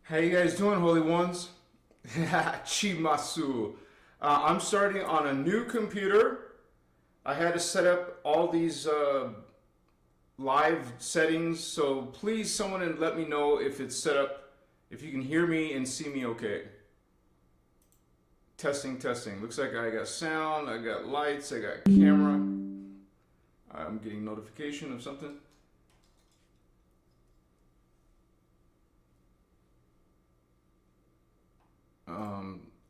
How you guys doing, Holy Ones? Chimasu. I'm starting on a new computer. I had to set up all these live settings, so please someone let me know if it's set up, if you can hear me and see me okay. Testing, testing. Looks like I got sound, I got lights, I got camera. I'm getting notification of something.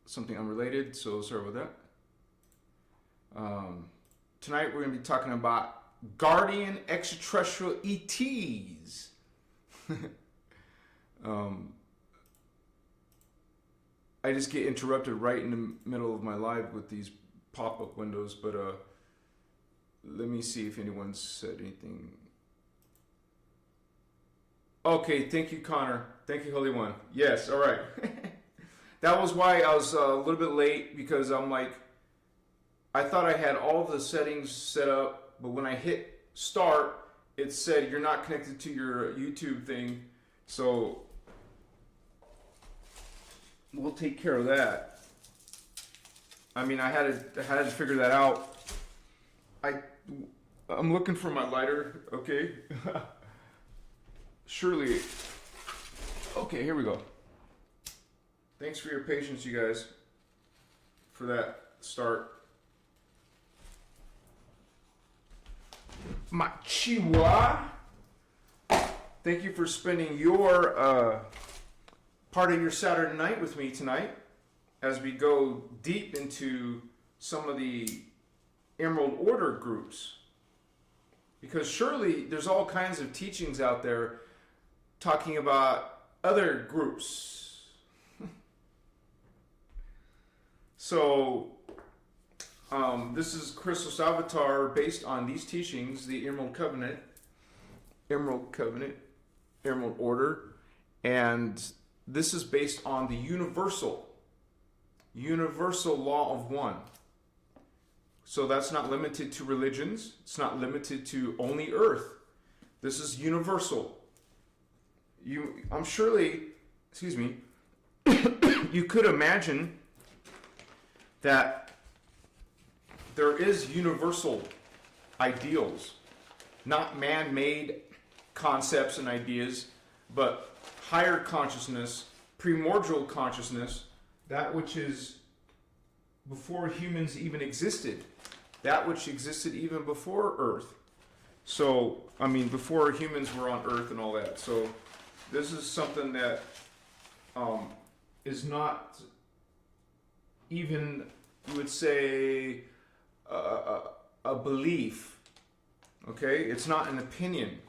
Something unrelated, so sorry about that. Tonight we're going to be talking about guardian extraterrestrial ETs. I just get interrupted right in the middle of my live with these pop-up windows, but let me see if anyone said anything. Okay, thank you, Connor. Thank you, Holy One. Yes, all right. That was why I was a little bit late, because I'm like, I thought I had all the settings set up, but when I hit start, it said you're not connected to your YouTube thing. So we'll take care of that. I mean, I had to figure that out. I'm looking for my lighter, okay? Surely. Okay, here we go. Thanks for your patience, you guys, for that start. My chihuahua. Thank you for spending your part of your Saturday night with me tonight as we go deep into some of the Emerald Order groups. Because surely there's all kinds of teachings out there talking about other groups. So, this is Christos Avatar based on these teachings, the Emerald Covenant, Emerald Order, and this is based on the universal law of one. So that's not limited to religions. It's not limited to only Earth. This is universal. I'm surely, excuse me, you could imagine that there is universal ideals, not man-made concepts and ideas, but higher consciousness, primordial consciousness, that which is before humans even existed, that which existed even before Earth. So, I mean, before humans were on Earth and all that. So, this is something that is not even, you would say, a belief. Okay? It's not an opinion.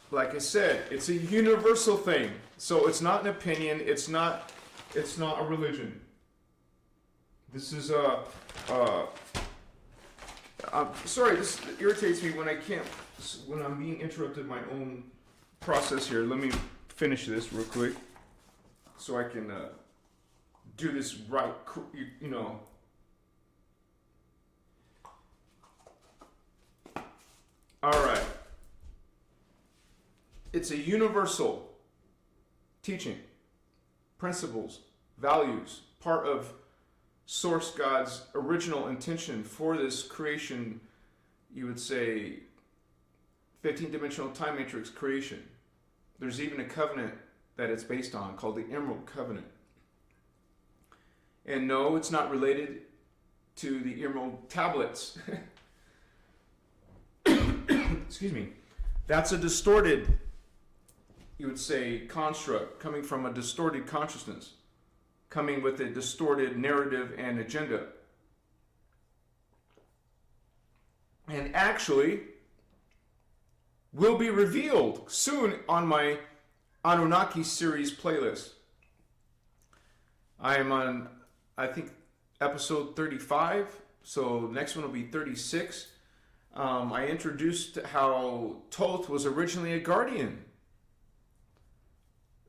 Like I said, it's a universal thing. So it's not an opinion, it's not a religion. This is I'm sorry, this irritates me when I'm being interrupted my own process here. Let me finish this real quick so I can do this right, you know. All right. It's a universal teaching, principles, values, part of Source God's original intention for this creation, you would say, 15-dimensional time matrix creation. There's even a covenant that it's based on called the Emerald Covenant. And no, it's not related to the Emerald Tablets. Excuse me. That's a distorted, you would say, construct coming from a distorted consciousness, coming with a distorted narrative and agenda. And actually will be revealed soon on my Anunnaki series playlist. I am on, I think, episode 35, so next one will be 36. I introduced how Thoth was originally a guardian.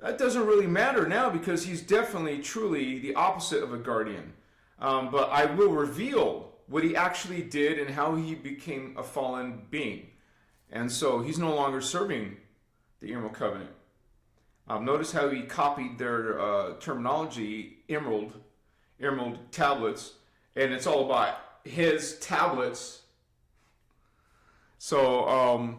That doesn't really matter now because he's definitely, truly the opposite of a guardian. But I will reveal what he actually did and how he became a fallen being. And so he's no longer serving the Emerald Covenant. Notice how he copied their terminology, emerald tablets, and it's all about his tablets. So,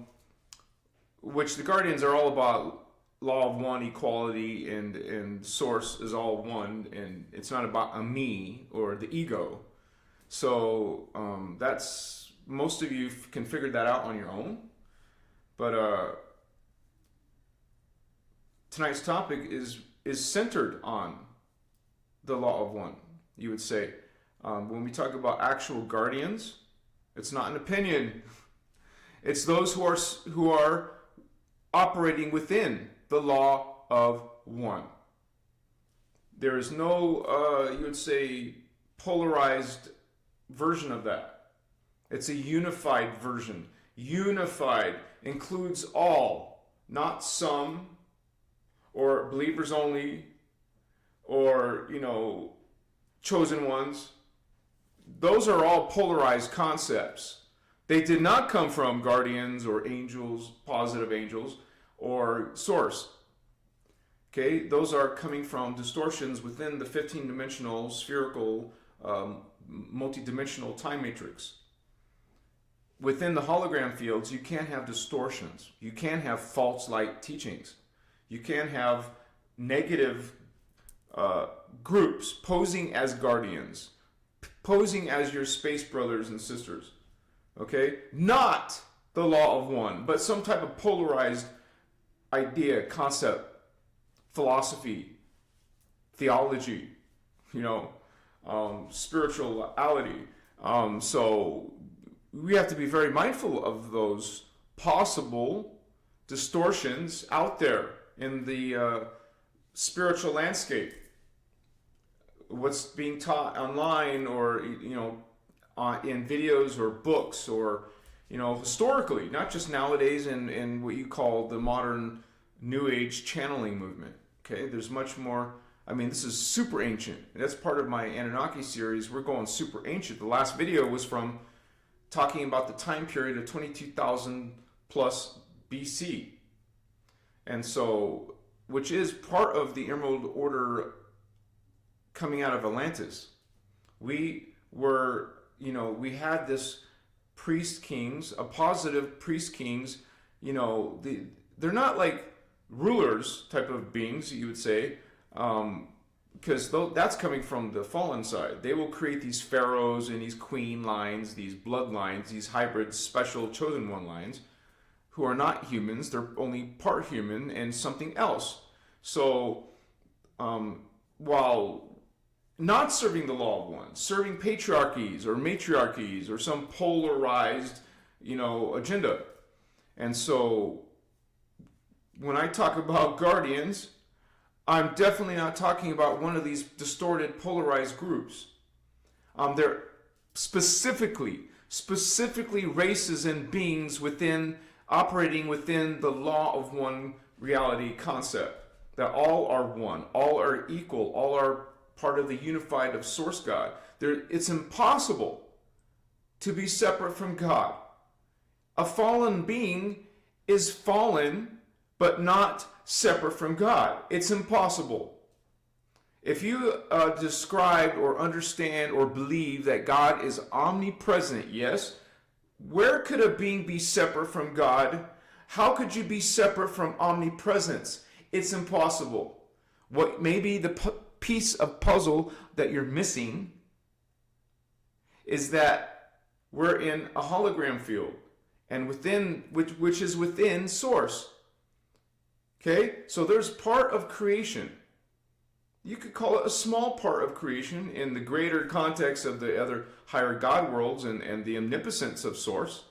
which the Guardians are all about law of one, equality, and source is all one, and it's not about a me or the ego. So that's, most of you can figure that out on your own. But tonight's topic is centered on the law of one, you would say. When we talk about actual guardians, it's not an opinion. It's those who are operating within the law of one. There is no, you would say, polarized version of that. It's a unified version. Unified includes all, not some, or believers only, or, chosen ones. Those are all polarized concepts. They did not come from guardians or angels, positive angels, or source. Okay, those are coming from distortions within the 15-dimensional spherical multi-dimensional time matrix. Within the hologram fields, you can't have distortions. You can't have false light teachings. You can't have negative groups posing as guardians, posing as your space brothers and sisters. Okay? Not the law of one, but some type of polarized idea, concept, philosophy, theology, spirituality. So we have to be very mindful of those possible distortions out there in the spiritual landscape. What's being taught online, or in videos or books, or historically, not just nowadays in what you call the modern New Age channeling movement. Okay, there's much more. I mean, this is super ancient. That's part of my Anunnaki series. We're going super ancient. The last video was from talking about the time period of 22,000 plus BC. And so, which is part of the Emerald Order coming out of Atlantis. We were, we had this priest kings, a positive priest kings, they're not like rulers type of beings, you would say, because that's coming from the fallen side. They will create these pharaohs and these queen lines, these bloodlines, these hybrid special chosen one lines, who are not humans. They're only part human and something else. So while not serving the law of one, serving patriarchies or matriarchies or some polarized, agenda. And so when I talk about guardians, I'm definitely not talking about one of these distorted, polarized groups. They're specifically races and beings operating within the law of one reality concept. That all are one, all are equal, all are part of the unified of Source God. It's impossible to be separate from God. A fallen being is fallen, but not separate from God. It's impossible. If you describe or understand or believe that God is omnipresent, yes, where could a being be separate from God? How could you be separate from omnipresence? It's impossible. What may be the piece of puzzle that you're missing is that we're in a hologram field, and within which is within Source. Okay, so there's part of creation. You could call it a small part of creation in the greater context of the other higher God worlds and the omnipotence of Source.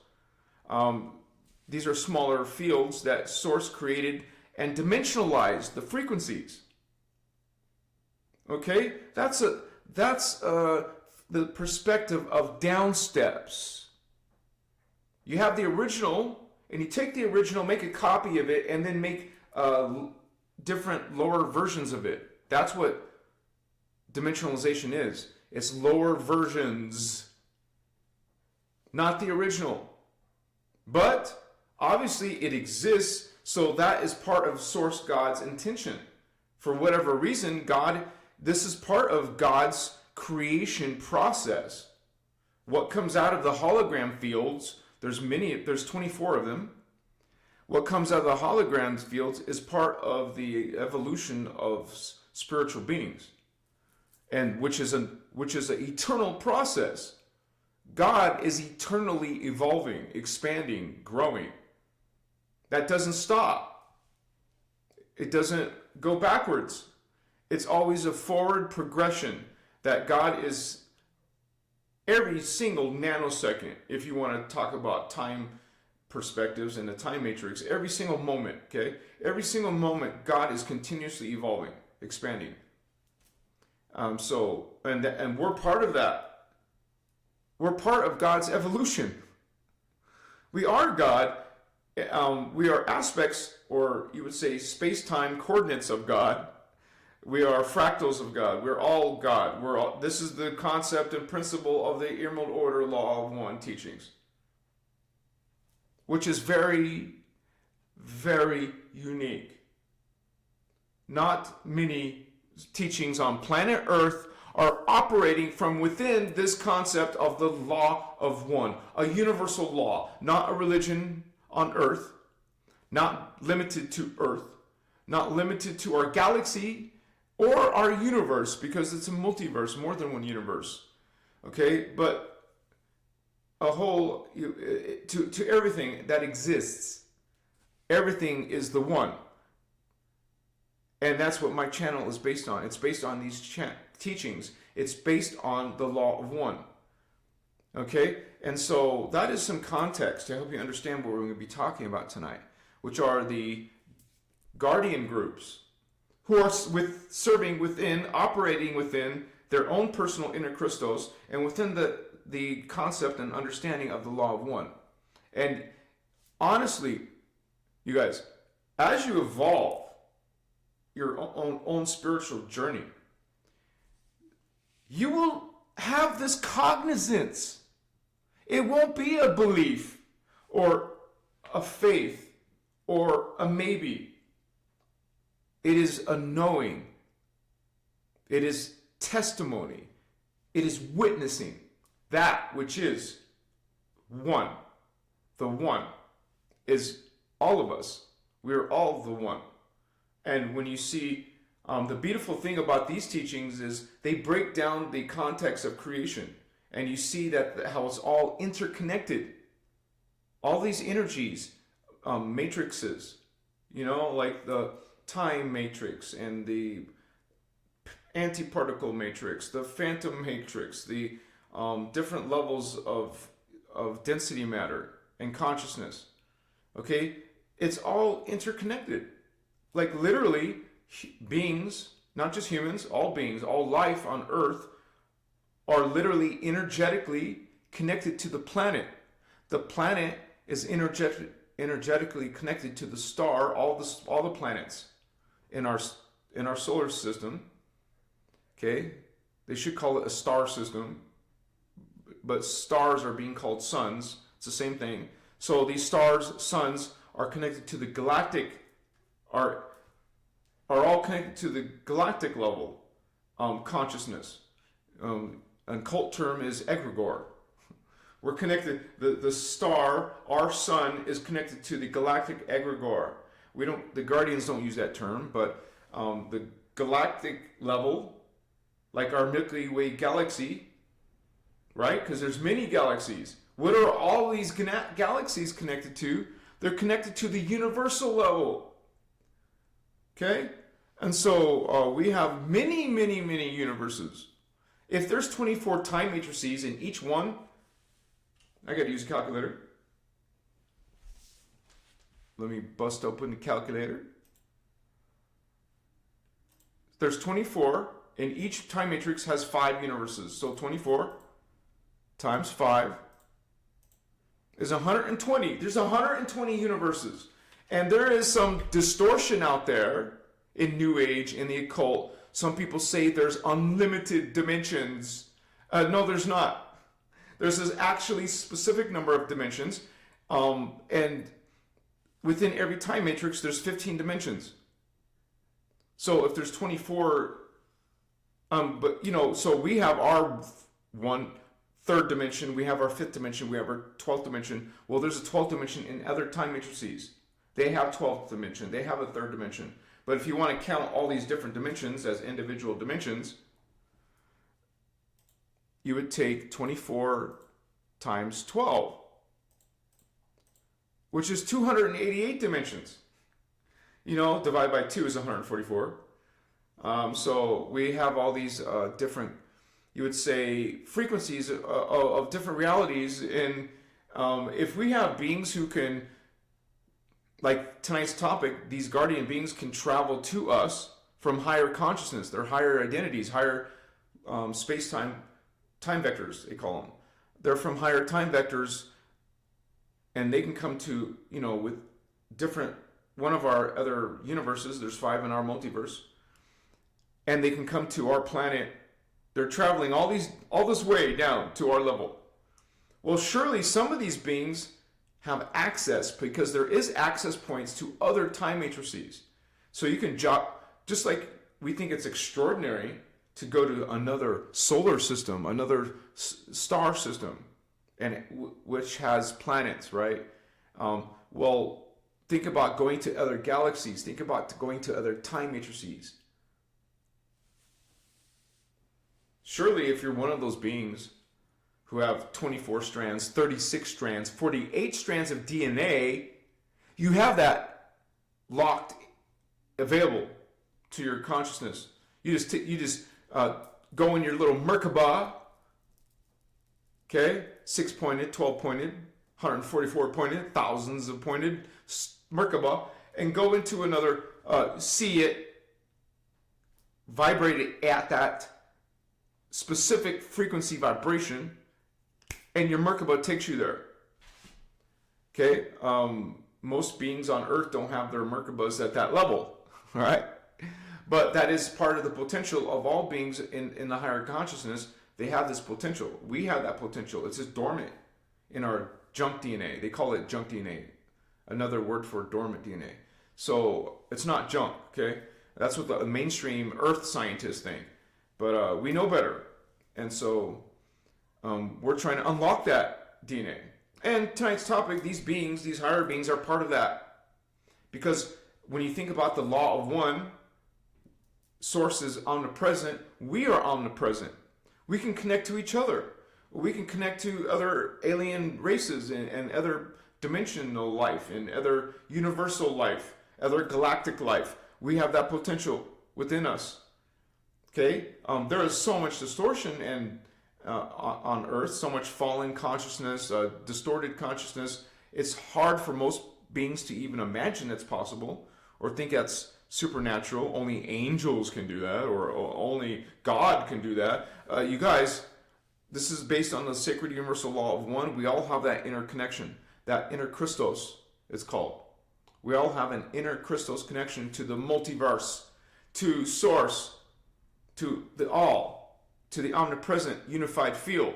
These are smaller fields that Source created and dimensionalized the frequencies. Okay, that's the perspective of down steps. You have the original, and you take the original, make a copy of it, and then make different lower versions of it. That's what dimensionalization is. It's lower versions, not the original. But obviously it exists So that is part of Source God's intention. For whatever reason, this is part of God's creation process. What comes out of the hologram fields, there's 24 of them. What comes out of the hologram fields is part of the evolution of spiritual beings, and which is an eternal process. God is eternally evolving, expanding, growing. That doesn't stop. It doesn't go backwards. It's always a forward progression that God is every single nanosecond, if you want to talk about time perspectives and the time matrix, every single moment, okay? Every single moment, God is continuously evolving, expanding. And we're part of that. We're part of God's evolution. We are God. We are aspects, or you would say space-time coordinates of God. We are fractals of God. We're all God. This is the concept and principle of the Emerald Order Law of One teachings, which is very, very unique. Not many teachings on planet Earth are operating from within this concept of the law of one, a universal law, not a religion on Earth, not limited to Earth, not limited to our galaxy or our universe, because it's a multiverse, more than one universe. Okay, but a whole, to everything that exists. Everything is the one. And that's what my channel is based on. It's based on these teachings. It's based on the law of one. Okay? And so that is some context to help you understand what we're going to be talking about tonight, which are the guardian groups who are serving within, operating within their own personal innerchristos and within the concept and understanding of the law of one. And honestly, you guys, as you evolve your own spiritual journey, you will have this cognizance. It won't be a belief or a faith or a maybe. It is a knowing. It is testimony. It is witnessing that which is one. The one is all of us. We are all the one. And when you see, the beautiful thing about these teachings is they break down the context of creation. And you see that how it's all interconnected. All these energies, matrices, like the time matrix and the antiparticle matrix, the phantom matrix, the different levels of density matter and consciousness. Okay? It's all interconnected. Like literally, beings, not just humans, all beings, all life on Earth are literally energetically connected to the planet. The planet is energetically connected to the star, all the planets in our solar system. Okay? They should call it a star system, but stars are being called suns. It's the same thing. So these stars, suns, are connected to the galactic, are all connected to the galactic level consciousness. A cult term is egregore. We're connected, the star, our sun, is connected to the galactic egregore. The Guardians don't use that term, but the galactic level, like our Milky Way galaxy, right? Because there's many galaxies. What are all these galaxies connected to? They're connected to the universal level. Okay? And so we have many, many, many universes. If there's 24 time matrices in each one, I got to use a calculator. Let me bust open the calculator. There's 24, and each time matrix has 5 universes. So 24 times 5 is 120. There's 120 universes. And there is some distortion out there in New Age, in the occult. Some people say there's unlimited dimensions. No, there's not. There's this actually specific number of dimensions. And within every time matrix, there's 15 dimensions. So if there's 24, but so we have our third dimension, we have our fifth dimension, we have our 12th dimension. Well, there's a 12th dimension in other time matrices. They have 12th dimension, they have a third dimension. But if you want to count all these different dimensions as individual dimensions, you would take 24 times 12, which is 288 dimensions. Divided by 2 is 144. So we have all these different, you would say, frequencies of different realities. And if we have beings who can, like tonight's topic, these guardian beings can travel to us from higher consciousness, their higher identities, higher space-time vectors, they call them. They're from higher time vectors, and they can come to, with different, one of our other universes, there's 5 in our multiverse, and they can come to our planet. They're traveling all this way down to our level. Well, surely some of these beings have access, because there is access points to other time matrices. So you can just like we think it's extraordinary to go to another solar system, another star system, and which has planets, right? Well, think about going to other galaxies. Think about going to other time matrices. Surely if you're one of those beings who have 24 strands, 36 strands, 48 strands of DNA, you have that locked, available to your consciousness. You just go in your little Merkaba, okay, 6-pointed, 12-pointed, 144-pointed, thousands of pointed Merkaba, and go into another, see it, vibrate it at that specific frequency vibration, and your Merkaba takes you there. Okay? Most beings on Earth don't have their Merkabas at that level, right? But that is part of the potential of all beings in the higher consciousness. They have this potential. We have that potential. It's just dormant in our junk DNA. They call it junk DNA, another word for dormant DNA. So it's not junk, okay? That's what the mainstream Earth scientists think. But we know better. And so we're trying to unlock that DNA. And tonight's topic, these beings, these higher beings, are part of that. Because when you think about the law of one, Source is omnipresent, we are omnipresent. We can connect to each other. We can connect to other alien races and other dimensional life and other universal life, other galactic life. We have that potential within us. Okay? There is so much distortion and on Earth, so much fallen consciousness, distorted consciousness. It's hard for most beings to even imagine that's possible or think that's supernatural. Only angels can do that, or only God can do that. You guys, this is based on the sacred universal law of one. We all have that interconnection, that innerchristos it's called. We all have an innerchristos connection to the multiverse, to Source, to the all, to the omnipresent unified field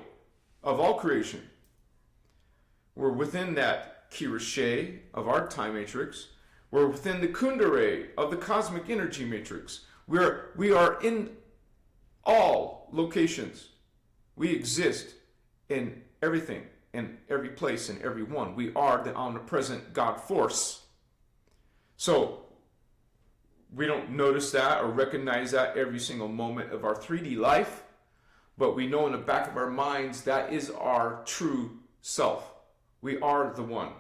of all creation. We're within that Kirashe of our time matrix. We're within the Kundalini of the cosmic energy matrix. We are in all locations. We exist in everything, in every place, in every one. We are the omnipresent God force. So we don't notice that or recognize that every single moment of our 3D life, but we know in the back of our minds that is our true self. We are the one.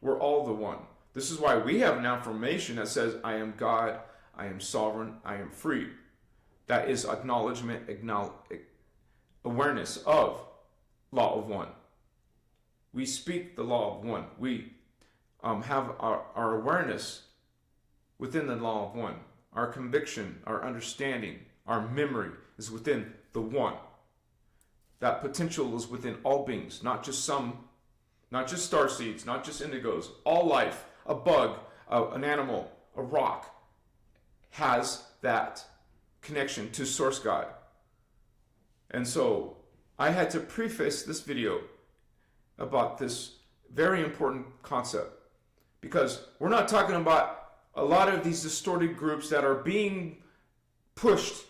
We're all the one. This is why we have an affirmation that says, I am God, I am sovereign, I am free. That is acknowledgement, awareness of law of one. We speak the law of one. We have our awareness within the law of one. Our conviction, our understanding, our memory is within the one. That potential is within all beings, not just some, not just starseeds, not just indigos. All life, a bug, an animal, a rock, has that connection to Source God. And so I had to preface this video about this very important concept, Because we're not talking about a lot of these distorted groups that are being pushed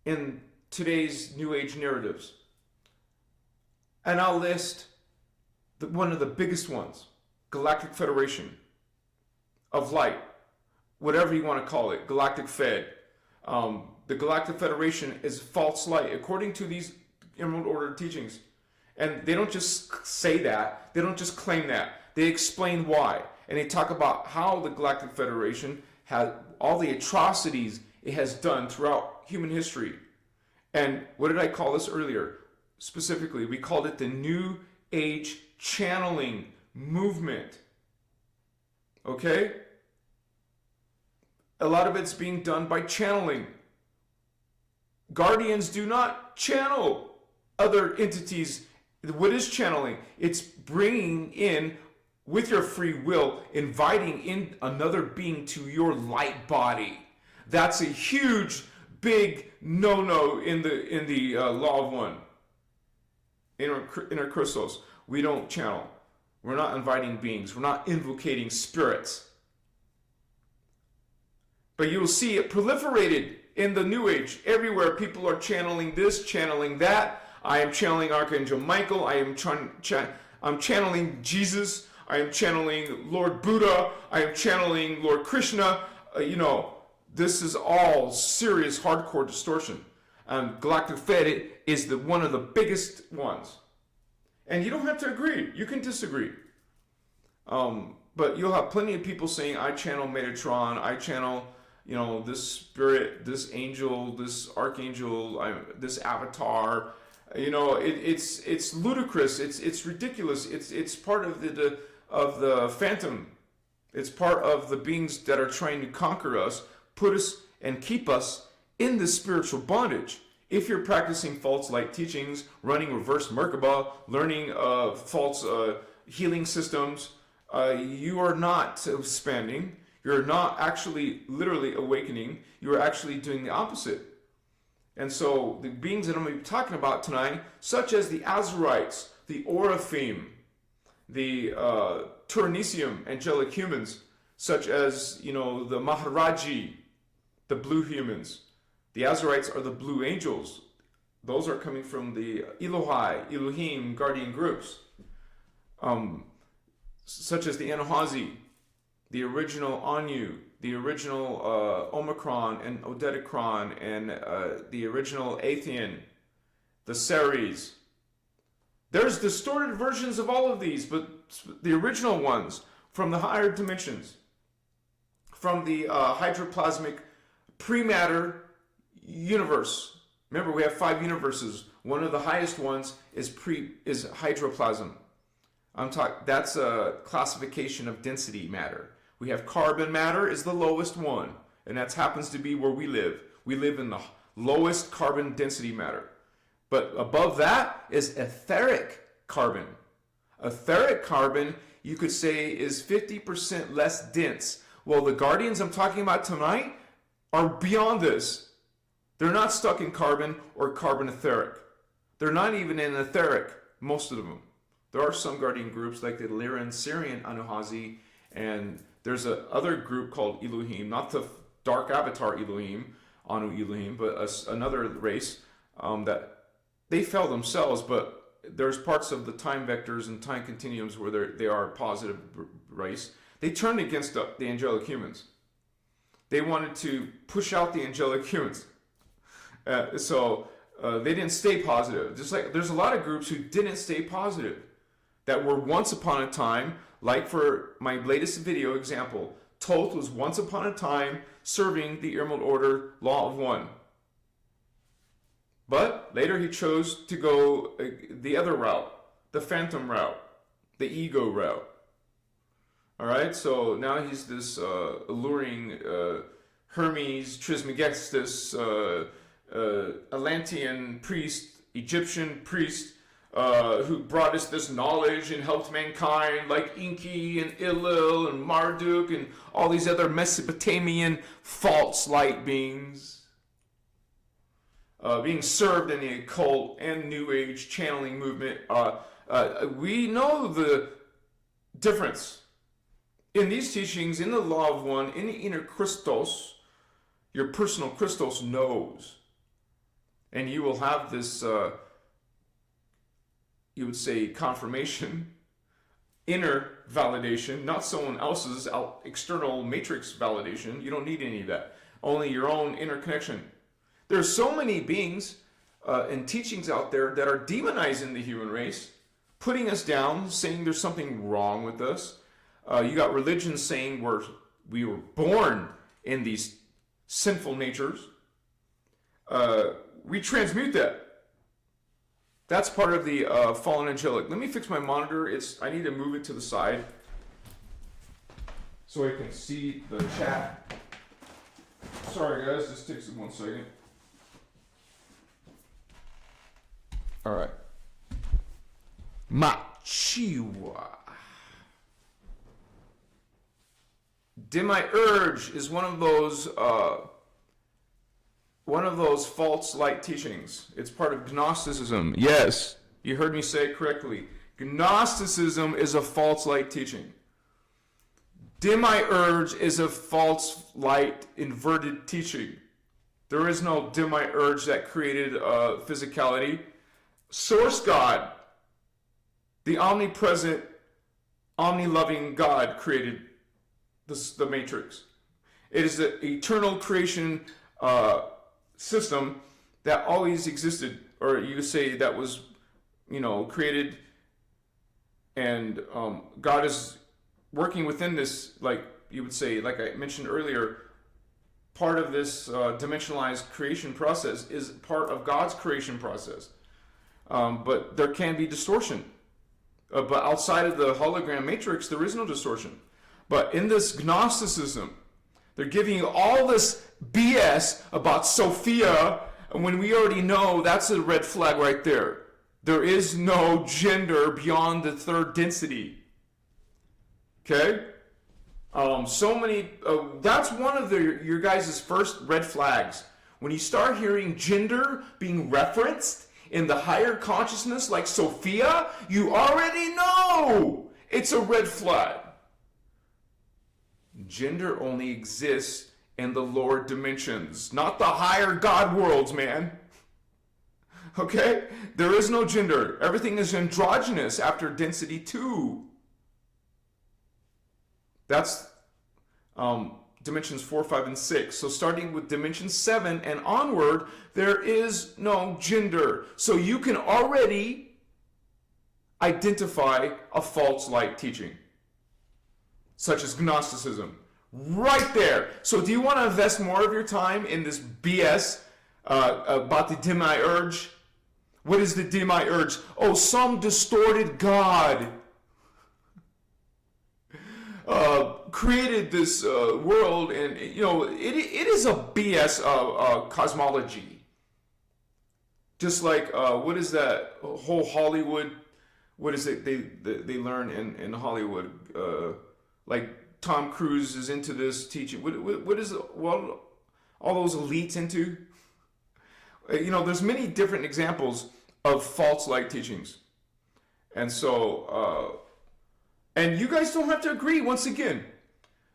in today's New Age narratives. And I'll list one of the biggest ones, Galactic Federation of Light, whatever you want to call it, Galactic Fed. The Galactic Federation is false light, according to these Emerald Order teachings. And they don't just say that, they don't just claim that, they explain why. And they talk about how the Galactic Federation has all the atrocities it has done throughout human history. And what did I call this earlier? Specifically, we called it the New Age channeling movement. Okay? A lot of it's being done by channeling. Guardians do not channel other entities. What is channeling? It's bringing in, with your free will, inviting in another being to your light body. That's a huge, big no-no in the law of one. Innerchristos. We don't channel. We're not inviting beings. We're not invocating spirits. But you'll see it proliferated in the New Age. Everywhere people are channeling this, channeling that. I am channeling Archangel Michael. I'm channeling Jesus. I am channeling Lord Buddha. I am channeling Lord Krishna. This is all serious, hardcore distortion. Galactic Fed is one of the biggest ones. And you don't have to agree. You can disagree. But you'll have plenty of people saying, I channel Metatron. I channel, this spirit, this angel, this archangel, this avatar. It's ludicrous. It's ridiculous. It's part of the phantom. It's part of the beings that are trying to conquer us, put us and keep us in this spiritual bondage. If you're practicing false light teachings, running reverse Merkaba, learning false healing systems, you are not expanding. You're not actually literally awakening. You're actually doing the opposite. And so the beings that I'm going to be talking about tonight, such as the Azurites, the Oraphim, the Turanicium, angelic humans, such as, the Maharaji, the blue humans. The Azurites are the blue angels. Those are coming from the Elohim, guardian groups. Such as the Anahazi, the original Anu, the original Omicron and Odedicron, and the original Athean, the Ceres. There's distorted versions of all of these, but the original ones from the higher dimensions, from the hydroplasmic pre-matter universe. Remember, we have 5 universes. One of the highest ones is hydroplasm. That's a classification of density matter. We have carbon matter is the lowest one, and that happens to be where we live. We live in the lowest carbon density matter. But above that is etheric carbon. Etheric carbon, you could say, is 50% less dense. Well, the guardians I'm talking about tonight are beyond this. They're not stuck in carbon or carbon etheric. They're not even in etheric, most of them. There are some guardian groups like the Lyran Syrian Anuhazi, and there's another group called Elohim, not the dark avatar Elohim, Anu Elohim, but another race that they fell themselves, but there's parts of the time vectors and time continuums where they are a positive race. They turned against the angelic humans. They wanted to push out the angelic humans. So they didn't stay positive. Just like there's a lot of groups who didn't stay positive, that were once upon a time, like for my latest video example, Thoth was once upon a time serving the Emerald Order Law of One. But later he chose to go the other route, the phantom route, the ego route. All right, so now he's this alluring Hermes Trismegistus, Atlantean priest, Egyptian priest, who brought us this knowledge and helped mankind, like Enki and Enlil and Marduk and all these other Mesopotamian false light beings. Being served in the occult and New Age channeling movement. We know the difference. in these teachings, in the law of one, in the inner Christos, your personal Christos knows. And you will have this, you would say, confirmation, inner validation, not someone else's external matrix validation. You don't need any of that. Only your own inner connection. There's so many beings and teachings out there that are demonizing the human race, putting us down, saying there's something wrong with us. You got religions saying we were born in these sinful natures. We transmute that. That's part of the fallen angelic. Let me fix my monitor. I need to move it to the side so I can see the chat. Sorry guys, this takes 1 second. All right. Machiwa. Demiurge is one of those false light teachings. It's part of Gnosticism. Yes, you heard me say it correctly. Gnosticism is a false light teaching. Demiurge is a false light inverted teaching. There is no demiurge that created physicality. Source God, the omnipresent, omni-loving God created the matrix. It is the eternal creation system that always existed, or you could say that was, created, and God is working within this, like you would say, like I mentioned earlier, part of this dimensionalized creation process is part of God's creation process. But there can be distortion. But outside of the hologram matrix, there is no distortion. But in this Gnosticism, they're giving you all this BS about Sophia, when we already know that's a red flag right there. There is no gender beyond the third density. Okay? That's one of your guys' first red flags. When you start hearing gender being referenced in the higher consciousness like Sophia, you already know it's a red flag. Gender only exists in the lower dimensions, not the higher God worlds, man. Okay? There is no gender. Everything is androgynous after density 2. That's dimensions 4, 5, and 6. So starting with dimension 7 and onward, there is no gender. So you can already identify a false light teaching, such as Gnosticism. Right there. So do you want to invest more of your time in this BS about the demiurge? What is the demiurge? Oh, some distorted God created this world, and it is a BS cosmology. Just like what is that whole Hollywood? What is it they learn in Hollywood? Like Tom Cruise is into this teaching. What is all those elites into? There's many different examples of false light teachings, and so and you guys don't have to agree. Once again,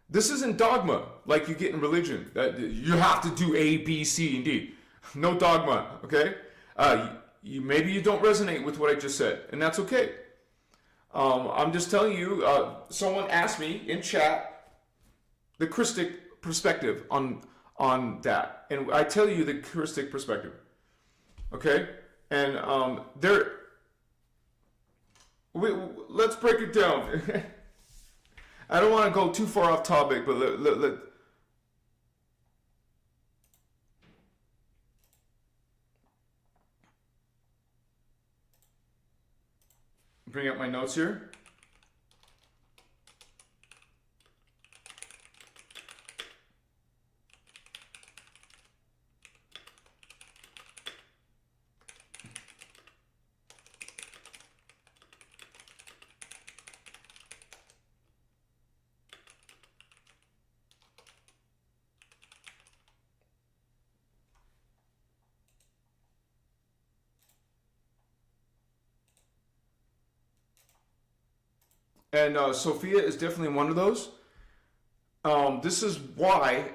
this isn't dogma like you get in religion. That you have to do A, B, C, and D. No dogma. Okay. Maybe you don't resonate with what I just said, and that's okay. I'm just telling you, someone asked me in chat the Christic perspective on that. And I tell you the Christic perspective. Okay? And let's break it down. I don't want to go too far off topic, but let bring up my notes here. And Sophia is definitely one of those. this is why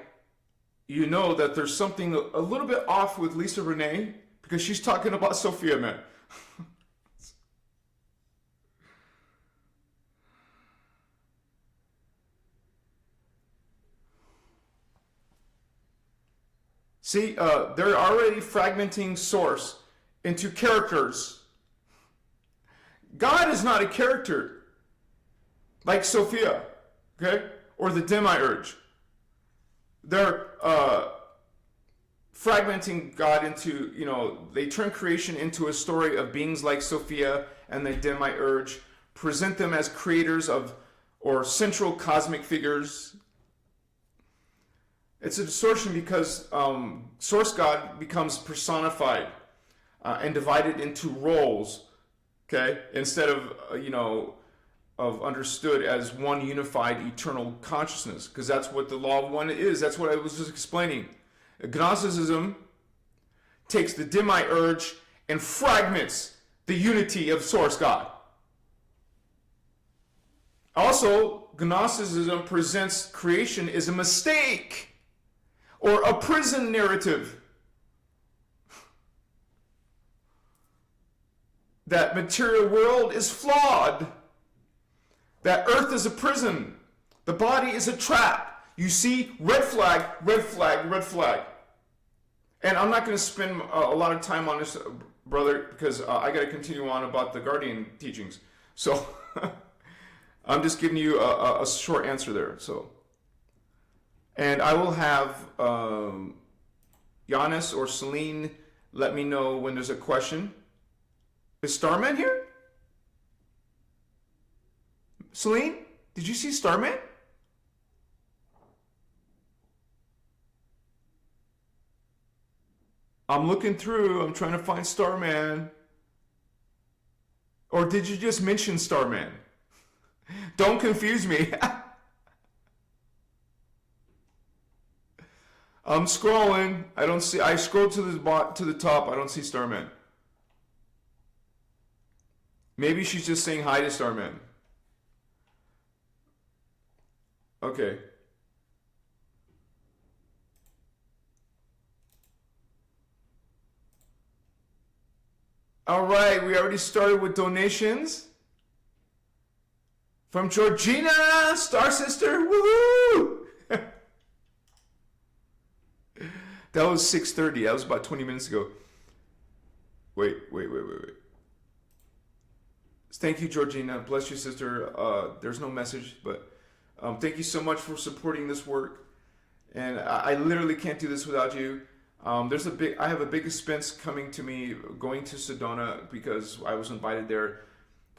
you know that there's something a little bit off with Lisa Renee, because she's talking about Sophia, man. See, they're already fragmenting source into characters. God is not a character like Sophia, okay, or the demiurge. They're fragmenting God into, they turn creation into a story of beings like Sophia and the demiurge, present them as creators of, or central cosmic figures. It's a distortion because source God becomes personified and divided into roles, okay, instead of, of understood as one unified eternal consciousness, because that's what the law of one is. That's what I was just explaining. Gnosticism takes the demiurge and fragments the unity of source God. Also, Gnosticism presents creation as a mistake or a prison narrative. That material world is flawed. That earth is a prison. The body is a trap. You see, red flag, red flag, red flag. And I'm not going to spend a lot of time on this, brother, because I got to continue on about the Guardian teachings. So I'm just giving you a short answer there. So, and I will have Giannis or Celine let me know when there's a question. Is Starman here? Celine, did you see Starman? I'm looking through. I'm trying to find Starman. Or did you just mention Starman? Don't confuse me. I'm scrolling. I don't see. I scroll to the top. I don't see Starman. Maybe she's just saying hi to Starman. Okay. All right, we already started with donations. From Georgina, Star Sister, woohoo! That was 6:30. That was about 20 minutes ago. Wait. Thank you, Georgina. Bless you, sister. There's no message, but thank you so much for supporting this work. And I literally can't do this without you. I have a big expense coming to me going to Sedona because I was invited there.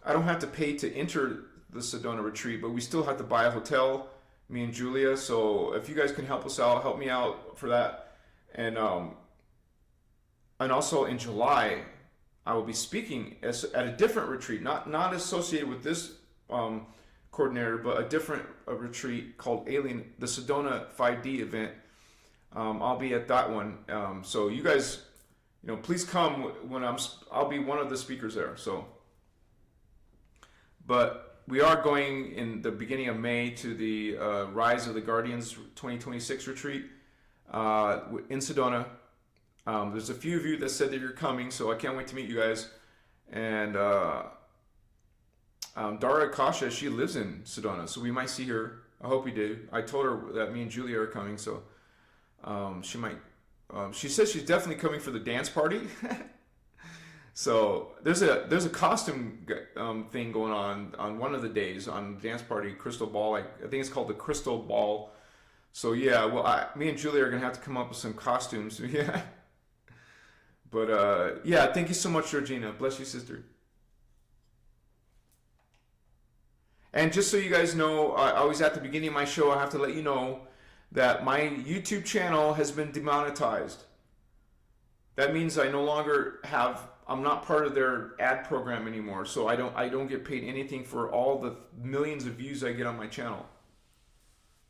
I don't have to pay to enter the Sedona retreat, but we still have to buy a hotel, me and Julia. So if you guys can help us out, help me out for that. And also in July, I will be speaking at a different retreat, not associated with this coordinator, but a different retreat called Alien, the Sedona 5D event. I'll be at that one. So you guys, please come when I'll be one of the speakers there. So, but we are going in the beginning of May to the Rise of the Guardians 2026 retreat in Sedona. There's a few of you that said that you're coming, so I can't wait to meet you guys. And Dara Akasha, she lives in Sedona, so we might see her. I hope we do. I told her that me and Julia are coming, so she might. She says she's definitely coming for the dance party. So there's a costume thing going on one of the days on the dance party, Crystal Ball. I think it's called the Crystal Ball. So yeah, well, me and Julia are gonna have to come up with some costumes. Yeah. But yeah, thank you so much, Georgina. Bless you, sister. And just so you guys know, I always at the beginning of my show, I have to let you know that my YouTube channel has been demonetized. That means I no longer I'm not part of their ad program anymore. So I don't get paid anything for all the millions of views I get on my channel.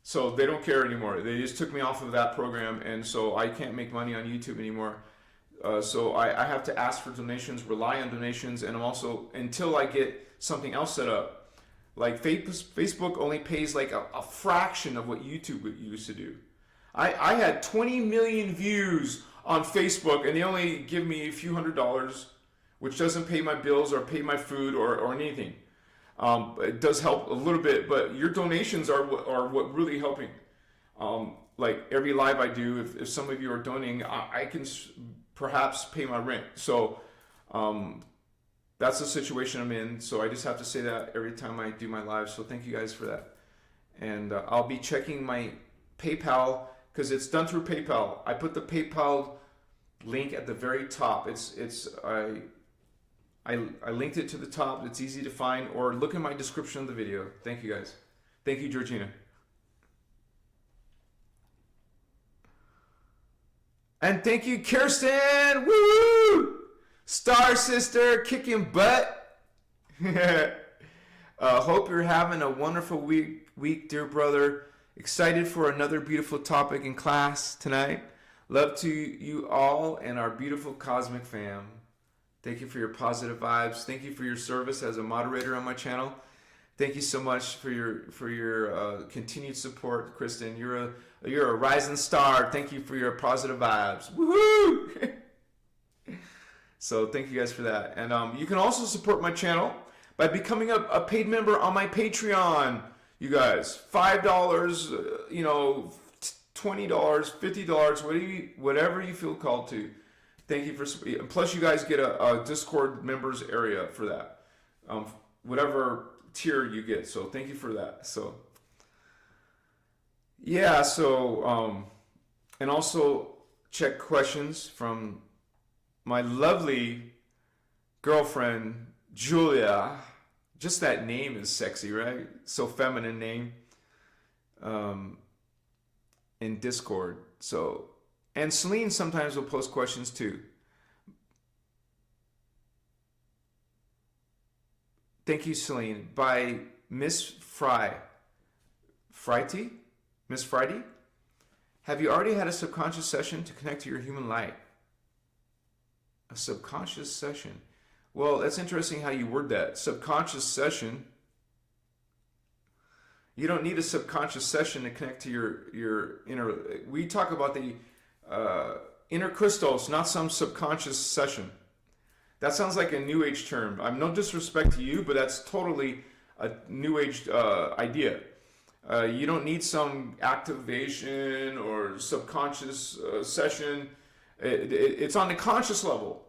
So they don't care anymore. They just took me off of that program, and so I can't make money on YouTube anymore. So I have to ask for donations, rely on donations, and I'm also, until I get something else set up, Like Facebook only pays like a fraction of what YouTube used to do. I had 20 million views on Facebook, and they only give me a few $100s, which doesn't pay my bills or pay my food or anything. It does help a little bit, but your donations are what really helping. Like every live I do, if some of you are donating, I can perhaps pay my rent. So that's the situation I'm in. So I just have to say that every time I do my live. So thank you guys for that. And I'll be checking my PayPal because it's done through PayPal. I put the PayPal link at the very top. I linked it to the top. It's easy to find, or look in my description of the video. Thank you guys. Thank you, Georgina. And thank you, Kirsten. Woo! Star Sister, kicking butt. Hope you're having a wonderful week, dear brother. Excited for another beautiful topic in class tonight. Love to you all and our beautiful cosmic fam. Thank you for your positive vibes. Thank you for your service as a moderator on my channel. Thank you so much for your continued support, Kristen. You're a rising star. Thank you for your positive vibes. Woohoo! So thank you guys for that. And you can also support my channel by becoming a paid member on my Patreon. You guys, $5, $20, $50, whatever you feel called to. Thank you for, plus you guys get a Discord members area for that. Whatever tier you get. So thank you for that. So yeah, so and also check questions from my lovely girlfriend Julia. Just that name is sexy, right? So feminine name. In Discord. So, and Celine sometimes will post questions too. Thank you, Celine. By Miss Friday? Miss Friday? Have you already had a subconscious session to connect to your human light? A subconscious session. Well, that's interesting how you word that. Subconscious session. You don't need a subconscious session to connect to your inner. We talk about the innerchristos, not some subconscious session. That sounds like a New Age term. I'm no disrespect to you, but that's totally a New Age idea. You don't need some activation or subconscious session. It's on the conscious level.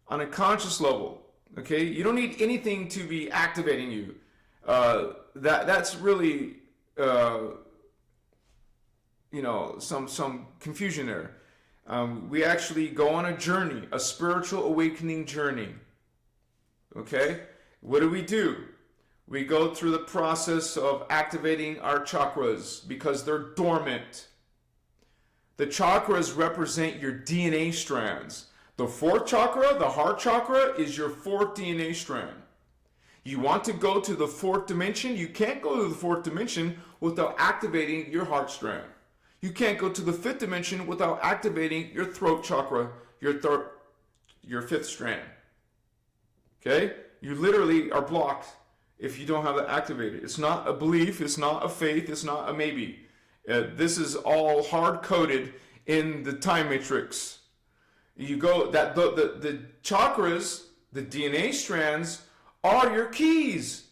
On a conscious level, okay? You don't need anything to be activating you. That's really, some confusion there. We actually go on a journey, a spiritual awakening journey. Okay? What do? We go through the process of activating our chakras because they're dormant. The chakras represent your DNA strands. The fourth chakra, the heart chakra, is your fourth DNA strand. You want to go to the fourth dimension? You can't go to the fourth dimension without activating your heart strand. You can't go to the fifth dimension without activating your throat chakra, your fifth strand. Okay? You literally are blocked if you don't have it activated. It's not a belief, it's not a faith, it's not a maybe. This is all hard-coded in the time matrix. You go that the chakras, the DNA strands, are your keys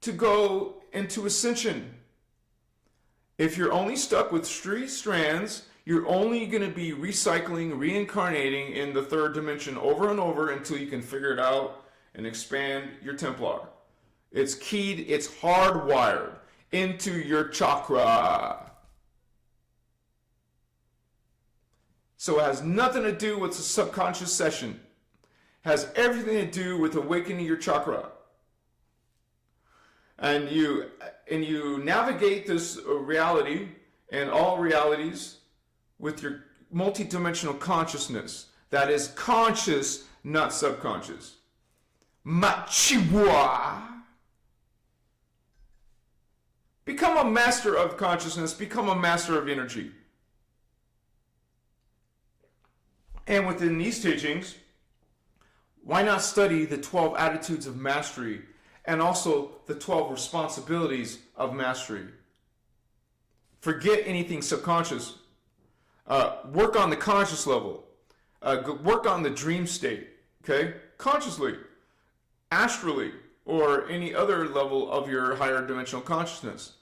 to go into ascension. If you're only stuck with 3 strands, you're only going to be recycling, reincarnating in the third dimension over and over until you can figure it out and expand your Templar. It's keyed, it's hardwired into your chakra. So it has nothing to do with the subconscious session. It has everything to do with awakening your chakra. And you navigate this reality and all realities with your multidimensional consciousness. That is conscious, not subconscious. Machiwa. Become a master of consciousness. Become a master of energy. And within these teachings, why not study the 12 attitudes of mastery and also the 12 responsibilities of mastery. Forget anything subconscious. Work on the conscious level. Work on the dream state, okay? Consciously, astrally, or any other level of your higher dimensional consciousness.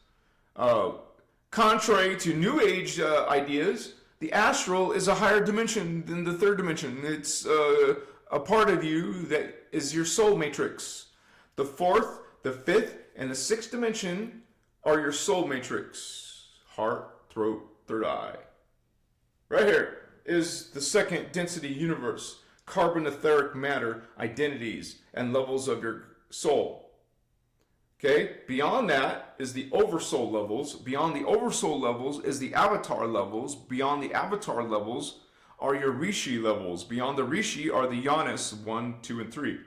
Contrary to New Age ideas, the astral is a higher dimension than the third dimension. It's a part of you that is your soul matrix. The fourth, the fifth, and the sixth dimension are your soul matrix. Heart, throat, third eye. Right here is the second density universe. Carbon etheric matter, identities, and levels of your soul. Okay? Beyond that is the oversoul levels. Beyond the oversoul levels is the avatar levels. Beyond the avatar levels are your rishi levels. Beyond the rishi are the yanas 1, 2, and 3.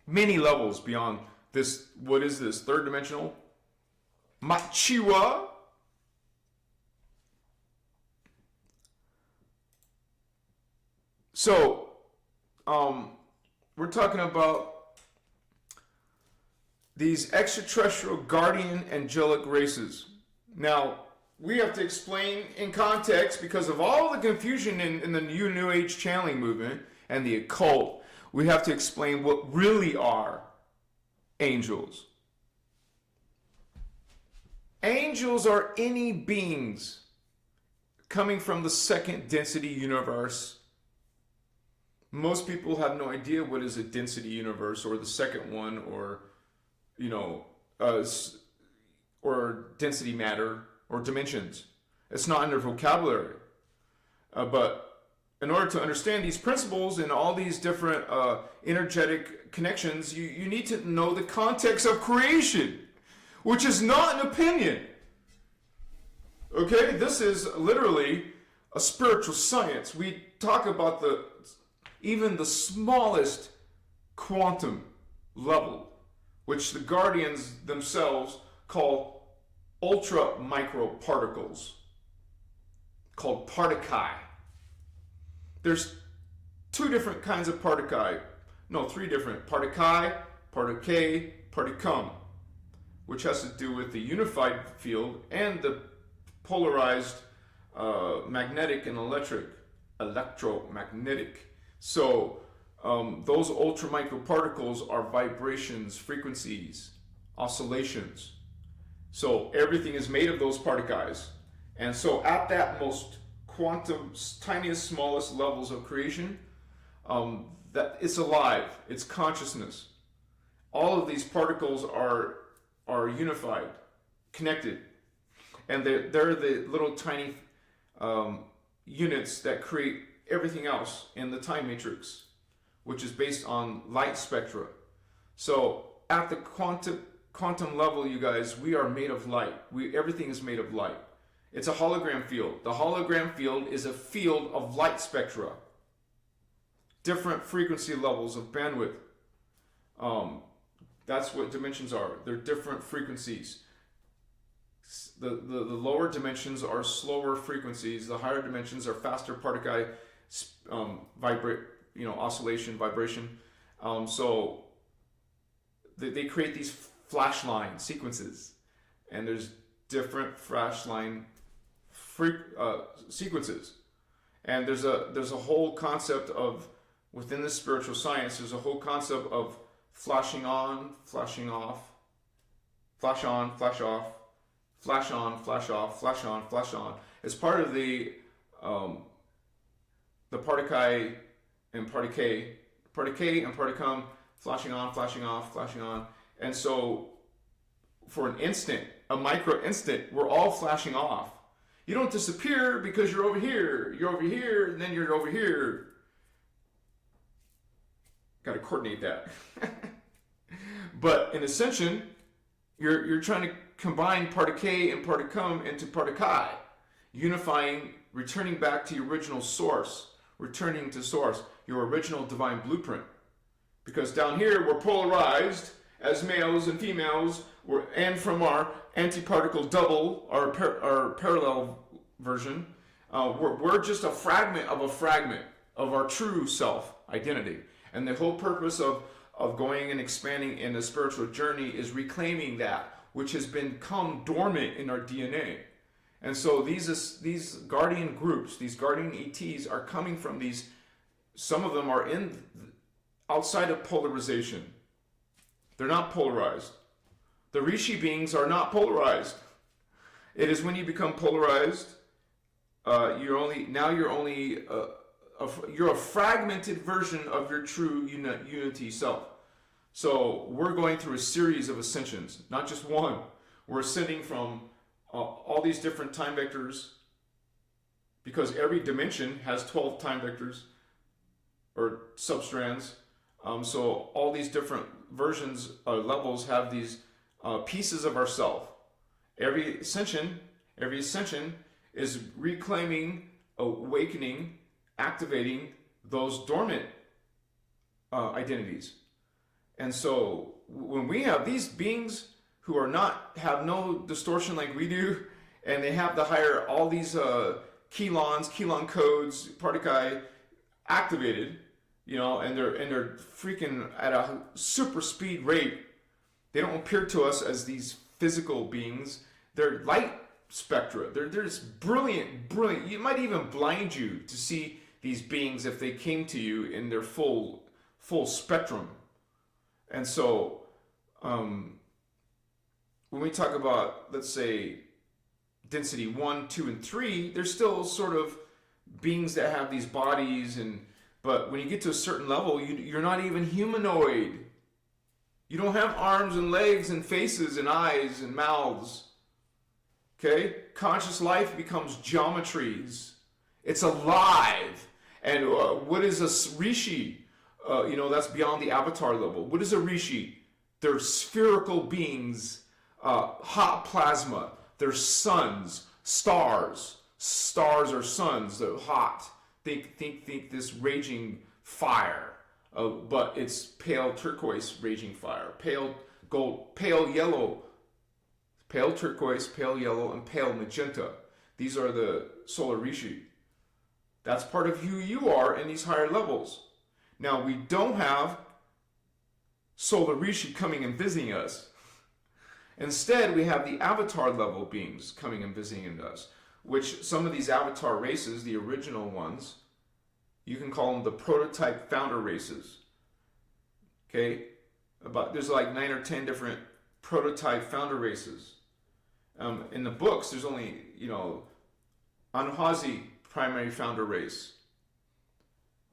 Many levels beyond this. What is this? Third dimensional? Machiwa. So, we're talking about these extraterrestrial guardian angelic races. Now, we have to explain in context because of all the confusion in the New Age channeling movement and the occult. We have to explain what really are angels. Angels are any beings coming from the second density universe. Most people have no idea what is a density universe or the second one, or or density matter or dimensions. It's not in their vocabulary. But in order to understand these principles and all these different energetic connections, you need to know the context of creation, which is not an opinion. Okay, this is literally a spiritual science. We talk about even the smallest quantum level, which the guardians themselves call ultra micro particles, called particae. There's two different kinds of particae. No, three different. Particae, particae, particum, which has to do with the unified field and the polarized magnetic and electromagnetic. So those ultra micro particles are vibrations, frequencies, oscillations. So everything is made of those particaes. And so at that most quantum, tiniest, smallest levels of creation, that it's alive, it's consciousness. All of these particles are unified, connected. And they're the little tiny units that create everything else in the time matrix, which is based on light spectra. So at the quantum level, you guys, we are made of light. Everything is made of light. It's a hologram field. The hologram field is a field of light spectra. Different frequency levels of bandwidth. That's what dimensions are. They're different frequencies. The lower dimensions are slower frequencies. The higher dimensions are faster particle oscillation, vibration. So they create these flash line sequences, and there's different flash line sequences. And there's a whole concept of, within the spiritual science, there's a whole concept of flashing on, flashing off, flash on, flash off, flash on, flash off, flash on, flash on. It's part of the particae and particae and particum, flashing on, flashing off, flashing on. And so for an instant, a micro instant, we're all flashing off. You don't disappear because you're over here, and then you're over here. Got to coordinate that. But in ascension, you're trying to combine particae and particum into particae, unifying, returning back to your original source, returning to source, your original divine blueprint. Because down here we're polarized as males and females, and from our antiparticle double, our parallel version, we're just a fragment of our true self identity. And the whole purpose of of going and expanding in a spiritual journey is reclaiming that which has become dormant in our DNA. And so these guardian groups, these guardian ETs are coming from these, some of them are in outside of polarization. They're not polarized. The Rishi beings are not polarized. It is when you become polarized, you're a fragmented version of your true unity self. So we're going through a series of ascensions, not just one. We're ascending from all these different time vectors, because every dimension has 12 time vectors or substrands. So all these different versions, levels have these pieces of ourself. Every ascension is reclaiming, awakening, activating those dormant identities. And so when we have these beings who have no distortion like we do, and they have the higher, all these Kelon codes, Partikai activated, and they're freaking at a super speed rate. They don't appear to us as these physical beings. They're light spectra. They're just brilliant. It might even blind you to see these beings if they came to you in their full spectrum. And so when we talk about, let's say, density 1, 2, and 3, there's still sort of beings that have these bodies, but when you get to a certain level, you're not even humanoid. You don't have arms and legs and faces and eyes and mouths. Okay? Conscious life becomes geometries. It's alive. And what is a rishi? That's beyond the avatar level. What is a rishi? They're spherical beings, hot plasma. They're suns, stars. Stars are suns. They're hot. Think this raging fire. But it's pale turquoise raging fire, pale gold, pale yellow, pale turquoise, pale yellow, and pale magenta. These are the solar rishi. That's part of who you are in these higher levels. Now, we don't have solar rishi coming and visiting us. Instead, we have the avatar level beings coming and visiting us, which some of these avatar races, the original ones, you can call them the prototype founder races. Okay? There's like 9 or 10 different prototype founder races. In the books, there's only, Anuhazi primary founder race.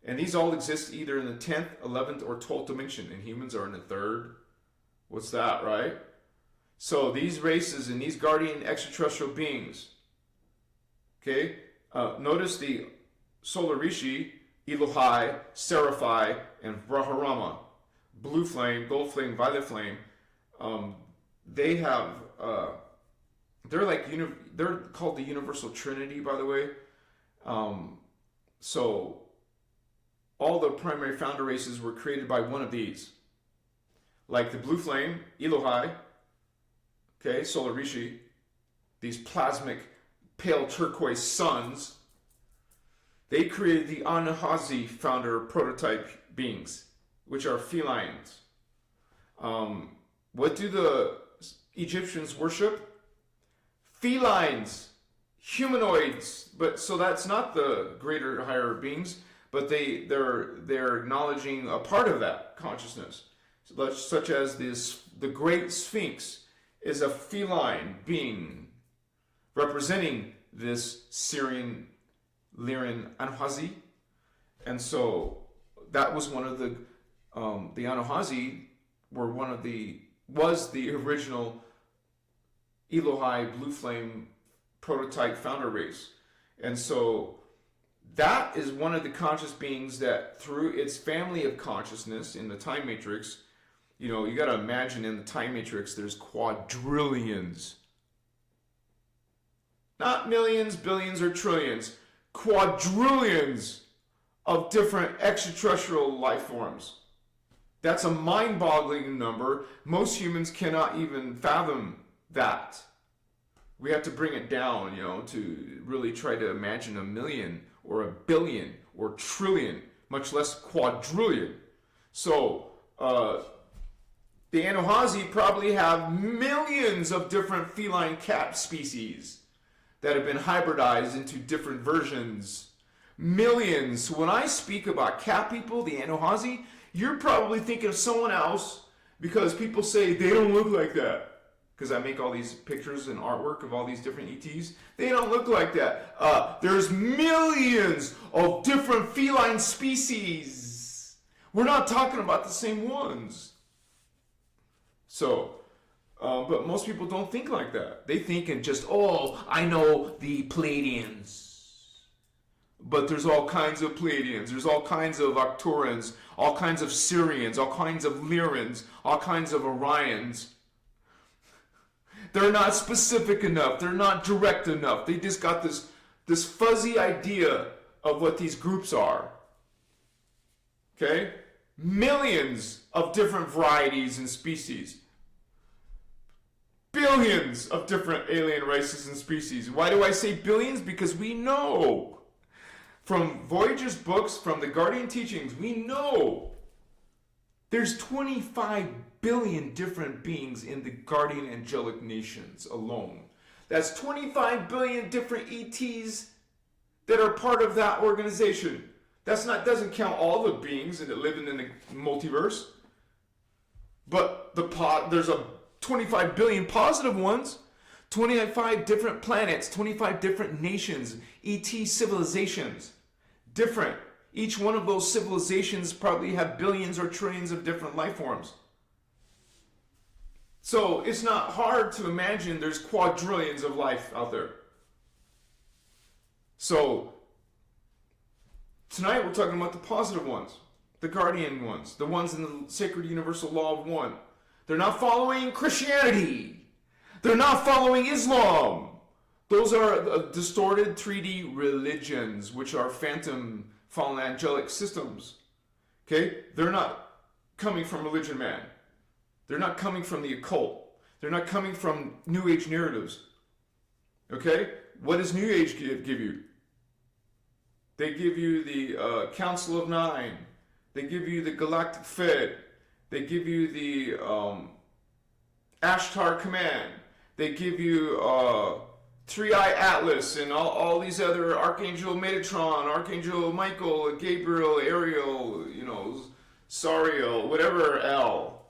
And these all exist either in the 10th, 11th, or 12th dimension, and humans are in the 3rd. What's that, right? So these races and these guardian extraterrestrial beings, okay? Notice the solar rishi, Elohai, Seraphi, and Brahmarama, blue flame, gold flame, violet flame. They have, they're called the Universal Trinity, by the way. So all the primary founder races were created by one of these. Like the blue flame, Elohai, okay, solar rishi, these plasmic pale turquoise suns. They created the Anuhazi founder prototype beings, which are felines. What do the Egyptians worship? Felines, humanoids. But so that's not the greater, higher beings, but they're acknowledging a part of that consciousness, such as the Great Sphinx is a feline being representing this Syrian Lyran Anuhazi. And so that was one of the Anuhazi was the original Elohai blue flame prototype founder race. And so that is one of the conscious beings that through its family of consciousness in the time matrix, you got to imagine in the time matrix there's quadrillions. Not millions, billions, or trillions. Quadrillions of different extraterrestrial life forms. That's a mind-boggling number. Most humans cannot even fathom that. We have to bring it down, to really try to imagine a million or a billion or trillion, much less quadrillion. So the Anahazi probably have millions of different feline cat species that have been hybridized into different versions. Millions. So when I speak about cat people, the Anahazi, you're probably thinking of someone else because people say they don't look like that. Because I make all these pictures and artwork of all these different ETs. They don't look like that. There's millions of different feline species. We're not talking about the same ones. So, but most people don't think like that. They think in just, oh, I know the Pleiadians. But there's all kinds of Pleiadians. There's all kinds of Arcturians, all kinds of Sirians, all kinds of Lyrans, all kinds of Orions. They're not specific enough. They're not direct enough. They just got this fuzzy idea of what these groups are. Okay? Millions of different varieties and species. Billions of different alien races and species. Why do I say billions? Because we know from Voyager's books, from the Guardian teachings, we know there's 25 billion different beings in the Guardian angelic nations alone. That's 25 billion different ETs that are part of that organization. Doesn't count all the beings that live in the multiverse. But there's a 25 billion positive ones, 25 different planets, 25 different nations, ET civilizations, different. Each one of those civilizations probably have billions or trillions of different life forms. So it's not hard to imagine there's quadrillions of life out there. So tonight we're talking about the positive ones, the guardian ones, the ones in the sacred universal law of one. They're not following Christianity. They're not following Islam. Those are distorted 3D religions, which are phantom fallen angelic systems. Okay? They're not coming from religion, man. They're not coming from the occult. They're not coming from New Age narratives. Okay? What does New Age give you? They give you the Council of Nine. They give you the Galactic Fed. They give you the Ashtar Command. They give you Three-Eye Atlas and all these other Archangel Metatron, Archangel Michael, Gabriel, Ariel, Sariel, whatever L.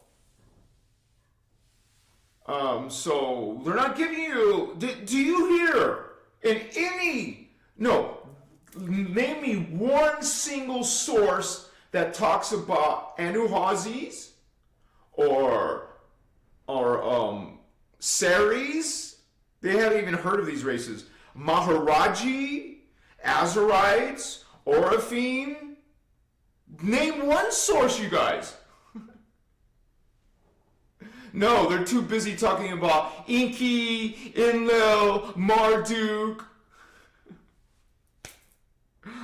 So they're not giving you. Do you hear name me one single source that talks about Anuhazis or Saris? They haven't even heard of these races. Maharaji, Azarites, Orifine. Name one source, you guys. No, they're too busy talking about Enki, Enlil, Marduk.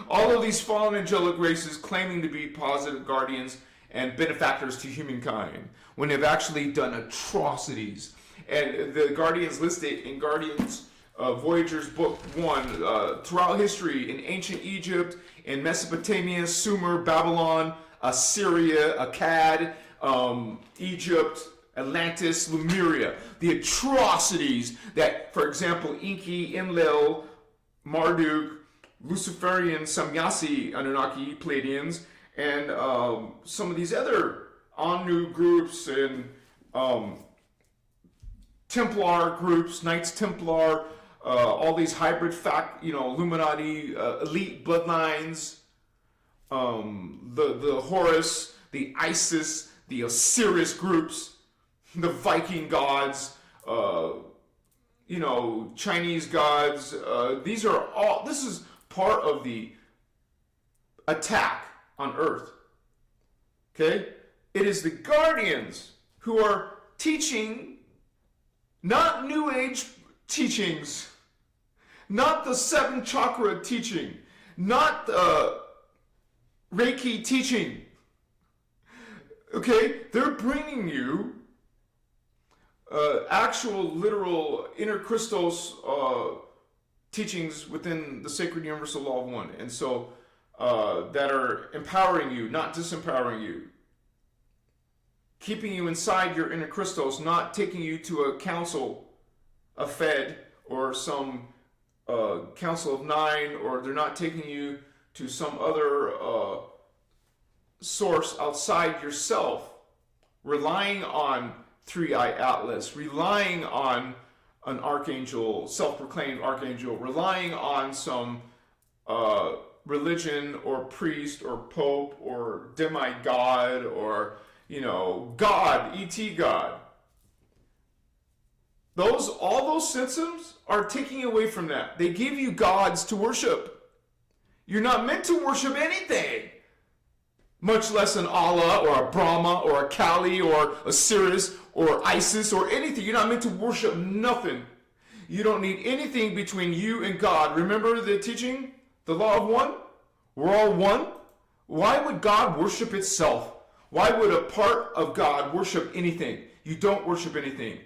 All of these fallen angelic races claiming to be positive guardians and benefactors to humankind when they've actually done atrocities. And the Guardians listed in Guardians Voyager's Book 1 throughout history in ancient Egypt, in Mesopotamia, Sumer, Babylon, Assyria, Akkad, Egypt, Atlantis, Lemuria. The atrocities that, for example, Enki, Enlil, Marduk, Luciferian, Samyasi, Anunnaki, Pleiadians, and some of these other Anu groups and Templar groups, Knights Templar, all these hybrid Illuminati, elite bloodlines, the Horus, the Isis, the Osiris groups, the Viking gods, Chinese gods. This is part of the attack on Earth. Okay? It is the Guardians who are teaching not New Age teachings, not the 7 chakra teaching, not the Reiki teaching. Okay? They're bringing you actual, literal, innerchristos teachings within the sacred universal law of one. And so, that are empowering you, not disempowering you. keeping you inside your innerchristos, not taking you to a council, a Fed, or some council of nine, or they're not taking you to some other source outside yourself, relying on Three-Eye Atlas, relying on an archangel, self-proclaimed archangel, relying on some religion or priest or pope or demigod or, God, E.T. God. All those systems are taking away from that. They give you gods to worship. You're not meant to worship anything, much less an Allah or a Brahma or a Kali or Osiris or Isis or anything. You're not meant to worship nothing. You don't need anything between you and God. Remember the teaching? The law of one? We're all one. Why would God worship itself? Why would a part of God worship anything? You don't worship anything.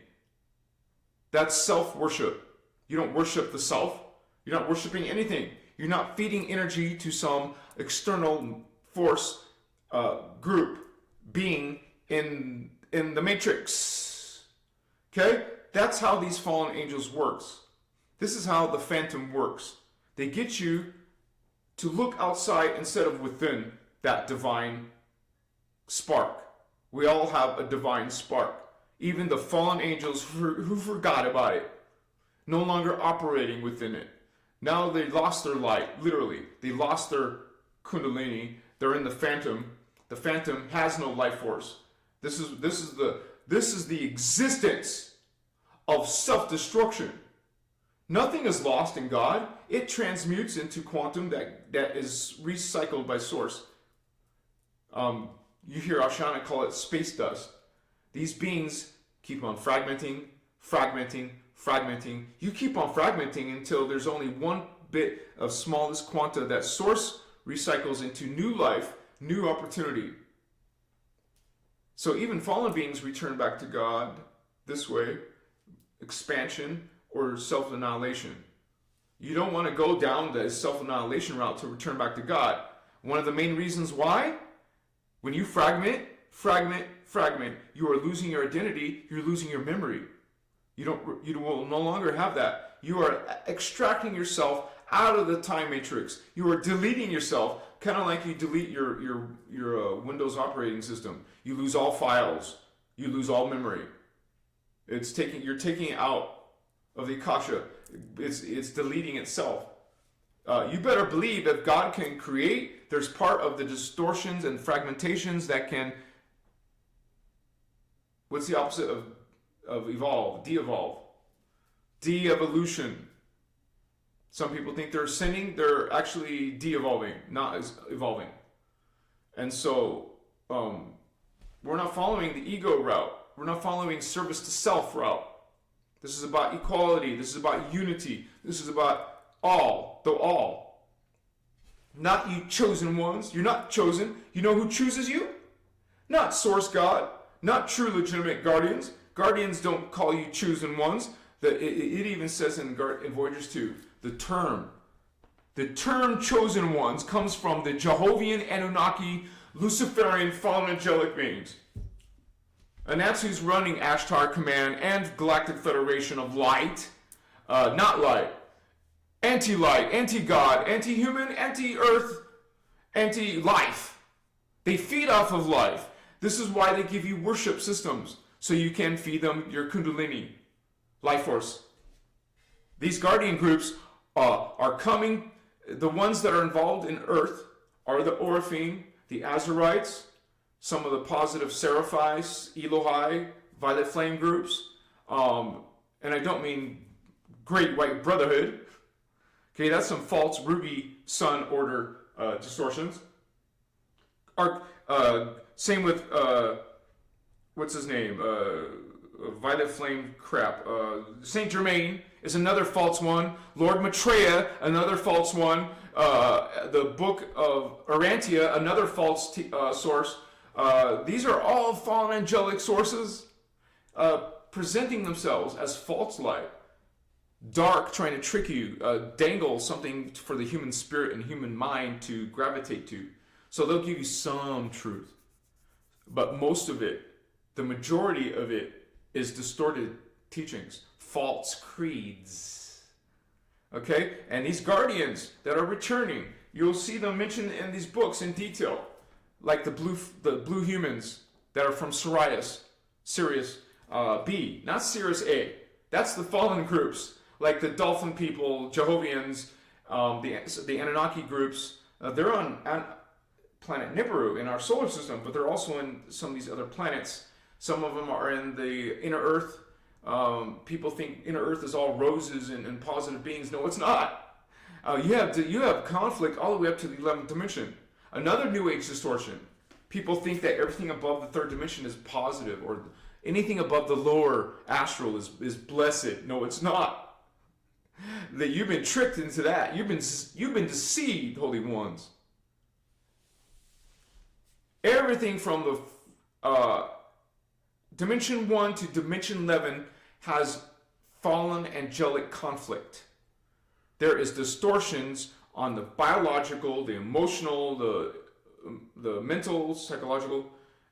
That's self-worship. You don't worship the self. You're not worshiping anything. You're not feeding energy to some external force, group, being in the matrix. Okay? That's how these fallen angels works. This is how the phantom works. They get you to look outside instead of within that divine spark. We all have a divine spark. Even the fallen angels who forgot about it, no longer operating within it. Now they lost their light, literally. They lost their kundalini. They're in the phantom. The phantom has no life force. This is the existence of self-destruction. Nothing is lost in God. It transmutes into quantum that is recycled by source. You hear Ashana call it space dust. These beings keep on fragmenting. You keep on fragmenting until there's only one bit of smallest quanta that source recycles into new life, new opportunity. So even fallen beings return back to God this way, expansion or self-annihilation. You don't want to go down the self-annihilation route to return back to God. One of the main reasons why, when you fragment, you are losing your identity, you're losing your memory. You will no longer have that. You are extracting yourself out of the time matrix. You are deleting yourself, kind of like you delete your Windows operating system. You lose all files. You lose all memory. You're taking it out of the Akasha. It's deleting itself. You better believe if God can create, there's part of the distortions and fragmentations that can. What's the opposite of evolve? De-evolve. De-evolution. Some people think they're ascending, they're actually de-evolving, not as evolving. And so we're not following the ego route. We're not following service to self route. This is about equality. This is about unity. This is about all. Not you chosen ones. You're not chosen. You know who chooses you? Not source God. Not true legitimate guardians. Guardians don't call you chosen ones. It even says in Voyagers 2, the term chosen ones comes from the Jehovian, Anunnaki, Luciferian, fallen angelic beings. And that's who's running Ashtar Command and Galactic Federation of Light. Not light. Anti-light, anti-God, anti-human, anti-earth, anti-life. They feed off of life. This is why they give you worship systems, so you can feed them your kundalini, life force. These guardian groups are coming. The ones that are involved in Earth are the Oraphim, the Azarites, some of the positive Seraphites, Elohai, Violet Flame groups, and I don't mean Great White Brotherhood. Okay, that's some false Ruby Sun Order distortions. Same with what's his name? Violet Flame crap. Saint Germain is another false one. Lord Maitreya, another false one. The Book of Urantia, another false source. These are all fallen angelic sources presenting themselves as false light. Dark, trying to trick you, dangle something for the human spirit and human mind to gravitate to. So they'll give you some truth. But most of it The majority of it is distorted teachings, false creeds. Okay? And these guardians that are returning, you'll see them mentioned in these books in detail, like the blue humans that are from Sirius B, not Sirius A. That's the fallen groups, like the Dolphin people, Jehovians, the Anunnaki groups. They're on planet Nibiru in our solar system, but they're also in some of these other planets. Some of them are in the inner Earth. People think inner Earth is all roses and positive beings. No, it's not. You have conflict all the way up to the 11th dimension. Another New Age distortion. People think that everything above the third dimension is positive, or anything above the lower astral is blessed. No, it's not. That you've been tricked into that. You've been deceived, holy ones. Everything from the Dimension 1 to Dimension 11 has fallen angelic conflict. There is distortions on the biological, the emotional, the mental, psychological,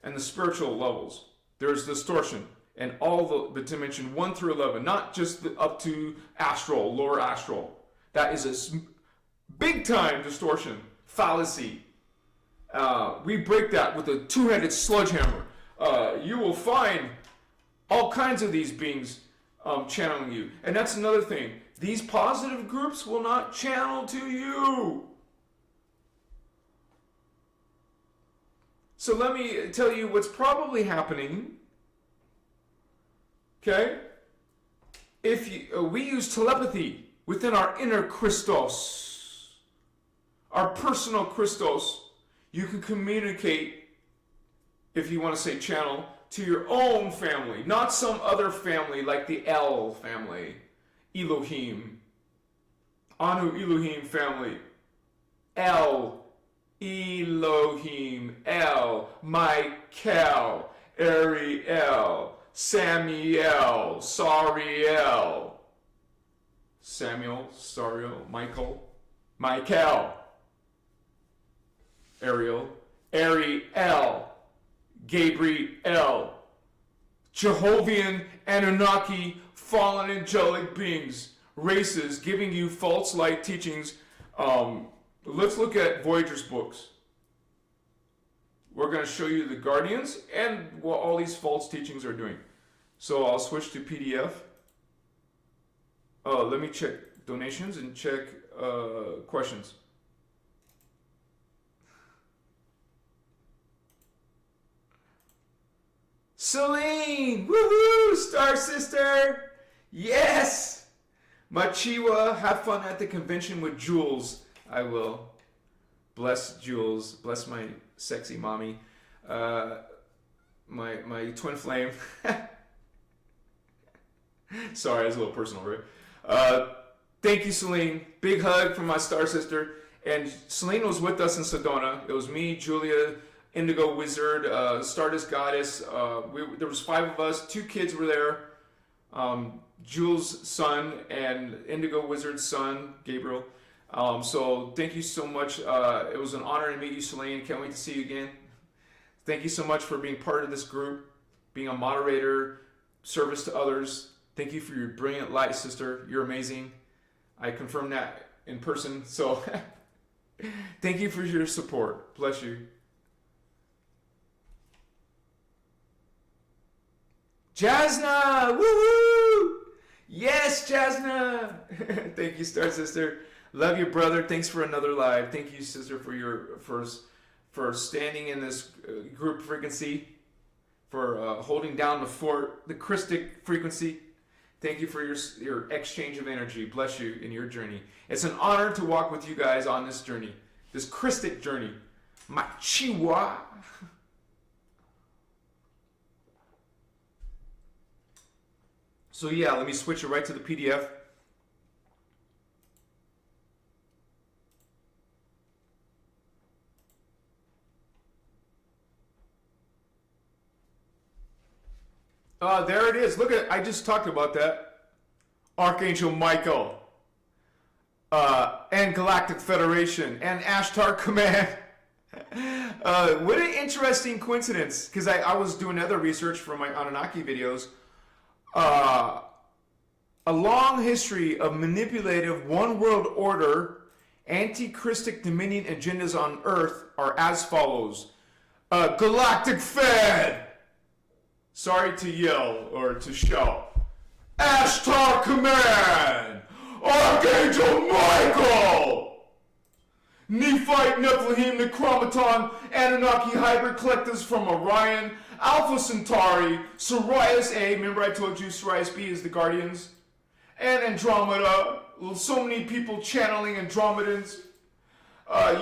and the spiritual levels. There's distortion in all the Dimension 1 through 11, not just up to astral, lower astral. That is a big time distortion, fallacy. We break that with a two-headed sledgehammer. You will find all kinds of these beings channeling you. And that's another thing. These positive groups will not channel to you. So let me tell you what's probably happening. Okay? We use telepathy within our inner Christos, our personal Christos. You can communicate, if you want to say channel, to your own family, not some other family like the El family, Elohim, Anu Elohim family, El, Elohim, El, Michael, Ariel, Samuel, Sariel, Samuel, Sariel, Michael, Ariel, Ariel, Gabriel, Jehovian, Anunnaki, fallen angelic beings, races giving you false light teachings. Let's look at Voyager's books. We're going to show you the guardians and what all these false teachings are doing. So I'll switch to PDF. Let me check donations and check questions. Celine! Woohoo! Star Sister! Yes! Machiwa, have fun at the convention with Jules. I will. Bless Jules. Bless my sexy mommy. My twin flame. Sorry, that's a little personal, right? Thank you, Celine. Big hug from my Star Sister. And Celine was with us in Sedona. It was me, Julia, Indigo Wizard, Stardust Goddess. There was 5 of us. 2 kids were there. Jules' son and Indigo Wizard's son, Gabriel. So thank you so much. It was an honor to meet you, Celine. Can't wait to see you again. Thank you so much for being part of this group, being a moderator, service to others. Thank you for your brilliant light, sister. You're amazing. I confirm that in person. So thank you for your support. Bless you. Jasna! Woohoo! Yes, Jasna! Thank you, Star Sister. Love you, brother. Thanks for another live. Thank you, sister, for standing in this group frequency, for holding down the fort, the Christic frequency. Thank you for your exchange of energy. Bless you in your journey. It's an honor to walk with you guys on this journey, this Christic journey. Machiwa. So yeah, let me switch it right to the PDF. There it is. Look at, I just talked about that. Archangel Michael, and Galactic Federation, and Ashtar Command. What an interesting coincidence, because I was doing other research for my Anunnaki videos. A long history of manipulative one world order, antichristic dominion agendas on Earth are as follows. Galactic Fed! Sorry to yell or to shout. Ashtar Command! Archangel Michael! Nephite, Nephilim, Necromaton, Anunnaki hybrid collectors from Orion, Alpha Centauri, Sirius A, remember I told you Sirius B is the Guardians, and Andromeda, so many people channeling Andromedans.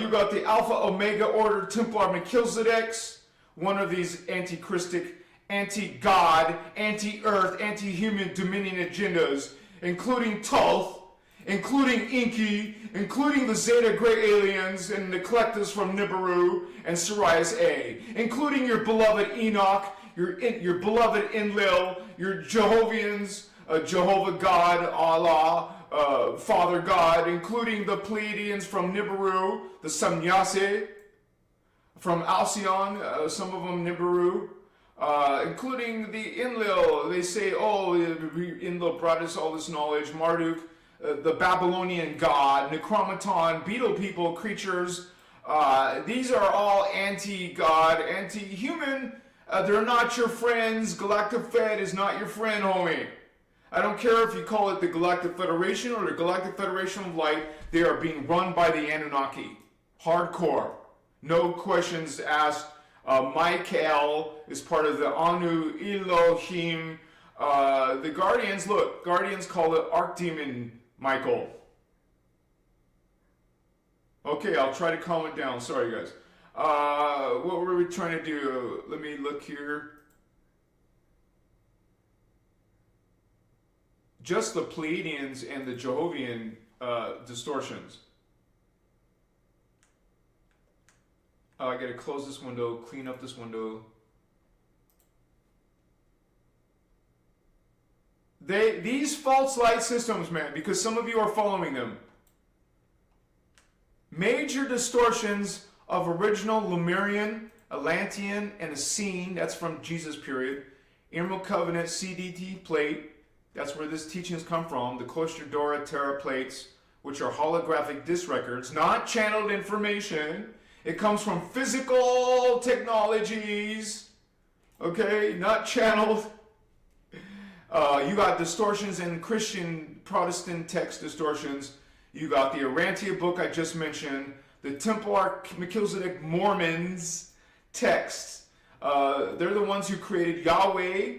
You got the Alpha Omega Order Templar Melchizedeks, one of these antichristic, anti-God, anti-Earth, anti-human dominion agendas, including Thoth, including Inky, including the Zeta Gray aliens and the collectors from Nibiru and Sirius A, including your beloved Enoch, your beloved Enlil, your Jehovians, Jehovah God, Allah, Father God, including the Pleiadians from Nibiru, the Samnyase from Alcyon, some of them Nibiru, including the Enlil. They say, oh, Enlil brought us all this knowledge. Marduk, the Babylonian god, Necromaton, beetle people, creatures. These are all anti-God, anti-human. They're not your friends. Galactic Fed is not your friend, homie. I don't care if you call it the Galactic Federation or the Galactic Federation of Light. They are being run by the Anunnaki. Hardcore. No questions asked. Michael is part of the Anu Elohim. The Guardians, look, Guardians call it Archdemon Michael. Okay, I'll try to calm it down. Sorry, guys. What were we trying to do? Let me look here. Just the Pleiadians and the Jehovian distortions. I gotta close this window, clean up this window. These false light systems, man, because some of you are following them. Major distortions of original Lemurian, Atlantean, and Essene, that's from Jesus period. Emerald Covenant CDT plate, that's where this teachings come from. The Cloister Dora Terra plates, which are holographic disc records, not channeled information. It comes from physical technologies, okay, not channeled. You got distortions in Christian Protestant text distortions. You got the Urantia book I just mentioned, the Templar Melchizedek Mormons texts. They're the ones who created Yahweh,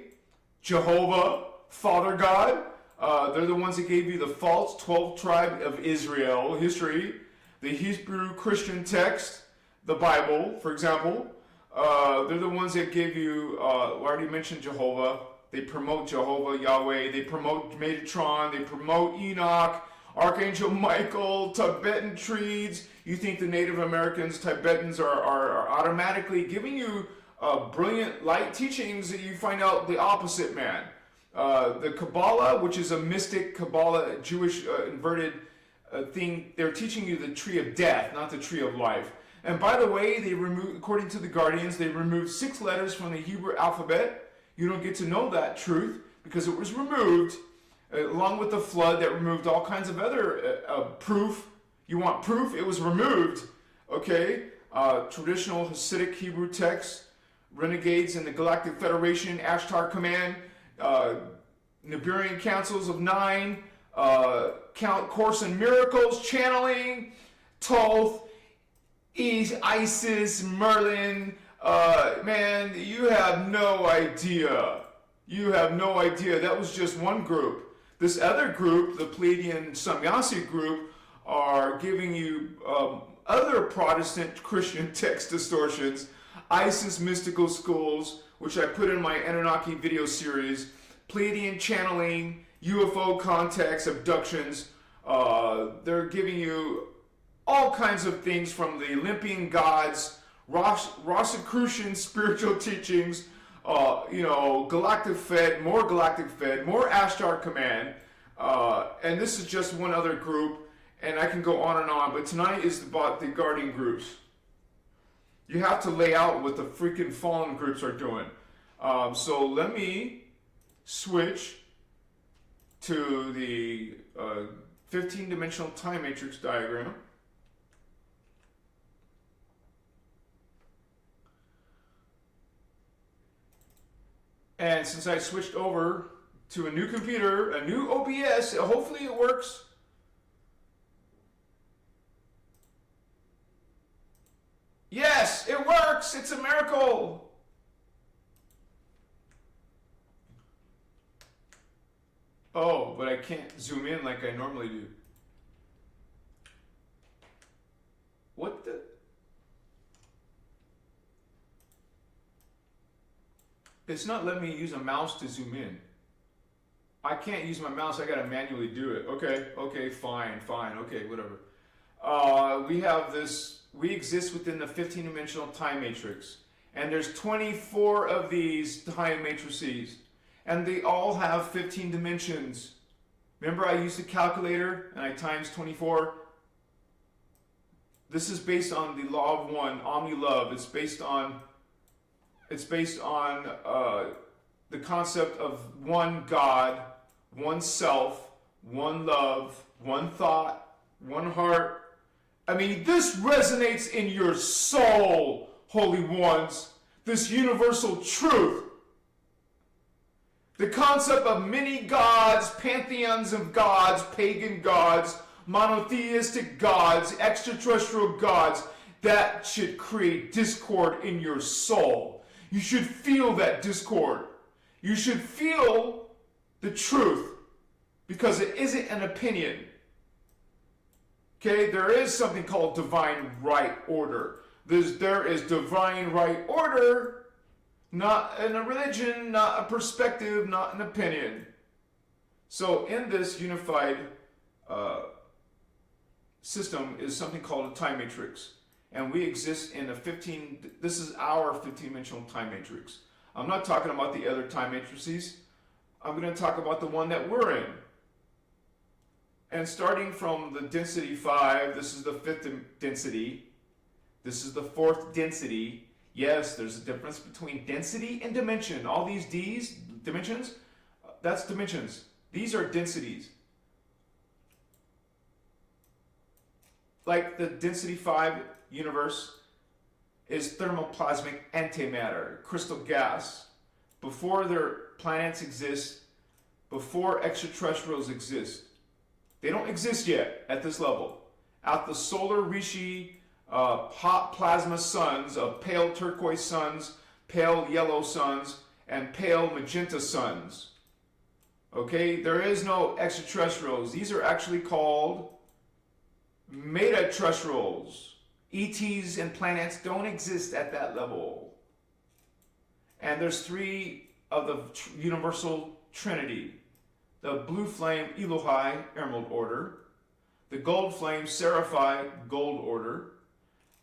Jehovah, Father God. They're the ones that gave you the false 12th tribe of Israel history, the Hebrew Christian text, the Bible, for example. They're the ones that gave you, I already mentioned Jehovah. They promote Jehovah, Yahweh. They promote Metatron. They promote Enoch, Archangel Michael, Tibetan creeds. You think the Native Americans, Tibetans are automatically giving you brilliant light teachings that you find out the opposite, man. The Kabbalah, which is a mystic Kabbalah, Jewish inverted thing, they're teaching you the tree of death, not the tree of life. And by the way, they removed, according to the Guardians, they removed 6 letters from the Hebrew alphabet. You don't get to know that truth because it was removed, along with the flood that removed all kinds of other proof. You want proof? It was removed. Okay? Traditional Hasidic Hebrew text, renegades in the Galactic Federation, Ashtar Command, Nibirian Councils of 9, Course in Miracles, channeling, Thoth, Isis, Merlin. Man, you have no idea. You have no idea. That was just one group. This other group, the Pleiadian Samyasi group, are giving you other Protestant Christian text distortions, Isis mystical schools, which I put in my Anunnaki video series, Pleiadian channeling, UFO contacts, abductions. They're giving you all kinds of things from the Olympian gods, Rosicrucian spiritual teachings, Galactic Fed, more Ashtar Command, and this is just one other group, and I can go on and on, but tonight is about the Guardian groups. You have to lay out what the freaking fallen groups are doing. So let me switch to the 15-dimensional time matrix diagram. And since I switched over to a new computer, a new OBS, hopefully it works. Yes, it works. It's a miracle. Oh, but I can't zoom in like I normally do. What the? It's not letting me use a mouse to zoom in. I can't use my mouse. I gotta manually do it. Okay, fine, okay, whatever. We have this. We exist within the 15-dimensional time matrix, and there's 24 of these time matrices, and they all have 15 dimensions. Remember, I used a calculator and I times 24. This is based on the law of one, omni-love. It's based on the concept of one God, one self, one love, one thought, one heart. I mean, this resonates in your soul, holy ones. This universal truth. The concept of many gods, pantheons of gods, pagan gods, monotheistic gods, extraterrestrial gods, that should create discord in your soul. You should feel that discord. You should feel the truth, because it isn't an opinion. Okay, there is something called divine right order. There is divine right order, not in a religion, not a perspective, not an opinion. So in this unified system is something called a time matrix. And we exist in this is our 15-dimensional time matrix. I'm not talking about the other time matrices. I'm going to talk about the one that we're in. And starting from the density 5, this is the 5th density. This is the 4th density. Yes, there's a difference between density and dimension. All these D's, dimensions, that's dimensions. These are densities. Like the density 5 universe is thermoplasmic antimatter, crystal gas. Before their planets exist, before extraterrestrials exist. They don't exist yet at this level. At the solar Rishi, hot plasma suns of pale turquoise suns, pale yellow suns, and pale magenta suns. Okay, there is no extraterrestrials. These are actually called metaterrestrials. ETs and planets don't exist at that level. And there's 3 of the universal trinity. The blue flame Elohai, emerald order, the gold flame Seraphai, gold order,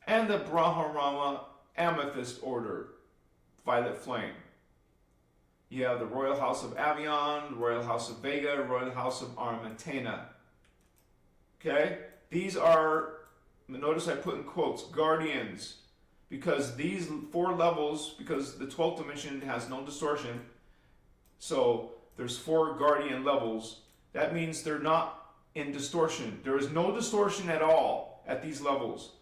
and the Brahmarama amethyst order, violet flame. You have the royal house of Avion, the royal house of Vega, royal house of Armatena. Okay? These are, notice I put in quotes, guardians, because these 4 levels, because the 12th dimension has no distortion, so there's 4 guardian levels. That means they're not in distortion. There is no distortion at all at these levels.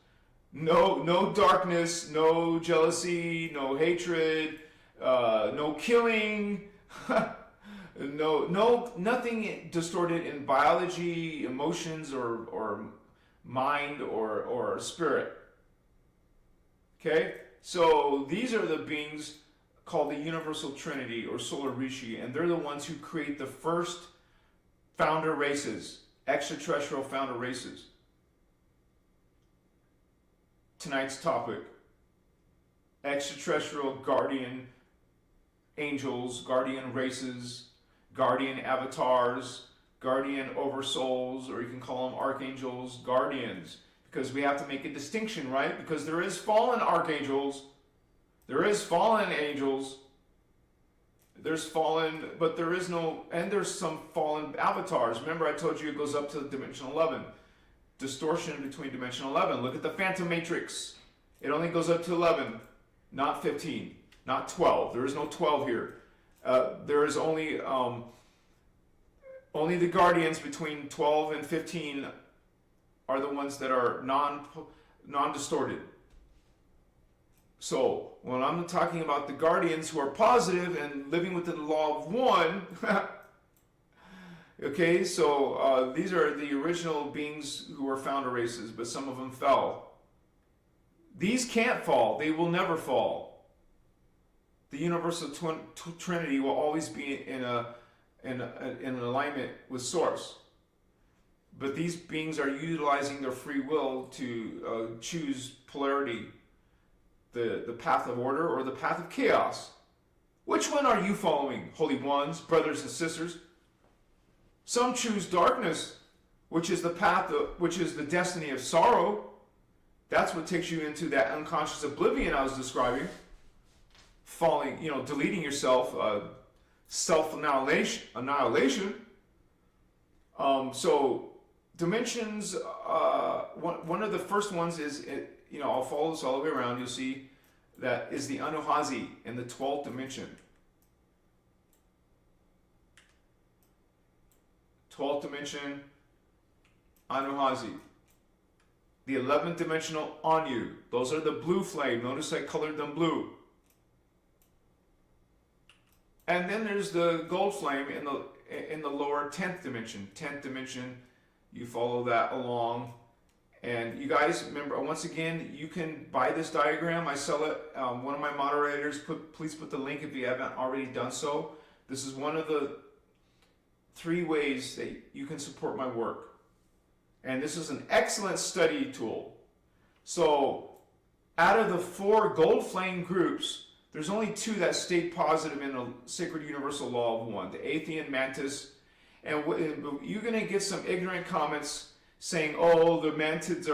No darkness, no jealousy, no hatred, no killing, nothing distorted in biology, emotions, or mind, or spirit. Okay? So these are the beings called the Universal Trinity or Solar Rishi, and they're the ones who create the first founder races, extraterrestrial founder races. Tonight's topic: extraterrestrial guardian angels, guardian races, guardian avatars, guardian oversouls, or you can call them archangels, guardians, because we have to make a distinction, right? Because there is fallen archangels, there is fallen angels, there's fallen, but there is no, and there's some fallen avatars. Remember, I told you it goes up to dimension 11. Distortion between dimension 11. Look at the phantom matrix. It only goes up to 11, not 15, not 12. There is no 12 here. There is only the guardians between 12 and 15 are the ones that are non-distorted. So when I'm talking about the guardians who are positive and living within the law of one, okay, so these are the original beings who were founder races, but some of them fell. These can't fall. They will never fall. The universal trinity will always be in an alignment with source. But these beings are utilizing their free will to choose polarity, the path of order or the path of chaos. Which one are you following, holy ones, brothers and sisters? Some choose darkness, which is the path, which is the destiny of sorrow. That's what takes you into that unconscious oblivion I was describing. Falling, deleting yourself, self-annihilation. So dimensions, one of the first ones is, I'll follow this all the way around. You'll see that is the Anuhazi in the 12th dimension. 12th dimension, Anuhazi. The 11th dimensional Anu. Those are the blue flame. Notice I colored them blue. And then there's the gold flame in the lower 10th dimension. 10th dimension, you follow that along. And you guys, remember, once again, you can buy this diagram. I sell it. One of my moderators, please put the link if you haven't already done so. This is one of the 3 ways that you can support my work. And this is an excellent study tool. So out of the 4 gold flame groups, there's only 2 that stayed positive in the sacred universal law of one, the Athean Mantis. And you're going to get some ignorant comments saying, oh, the Mantids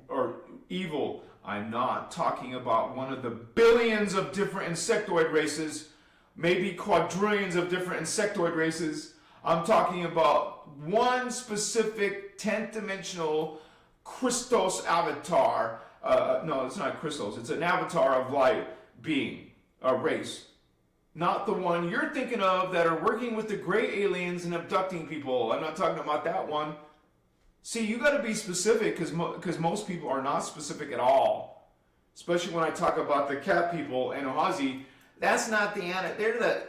are evil. I'm not talking about one of the billions of different insectoid races, maybe quadrillions of different insectoid races. I'm talking about one specific 10th dimensional Christos avatar. No, it's not Christos. It's an avatar of light being, a race. Not the one you're thinking of that are working with the gray aliens and abducting people. I'm not talking about that one. See, you got to be specific because most people are not specific at all. Especially when I talk about the cat people and Ohazi. That's not the Anna. They're the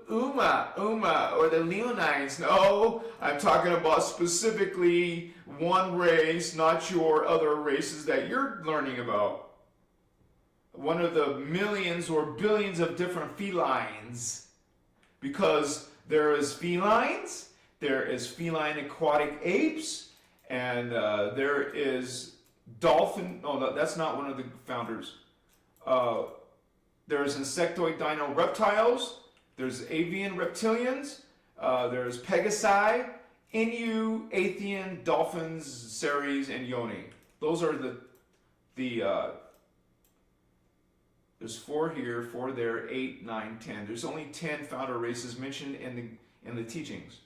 Uma, or the Leonites. No, I'm talking about specifically one race, not your other races that you're learning about. One of the millions or billions of different felines. Because there is felines, there is feline aquatic apes, and there is dolphin. Oh, that's not one of the founders. There's insectoid dino reptiles, there's avian reptilians, there's Pegasi, Inu, Athean, dolphins, Ceres, and Yoni. Those are there's 4 here, 4 there, 8, 9, 10. There's only 10 founder races mentioned in the teachings.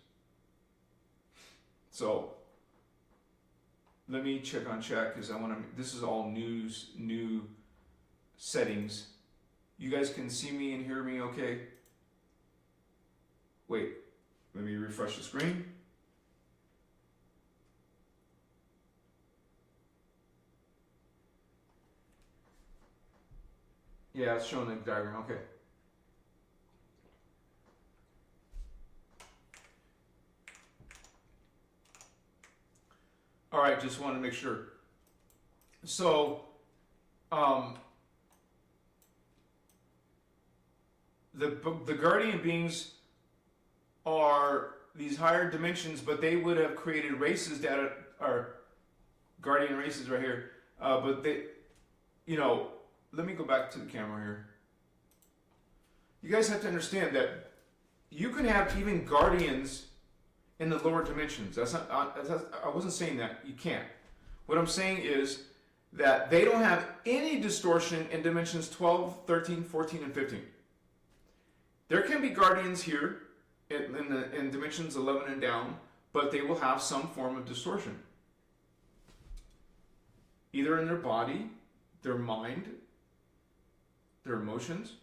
So let me check on chat because this is all new settings. You guys can see me and hear me okay? Wait, let me refresh the screen. Yeah, it's showing the diagram, okay. All right, just want to make sure. So, the guardian beings are these higher dimensions, but they would have created races that are guardian races right here. But they, let me go back to the camera here. You guys have to understand that you can have even guardians in the lower dimensions. I wasn't saying that you can't. What I'm saying is that they don't have any distortion in dimensions 12, 13, 14, and 15. There can be guardians here in dimensions 11 and down, but they will have some form of distortion. Either in their body, their mind, their emotions,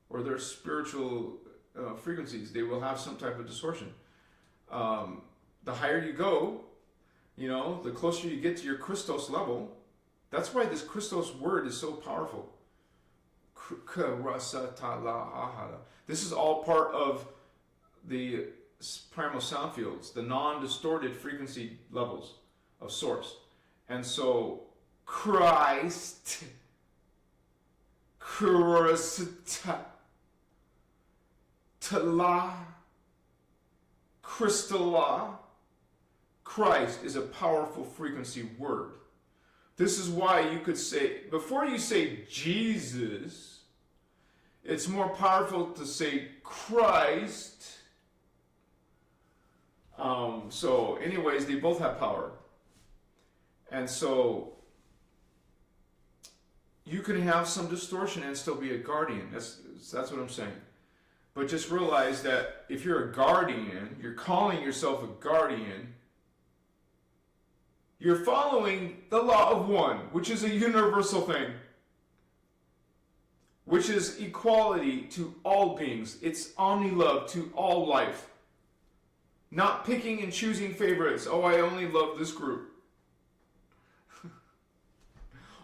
or their spiritual frequencies. They will have some type of distortion. The higher you go, the closer you get to your Christos level. That's why this Christos word is so powerful. This is all part of the primal sound fields, the non-distorted frequency levels of source. And so Christ, Tala, Christala, Christ is a powerful frequency word. This is why you could say, before you say Jesus, it's more powerful to say Christ. So anyways, they both have power. And so you can have some distortion and still be a guardian. That's what I'm saying. But just realize that if you're a guardian, you're calling yourself a guardian, you're following the law of one, which is a universal thing, which is equality to all beings. It's omni-love to all life. Not picking and choosing favorites. Oh, I only love this group.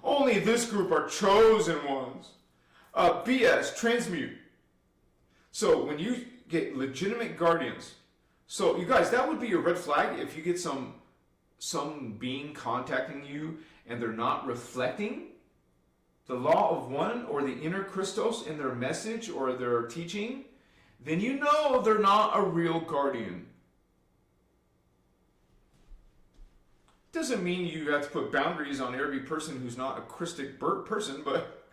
Only this group are chosen ones. BS, transmute. So when you get legitimate guardians, so you guys, that would be a red flag if you get some being contacting you and they're not reflecting the law of one or the inner Christos in their message or their teaching, then you know they're not a real guardian. Doesn't mean you have to put boundaries on every person who's not a Christic person, but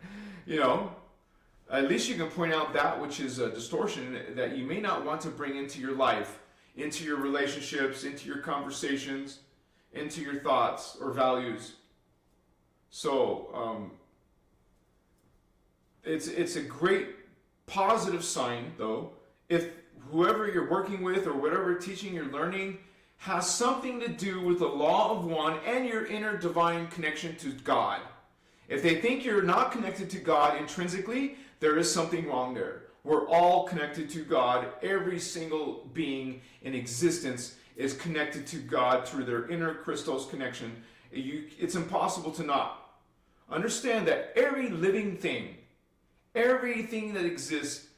at least you can point out that which is a distortion that you may not want to bring into your life, into your relationships, into your conversations, into your thoughts or values. So it's a great positive sign, though, if whoever you're working with or whatever teaching you're learning has something to do with the law of one and your inner divine connection to God. If they think you're not connected to God intrinsically, there is something wrong there. We're all connected to God. Every single being in existence is connected to God through their inner Christos connection. It's impossible to not. Understand that every living thing, everything that exists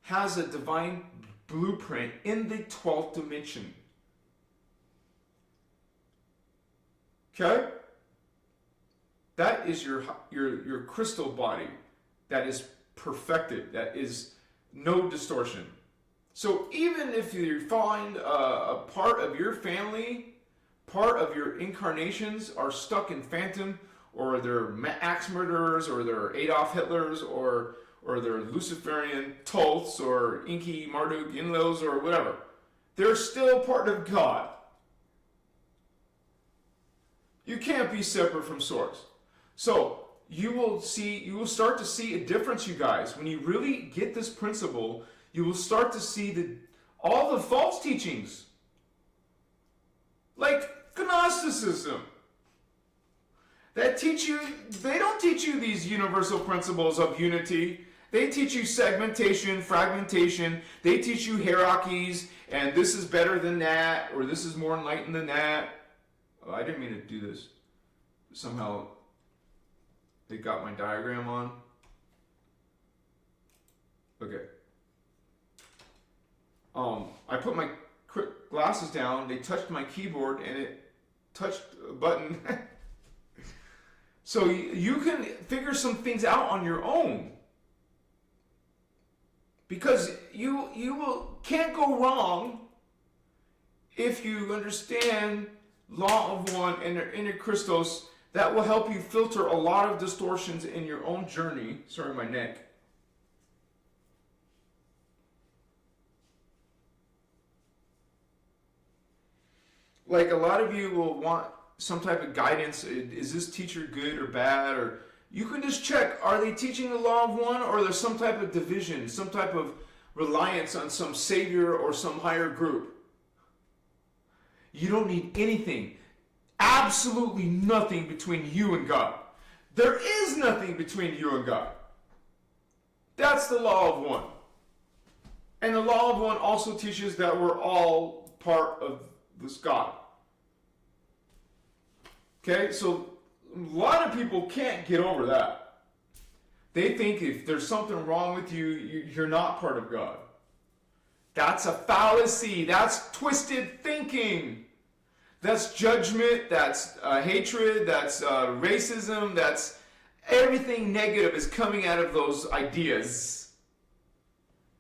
has a divine blueprint in the 12th dimension. Okay? That is your crystal body that is perfected, that is no distortion. So even if you find a part of your family, part of your incarnations are stuck in phantom, or they're axe murderers, or they're Adolf Hitlers, or they're Luciferian Tolths, or Inky Marduk Inlos, or whatever, they're still part of God. You can't be separate from source. So you will start to see a difference, you guys. When you really get this principle, you will start to see all the false teachings, like gnosticism, that teach you, they don't teach you these universal principles of unity. They teach you segmentation, fragmentation. They teach you hierarchies, and this is better than that, or this is more enlightened than that. Oh, I didn't mean to do this. Somehow they got my diagram on. Okay. I put my glasses down, they touched my keyboard, and it touched a button. So you can figure some things out on your own. Because you can't go wrong if you understand law of one and inner Christos. That will help you filter a lot of distortions in your own journey. Sorry, my neck. Like, a lot of you will want some type of guidance. Is this teacher good or bad? Or you can just check, are they teaching the law of one, or there's some type of division, some type of reliance on some savior or some higher group? You don't need anything. Absolutely nothing between you and God. There is nothing between you and God. That's the law of one. And the law of one also teaches that we're all part of this God. Okay, so a lot of people can't get over that. They think if there's something wrong with you, you're not part of God. That's a fallacy. That's twisted thinking. That's judgment. That's hatred. That's racism. That's everything negative is coming out of those ideas.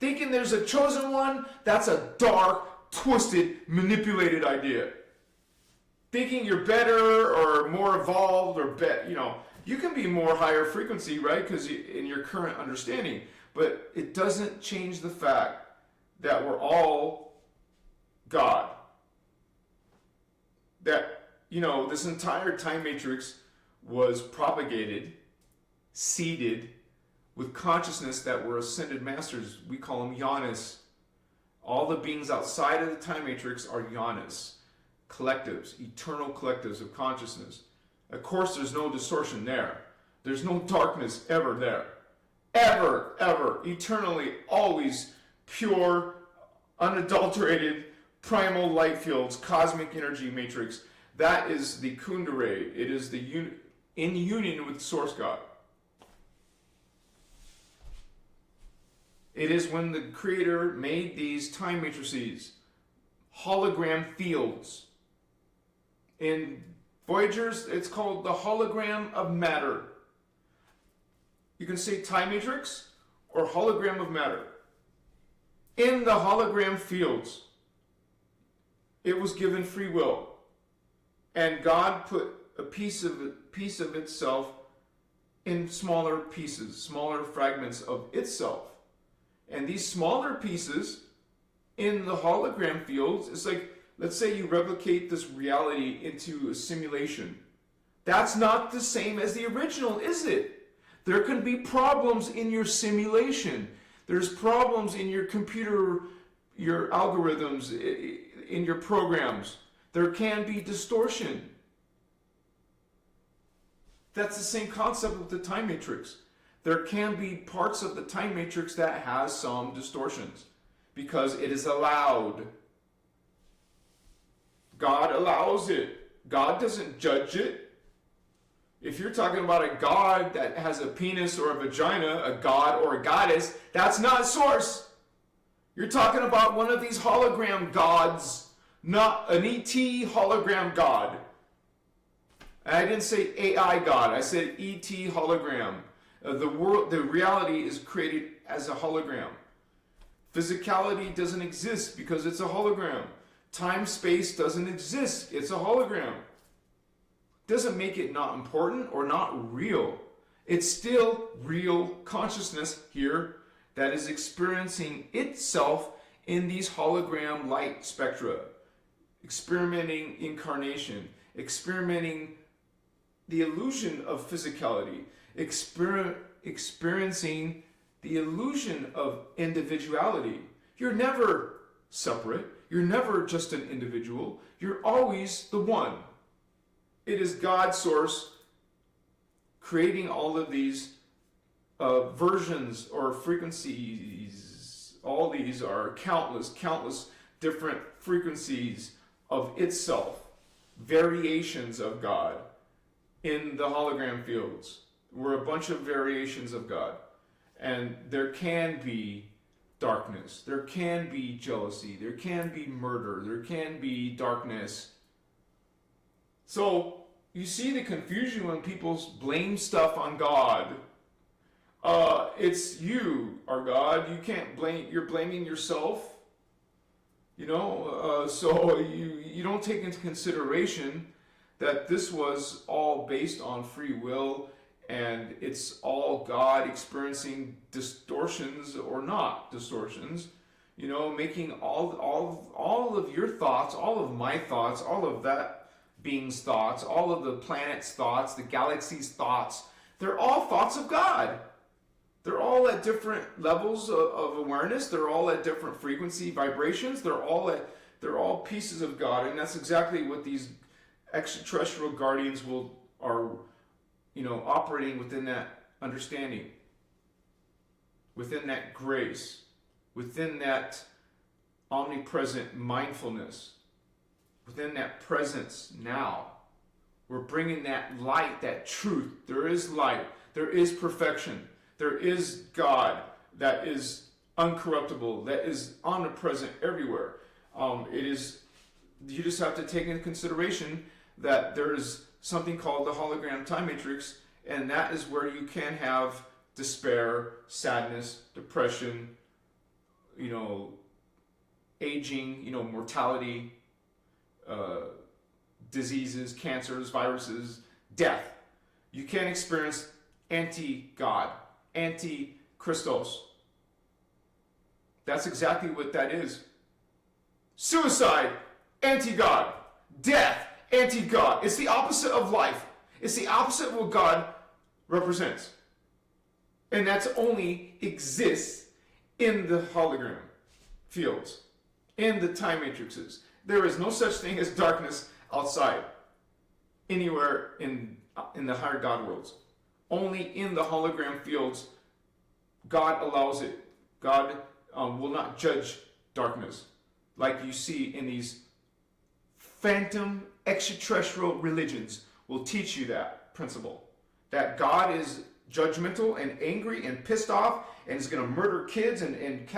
Thinking there's a chosen one, that's a dark, twisted, manipulated idea. Thinking you're better or more evolved or you can be more higher frequency, right? Because in your current understanding, but it doesn't change the fact that we're all God. That, this entire time matrix was propagated, seeded with consciousness that were ascended masters. We call them yanas. All the beings outside of the time matrix are yanas, collectives, eternal collectives of consciousness. Of course, there's no distortion there. There's no darkness ever there. Ever, ever, eternally, always pure, unadulterated, primal light fields, cosmic energy matrix. That is the Kundalini. It is in union with Source God. It is when the Creator made these time matrices, hologram fields. In Voyagers, it's called the hologram of matter. You can say time matrix or hologram of matter. In the hologram fields, it was given free will. And God put a piece of itself in smaller pieces, smaller fragments of itself. And these smaller pieces in the hologram fields, it's like, let's say you replicate this reality into a simulation. That's not the same as the original, is it? There can be problems in your simulation. There's problems in your computer, your algorithms, in your programs. There can be distortion. That's the same concept with the time matrix. There can be parts of the time matrix that has some distortions because it is allowed. God allows it. God doesn't judge it. If you're talking about a God that has a penis or a vagina, a god or a goddess, that's not Source. You're talking about one of these hologram gods, not an ET hologram god. I didn't say AI God, I said ET hologram. The reality is created as a hologram. Physicality doesn't exist because it's a hologram. Time, space doesn't exist. It's a hologram. Doesn't make it not important or not real. It's still real consciousness here that is experiencing itself in these hologram light spectra, experimenting incarnation, experimenting the illusion of physicality, experiencing the illusion of individuality. You're never separate. You're never just an individual. You're always the one. It is God, Source, creating all of these versions or frequencies. All these are countless different frequencies of itself, variations of God in the hologram fields. We're a bunch of variations of God. And there can be darkness. There can be jealousy. There can be murder. There can be darkness. So you see the confusion when people blame stuff on God. It's you are God. You can't blame. You're blaming yourself. So you don't take into consideration that this was all based on free will, and it's all God experiencing distortions or not distortions. Making all of your thoughts, all of my thoughts, all of that being's thoughts, all of the planet's thoughts, the galaxy's thoughts, they're all thoughts of God. They're all at different levels of awareness. They're all at different frequency vibrations. They're all pieces of God, and that's exactly what these extraterrestrial guardians are operating within that understanding, within that grace, within that omnipresent mindfulness, within that presence now. We're bringing that light, that truth. There is light. There is perfection. There is God that is uncorruptible, that is omnipresent everywhere. You just have to take into consideration that there is something called the hologram time matrix, and that is where you can have despair, sadness, depression, aging, mortality, diseases, cancers, viruses, death. You can experience anti-God, antichristos. That's exactly what that is. Suicide, anti-God. Death, anti-God. It's the opposite of life. It's the opposite of what God represents. And that's only exists in the hologram fields, in the time matrices. There is no such thing as darkness outside, anywhere in the higher God worlds. Only in the hologram fields, God allows it. God will not judge darkness like you see in these phantom extraterrestrial religions will teach you that principle. That God is judgmental and angry and pissed off and is going to murder kids and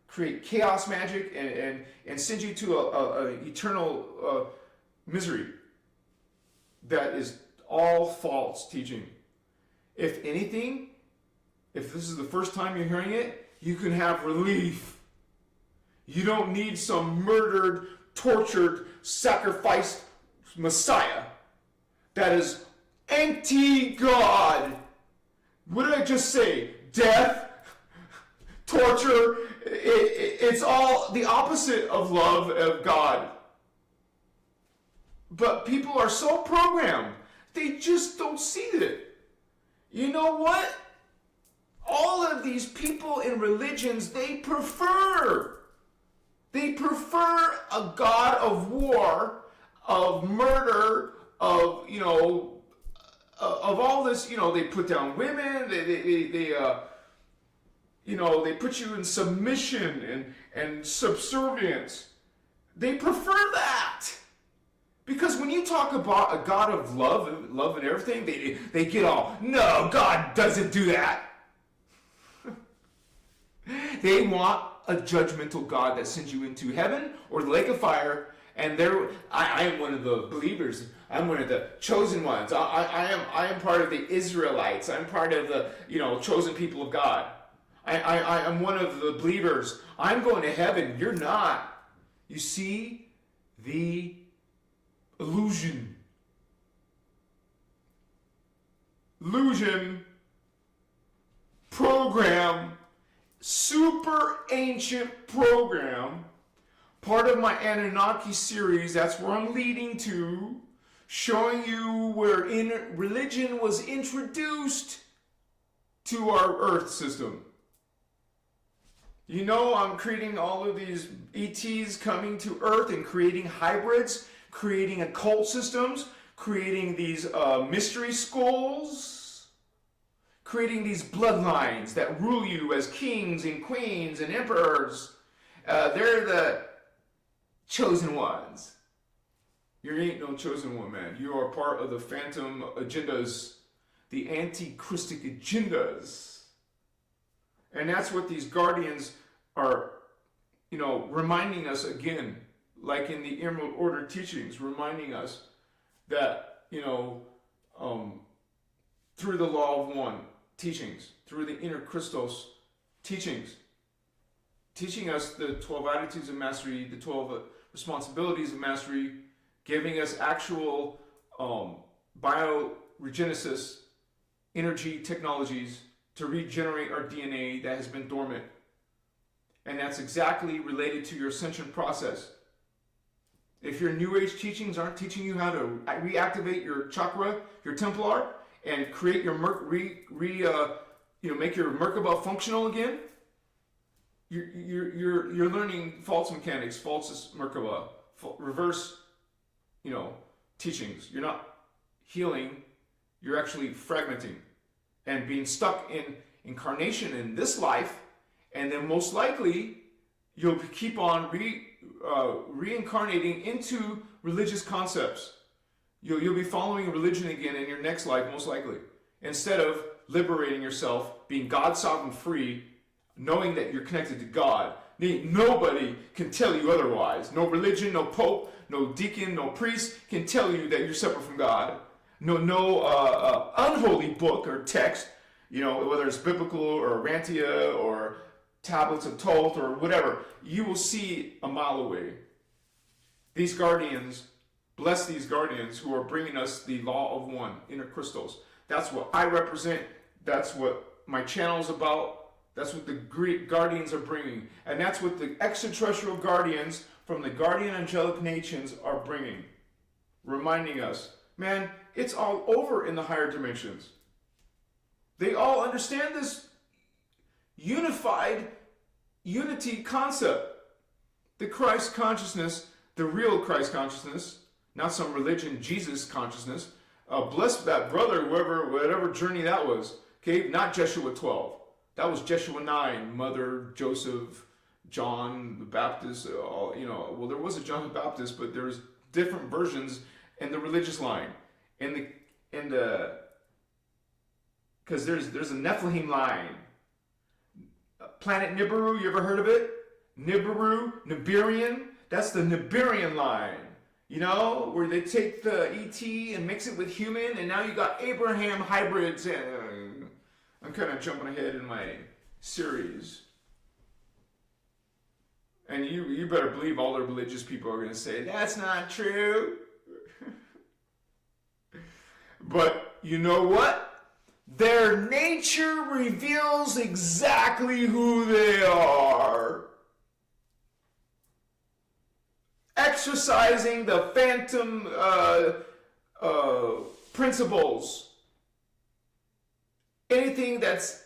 create chaos magic and send you to a eternal misery. That is all false teaching. If anything, if this is the first time you're hearing it, you can have relief. You don't need some murdered, tortured, sacrificed Messiah that is anti-God. What did I just say? Death, torture. It's all the opposite of love of God. But people are so programmed, they just don't see it. You know what? All of these people in religions, they prefer a God of war, of murder, of all this. They put down women. They put you in submission and subservience. They prefer that. Because when you talk about a God of love and everything, they get all, no, God doesn't do that. They want a judgmental God that sends you into heaven or the lake of fire. And I am one of the believers. I'm one of the chosen ones. I am part of the Israelites. I'm part of the chosen people of God. I am one of the believers. I'm going to heaven. You're not. You see the illusion. Program. Super ancient program. Part of my Anunnaki series. That's where I'm leading to. Showing you where religion was introduced to our Earth system. I'm creating all of these ETs coming to Earth and creating hybrids, creating occult systems, creating these mystery schools, creating these bloodlines that rule you as kings and queens and emperors. They're the chosen ones. You ain't no chosen one, man. You are part of the phantom agendas, the antichristic agendas. And that's what these guardians are, reminding us again, like in the Emerald Order teachings, reminding us that, through the Law of One teachings, through the Intercristos teachings, teaching us the 12 attitudes of mastery, the 12 responsibilities of mastery, giving us actual bioregenesis, energy technologies to regenerate our DNA that has been dormant. And that's exactly related to your ascension process. If your New Age teachings aren't teaching you how to reactivate your chakra, your Templar, and create your make your Merkaba functional again, you're learning false mechanics, false Merkaba, reverse, teachings. You're not healing. You're actually fragmenting and being stuck in incarnation in this life, and then most likely you'll keep on reincarnating into religious concepts. You'll be following religion again in your next life, most likely, instead of liberating yourself, being God sovereign free, knowing that you're connected to God. Nobody can tell you otherwise. No religion, no pope, no deacon, no priest can tell you that you're separate from God. No unholy book or text, whether it's biblical or Rantia or tablets of Thoth or whatever, you will see a mile away. These guardians, bless these guardians who are bringing us the law of one, innerchristos. That's what I represent. That's what my channel is about. That's what the Greek guardians are bringing. And that's what the extraterrestrial guardians from the guardian angelic nations are bringing. Reminding us, man, it's all over in the higher dimensions. They all understand this unified unity concept. The Christ consciousness, the real Christ consciousness, not some religion, Jesus consciousness. Bless that brother, whatever journey that was. Okay, not Jeshua 12. That was Jeshua 9, Mother, Joseph, John the Baptist. Well, there was a John the Baptist, but there's different versions in the religious line. Because there's a Nephilim line. Planet Nibiru, you ever heard of it? Nibirian. That's the Nibirian line. Where they take the ET and mix it with human, and now you got Abraham hybrids. And I'm kind of jumping ahead in my series. And you better believe all the religious people are going to say, that's not true. But you know what? Their nature reveals exactly who they are. Exercising the phantom principles. Anything that's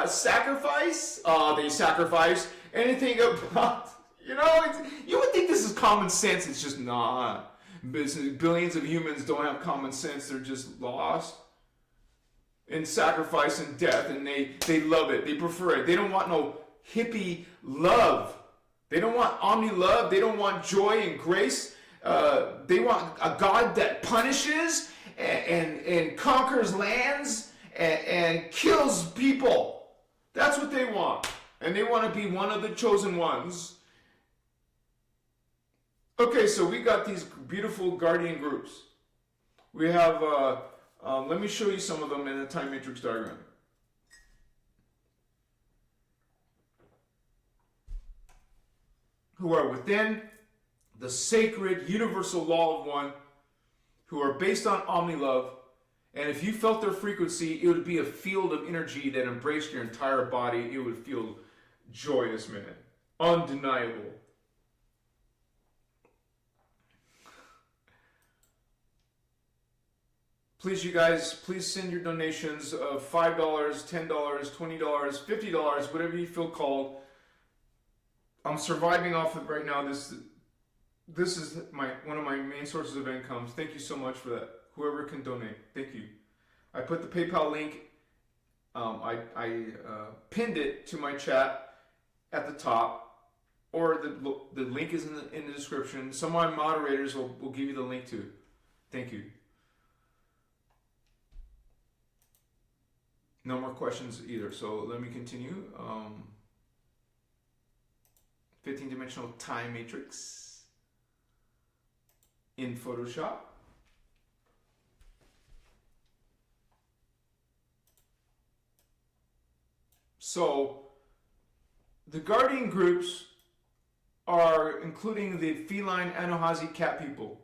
sacrifice, they sacrifice. Anything about, you would think this is common sense. It's just not. Billions of humans don't have common sense. They're just lost in sacrifice and death, and they love it. They prefer it. They don't want no hippie love. They don't want omni love. They don't want joy and grace. They want a God that punishes and conquers lands and kills people. That's what they want. And they want to be one of the chosen ones. Okay, so we got these beautiful guardian groups. We have, let me show you some of them in the time matrix diagram. Who are within the sacred universal law of one, who are based on omni-love, and if you felt their frequency, it would be a field of energy that embraced your entire body. It would feel joyous, man. Undeniable. Please, you guys, please send your donations of $5, $10, $20, $50, whatever you feel called. I'm surviving off of right now. This is one of my main sources of income. Thank you so much for that. Whoever can donate, thank you. I put the PayPal link. I pinned it to my chat at the top, or the link is in the description. Some of my moderators will give you the link to. Thank you. No more questions either. So let me continue. 15-dimensional time matrix in Photoshop. So the guardian groups are including the feline Anahazi cat people.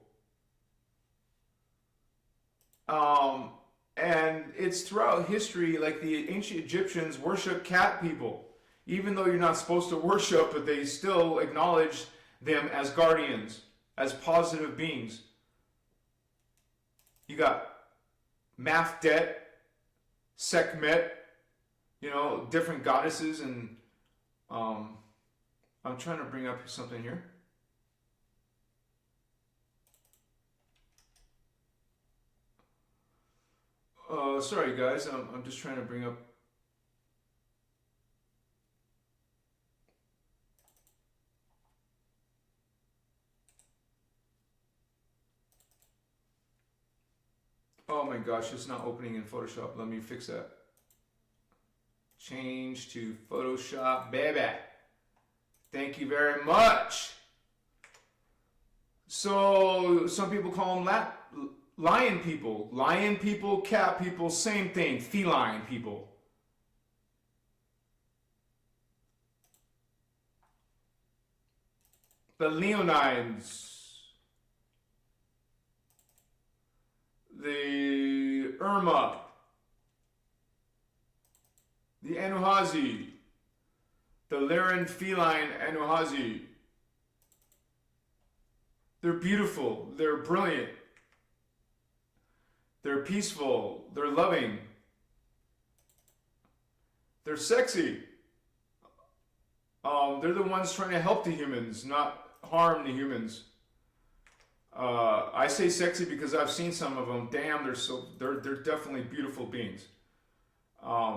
And it's throughout history, like the ancient Egyptians worship cat people. Even though you're not supposed to worship, but they still acknowledge them as guardians, as positive beings. You got Mafdet, Sekhmet, different goddesses, and I'm trying to bring up something here. Sorry guys, I'm just trying to bring up. Oh my gosh, it's not opening in Photoshop. Let me fix that. Change to Photoshop, baby. Thank you very much. So some people call them lion people. Lion people, cat people, same thing. Feline people. The leonines. The Irma. The Anuhazi. The Lyran feline Anuhazi. They're beautiful. They're brilliant. They're peaceful. They're loving. They're sexy. They're the ones trying to help the humans, not harm the humans. I say sexy because I've seen some of them. Damn, they're definitely beautiful beings.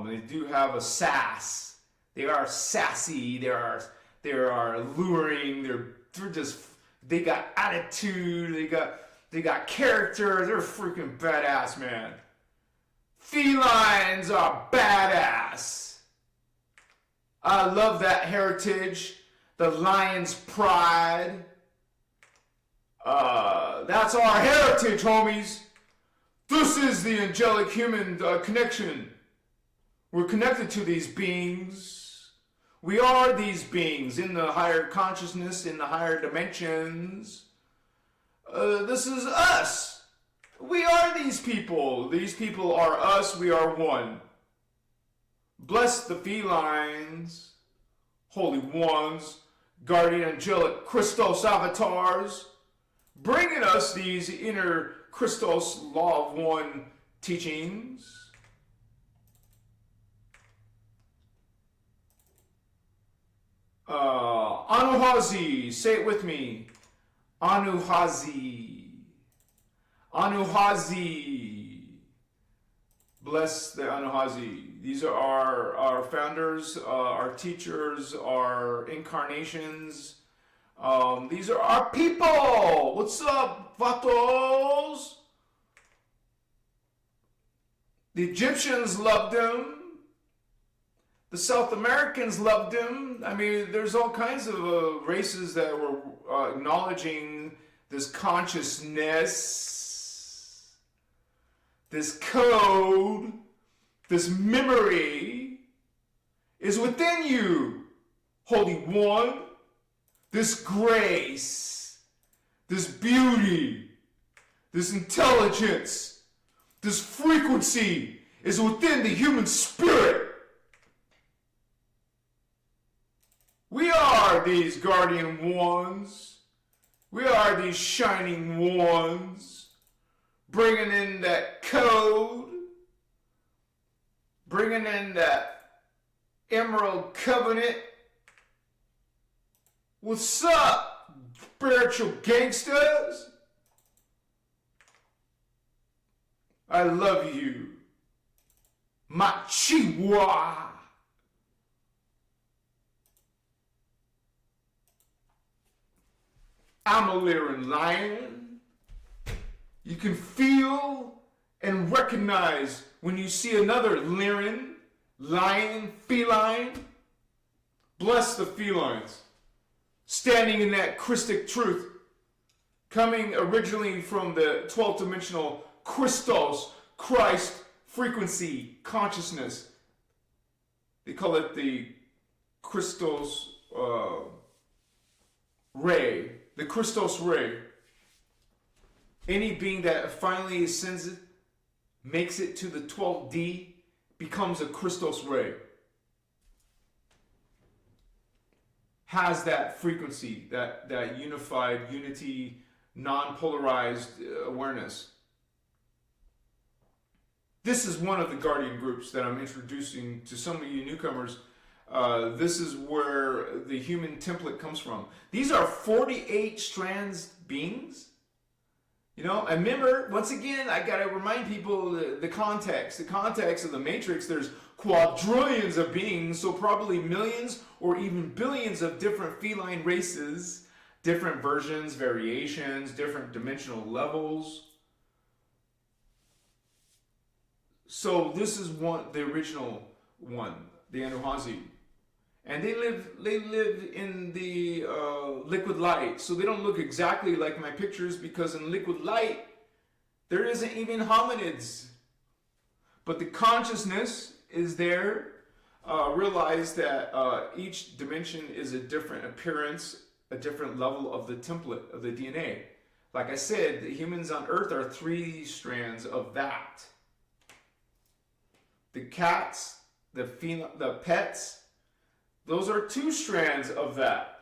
They do have a sass. They are sassy. They are alluring. They got attitude. They got character. They're freaking badass, man. Felines are badass. I love that heritage. The lion's pride. That's our heritage, homies. This is the angelic human connection. We're connected to these beings. We are these beings in the higher consciousness, in the higher dimensions. This is us. We are these people. These people are us. We are one. Bless the felines, holy ones, guardian angelic Christos avatars, bringing us these inner Christos law of one teachings. Anuhazi, say it with me. Anuhazi. Anuhazi. Bless the Anuhazi. These are our founders, our teachers, our incarnations. These are our people. What's up, Vatos? The Egyptians loved him. The South Americans loved him. I mean, there's all kinds of races that were acknowledging this consciousness, this code, this memory is within you, Holy One. This grace, this beauty, this intelligence, this frequency is within the human spirit. We are these guardian ones. We are these shining ones, bringing in that code, bringing in that emerald covenant. What's up, spiritual gangsters? I love you, my Chihuahua. I'm a Lyran lion. You can feel and recognize when you see another Lyran, lion, feline. Bless the felines. Standing in that Christic truth, coming originally from the 12th dimensional Christos, Christ, frequency, consciousness. They call it the Christos ray, the Christos ray. Any being that finally ascends it, makes it to the 12D, becomes a Christos ray. Has that frequency, that unified, unity, non-polarized awareness. This is one of the guardian groups that I'm introducing to some of you newcomers. This is where the human template comes from. These are 48 strands beings. You know, and remember, once again, I gotta remind people the context. The context of the Matrix, there's quadrillions of beings, so probably millions or even billions of different feline races, different versions, variations, different dimensional levels. So this is the original one, the Anuhazi. And they live in the liquid light, so they don't look exactly like my pictures, because in liquid light there isn't even hominids. But the consciousness is there. Realize that each dimension is a different appearance, a different level of the template of the DNA. Like I said, the humans on Earth are 3 strands of that. The cats, the pets, those are 2 strands of that.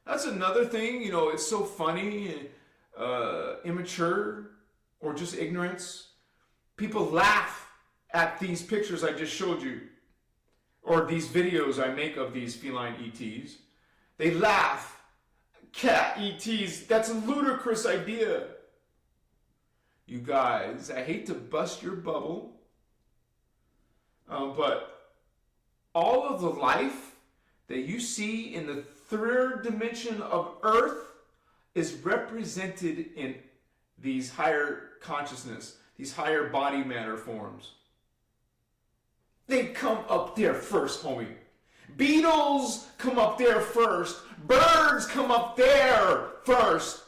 That's another thing, you know, it's so funny, immature, or just ignorance. People laugh at these pictures I just showed you, or these videos I make of these feline ETs. They laugh. Cat ETs, that's a ludicrous idea. You guys, I hate to bust your bubble, but all of the life that you see in the 3rd dimension of Earth is represented in these higher consciousness, these higher body matter forms. They come up there first, homie. Beetles come up there first. Birds come up there first.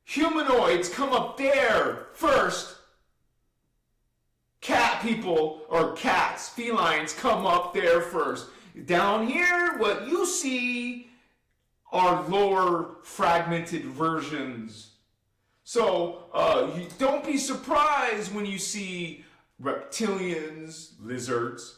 Humanoids come up there first. Cat people, or cats, felines, come up there first. Down here, what you see are lower fragmented versions. So you don't be surprised when you see reptilians, lizards,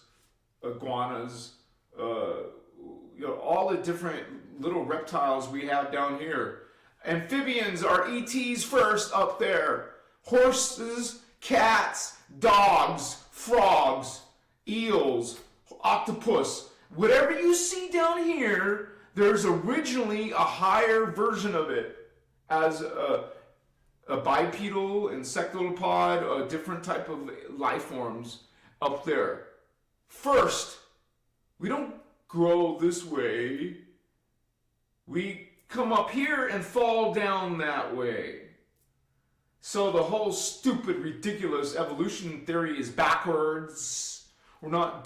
iguanas, you know, all the different little reptiles we have down here. Amphibians are ETs first up there. Horses, cats, dogs, frogs, eels, octopus, whatever you see down here, there's originally a higher version of it as a bipedal, insectopod, a different type of life forms up there. First, we don't grow this way. We come up here and fall down that way. So the whole stupid, ridiculous evolution theory is backwards. We're not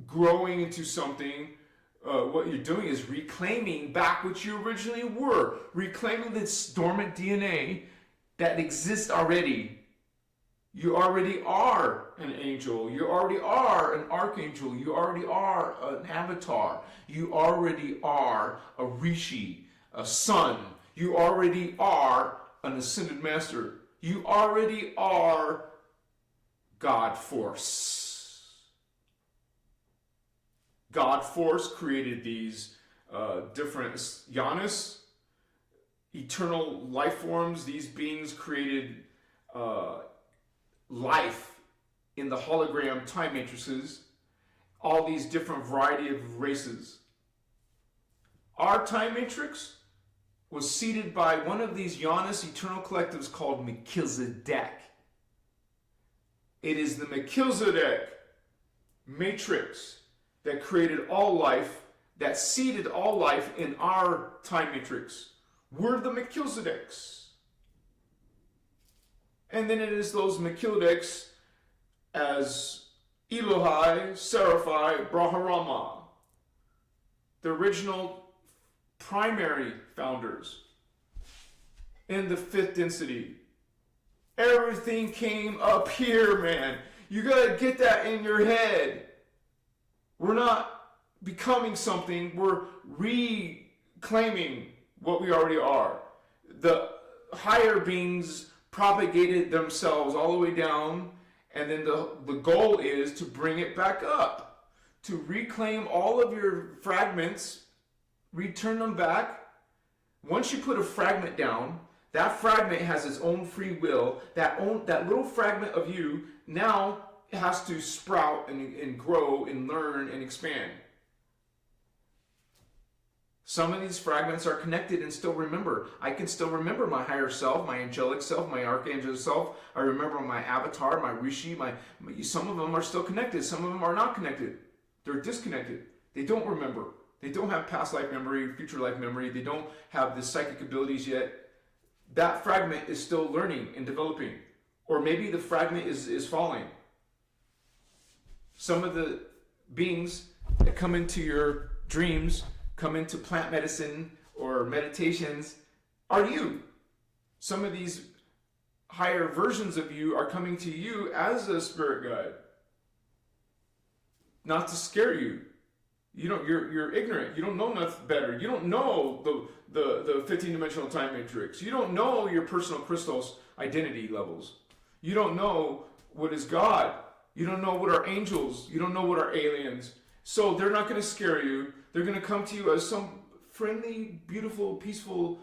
growing into something. What you're doing is reclaiming back what you originally were. Reclaiming this dormant DNA that exists already. You already are an angel. You already are an archangel. You already are an avatar. You already are a rishi, a sun. You already are an ascended master. You already are God Force. God Force created these different Giannis, eternal life forms. These beings created life in the hologram time matrices, all these different variety of races. Our time matrix was seeded by one of these Giannis eternal collectives called Melchizedek. It is the Melchizedek matrix that created all life, that seeded all life in our time matrix. We're the Melchizedeks. And then it is those Melchizedeks as Elohai, Seraphai, Brahmarama, the original primary founders in the 5th density. Everything came up here, man. You gotta get that in your head. We're not becoming something, we're reclaiming what we already are. The higher beings propagated themselves all the way down, and then the goal is to bring it back up, to reclaim all of your fragments, return them back. Once you put a fragment down, that fragment has its own free will. That little fragment of you now has to sprout and grow and learn and expand. Some of these fragments are connected and still remember. I can still remember my higher self, my angelic self, my archangel self. I remember my avatar, my rishi. Some of them are still connected. Some of them are not connected. They're disconnected. They don't remember. They don't have past life memory, future life memory. They don't have the psychic abilities yet. That fragment is still learning and developing. Or maybe the fragment is falling. Some of the beings that come into your dreams, come into plant medicine or meditations, are you. Some of these higher versions of you are coming to you as a spirit guide. Not to scare you. You're ignorant. You don't know nothing better. You don't know the 15-dimensional time matrix. You don't know your personal Christos identity levels. You don't know what is God. You don't know what are angels. You don't know what are aliens. So they're not going to scare you. They're going to come to you as some friendly, beautiful, peaceful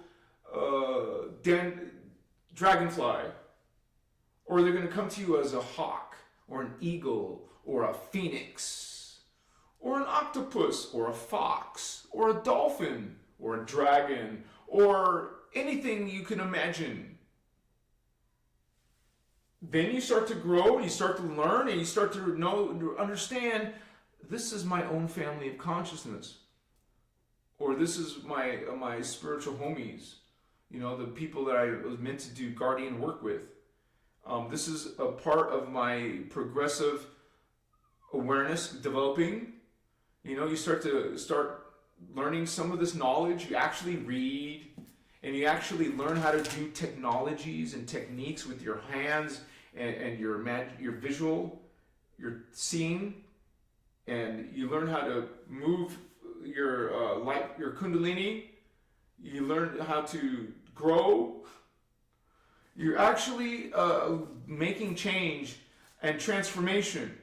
dragonfly. Or they're going to come to you as a hawk or an eagle or a phoenix or an octopus or a fox or a dolphin or a dragon or anything you can imagine. Then you start to grow, you start to learn, and you start to understand, this is my own family of consciousness. Or this is my spiritual homies, the people that I was meant to do guardian work with. This is a part of my progressive awareness developing. You start learning some of this knowledge. You actually read, and you actually learn how to do technologies and techniques with your hands and your visual, your seeing, and you learn how to move your kundalini. You learn how to grow. You're actually making change and transformation,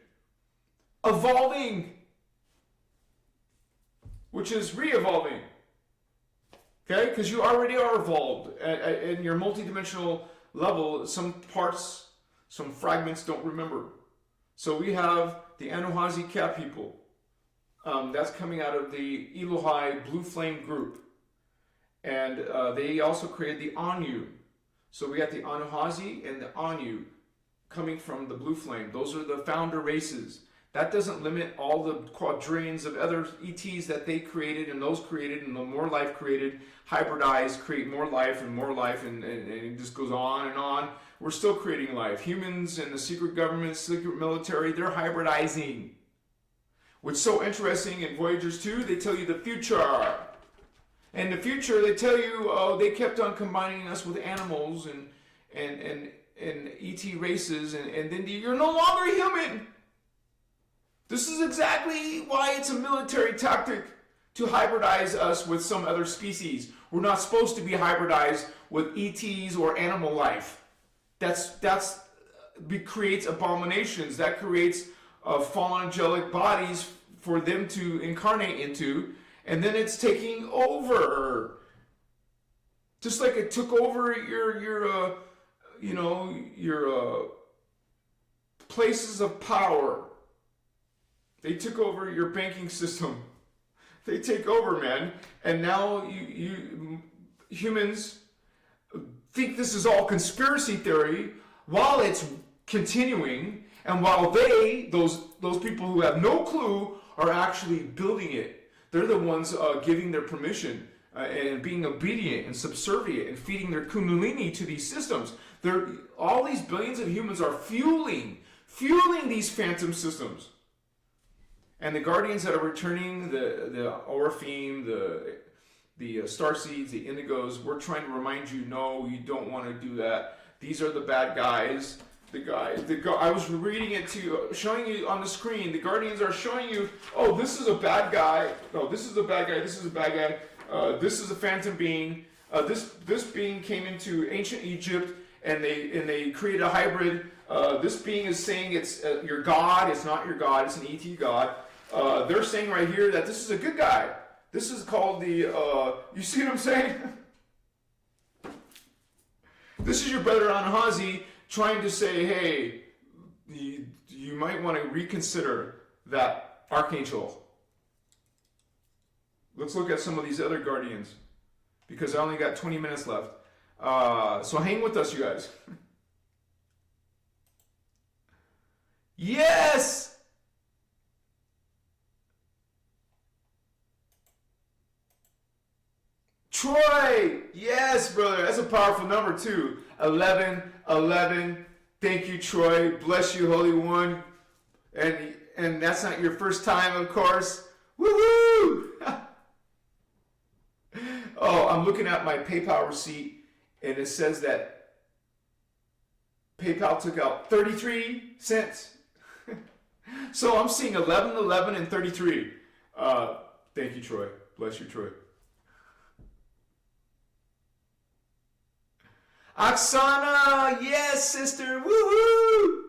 evolving, which is re-evolving. Okay, because you already are evolved in your multidimensional level. Some parts, some fragments don't remember. So we have the Anuhazi cat people. That's coming out of the Elohai Blue Flame group. And they also created the Anu. So we got the Anuhazi and the Anu coming from the Blue Flame. Those are the founder races. That doesn't limit all the quadrillions of other ETs that they created and those created and the more life created, hybridized, create more life, and it just goes on and on. We're still creating life. Humans and the secret government, secret military, they're hybridizing. What's so interesting in Voyagers 2, they tell you the future. And the future, they tell you, they kept on combining us with animals and ET races, and then you're no longer human. This is exactly why it's a military tactic to hybridize us with some other species. We're not supposed to be hybridized with ETs or animal life. That creates abominations. That creates fallen angelic bodies for them to incarnate into, and then it's taking over. Just like it took over your places of power. They took over your banking system. They take over, man. And now you humans think this is all conspiracy theory while it's continuing, and while those people who have no clue are actually building it. They're the ones giving their permission and being obedient and subservient and feeding their kundalini to these systems. All these billions of humans are fueling these phantom systems. And the guardians that are returning, the Orifeme, the starseeds, the indigos, we're trying to remind you, no, you don't want to do that. These are the bad guys. I was reading it to you, showing you on the screen. The guardians are showing you, oh, this is a bad guy. Oh, this is a bad guy. This is a bad guy. This is a phantom being. This being came into ancient Egypt, and they created a hybrid. This being is saying it's your god. It's not your god. It's an ET god. They're saying right here that this is a good guy. This is called the, you see what I'm saying? This is your brother Anahazi trying to say, hey, you might want to reconsider that archangel. Let's look at some of these other guardians, because I only got 20 minutes left. So hang with us, you guys. Yes! Troy! Yes, brother. That's a powerful number, too. 11, 11. Thank you, Troy. Bless you, Holy One. And that's not your first time, of course. Woohoo! Oh, I'm looking at my PayPal receipt, and it says that PayPal took out 33 cents. So I'm seeing 11, 11, and 33. Thank you, Troy. Bless you, Troy. Oksana, yes, sister. Woohoo!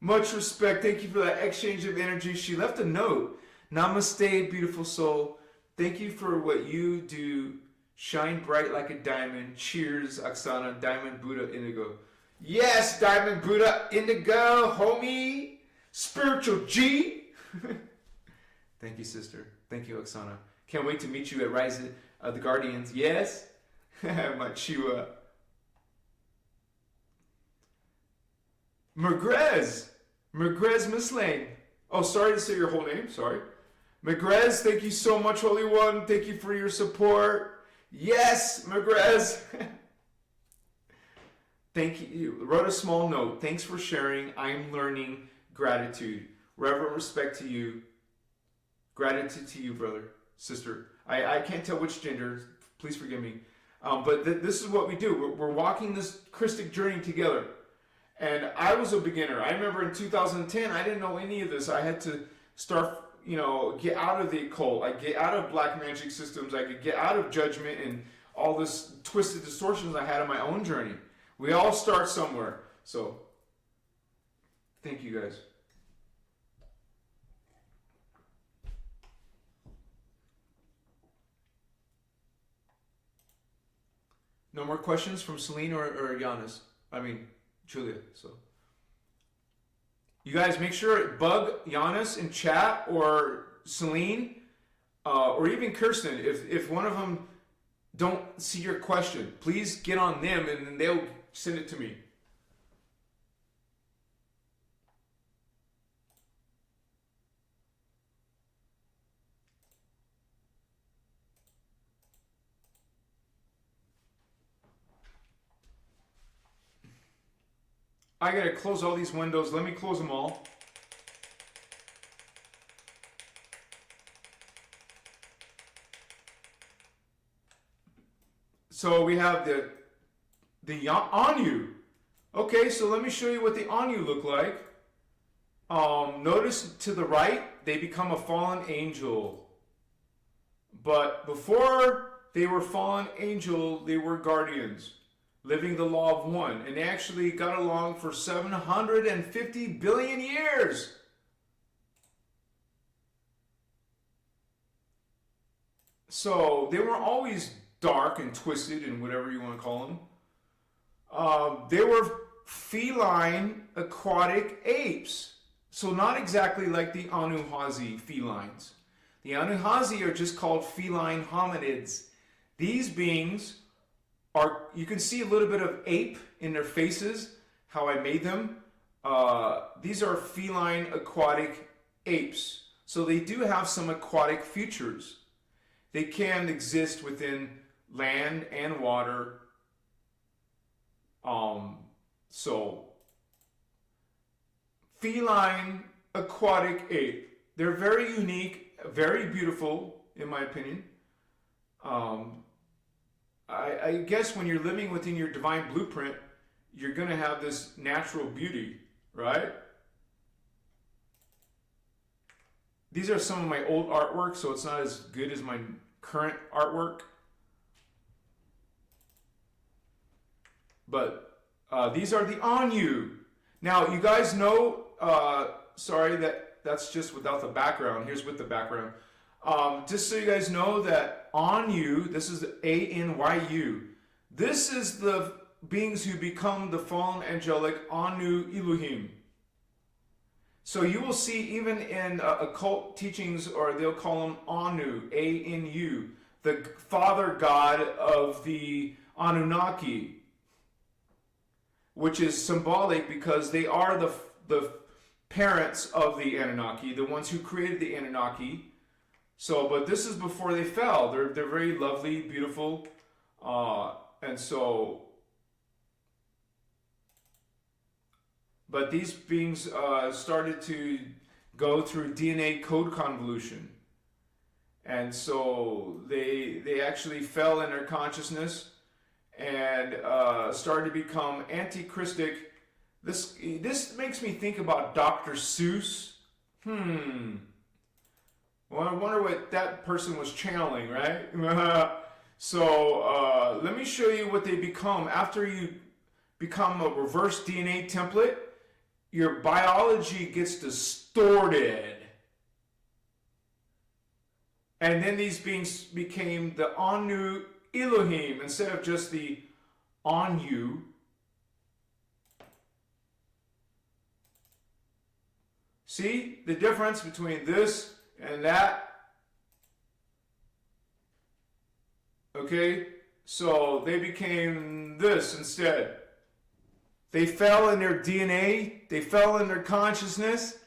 Much respect. Thank you for that exchange of energy. She left a note. Namaste, beautiful soul. Thank you for what you do. Shine bright like a diamond. Cheers, Oksana. Diamond Buddha Indigo. Yes, Diamond Buddha Indigo, homie. Spiritual G. Thank you, sister. Thank you, Oksana. Can't wait to meet you at Rise of the Guardians. Yes. My Chiwa. Mergrez Mislane. Oh, sorry to say your whole name. Sorry. Mergrez, thank you so much, Holy One. Thank you for your support. Yes, Mergrez. Thank you. You wrote a small note. Thanks for sharing. I'm learning gratitude. Reverent respect to you. Gratitude to you, brother, sister. I can't tell which gender. Please forgive me. But this is what we do. We're walking this Christic journey together. And I was a beginner. I remember in 2010, I didn't know any of this. I had to start, get out of the occult. I get out of black magic systems. I could get out of judgment and all this twisted distortions I had on my own journey. We all start somewhere. So, thank you guys. No more questions from Celine or Giannis? Julia. So, you guys make sure bug Giannis in chat or Celine or even Kirsten. If one of them don't see your question, please get on them and then they'll send it to me. I gotta close all these windows. Let me close them all. So we have the Anu. Okay, so let me show you what the Anu look like. Notice to the right, they become a fallen angel. But before they were fallen angel, they were guardians, living the law of one. And they actually got along for 750 billion years. So they weren't always dark and twisted and whatever you want to call them. They were feline aquatic apes. So not exactly like the Anuhazi felines. The Anuhazi are just called feline hominids. These beings are, you can see a little bit of ape in their faces, how I made them. These are feline aquatic apes. So they do have some aquatic features. They can exist within land and water. So feline aquatic ape. They're very unique, very beautiful, in my opinion. I guess when you're living within your divine blueprint, you're going to have this natural beauty, right? These are some of my old artwork, so it's not as good as my current artwork. But these are the Anu. Now, you guys know, sorry, that's just without the background. Here's with the background. Just so you guys know that Anu, this is Anyu. This is the beings who become the fallen angelic Anu Elohim. So you will see even in occult teachings, or they'll call them Anu, A-N-U, the father god of the Anunnaki, which is symbolic because they are the parents of the Anunnaki, the ones who created the Anunnaki. So, but this is before they fell. They're very lovely, beautiful, and so. But these beings started to go through DNA code convolution, and so they actually fell in their consciousness and started to become antichristic. This makes me think about Dr. Seuss. Well, I wonder what that person was channeling, right? So let me show you what they become. After you become a reverse DNA template, your biology gets distorted. And then these beings became the Anu Elohim instead of just the Anu. See the difference between this and that? Okay, so they became this instead. They fell in their DNA, they fell in their consciousness.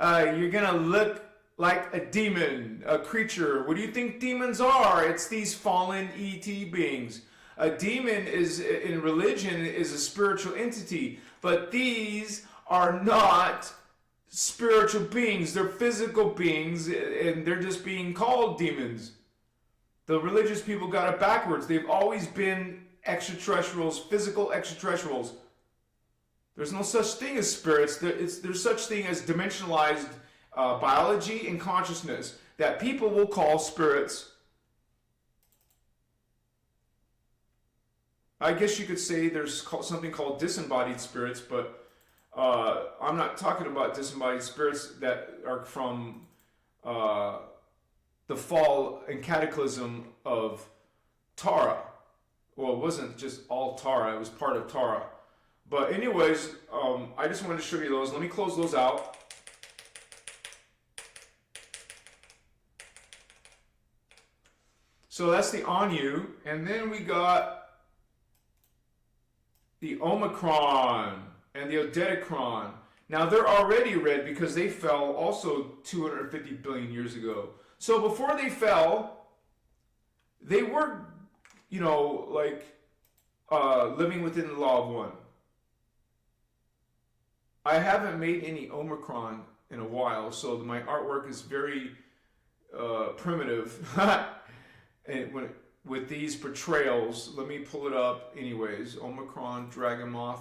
You're gonna look like a demon, a creature. What do you think demons are? It's these fallen ET beings. A demon is, in religion, is a spiritual entity, but these are not spiritual beings. They're physical beings, and they're just being called demons. The religious people got it backwards. They've always been extraterrestrials, physical extraterrestrials. There's no such thing as spirits. There's such thing as dimensionalized biology and consciousness that people will call spirits. I guess you could say there's something called disembodied spirits, but I'm not talking about disembodied spirits that are from the fall and cataclysm of Tara. Well, it wasn't just all Tara, it was part of Tara. But anyways, I just wanted to show you those. Let me close those out. So that's the Anu. And then we got the Omicron and the Odedicron. Now they're already red because they fell also 250 billion years ago. So before they fell, they were, living within the law of one. I haven't made any Omicron in a while, so my artwork is very primitive. And with these portrayals, let me pull it up anyways. Omicron, Dragon Moth.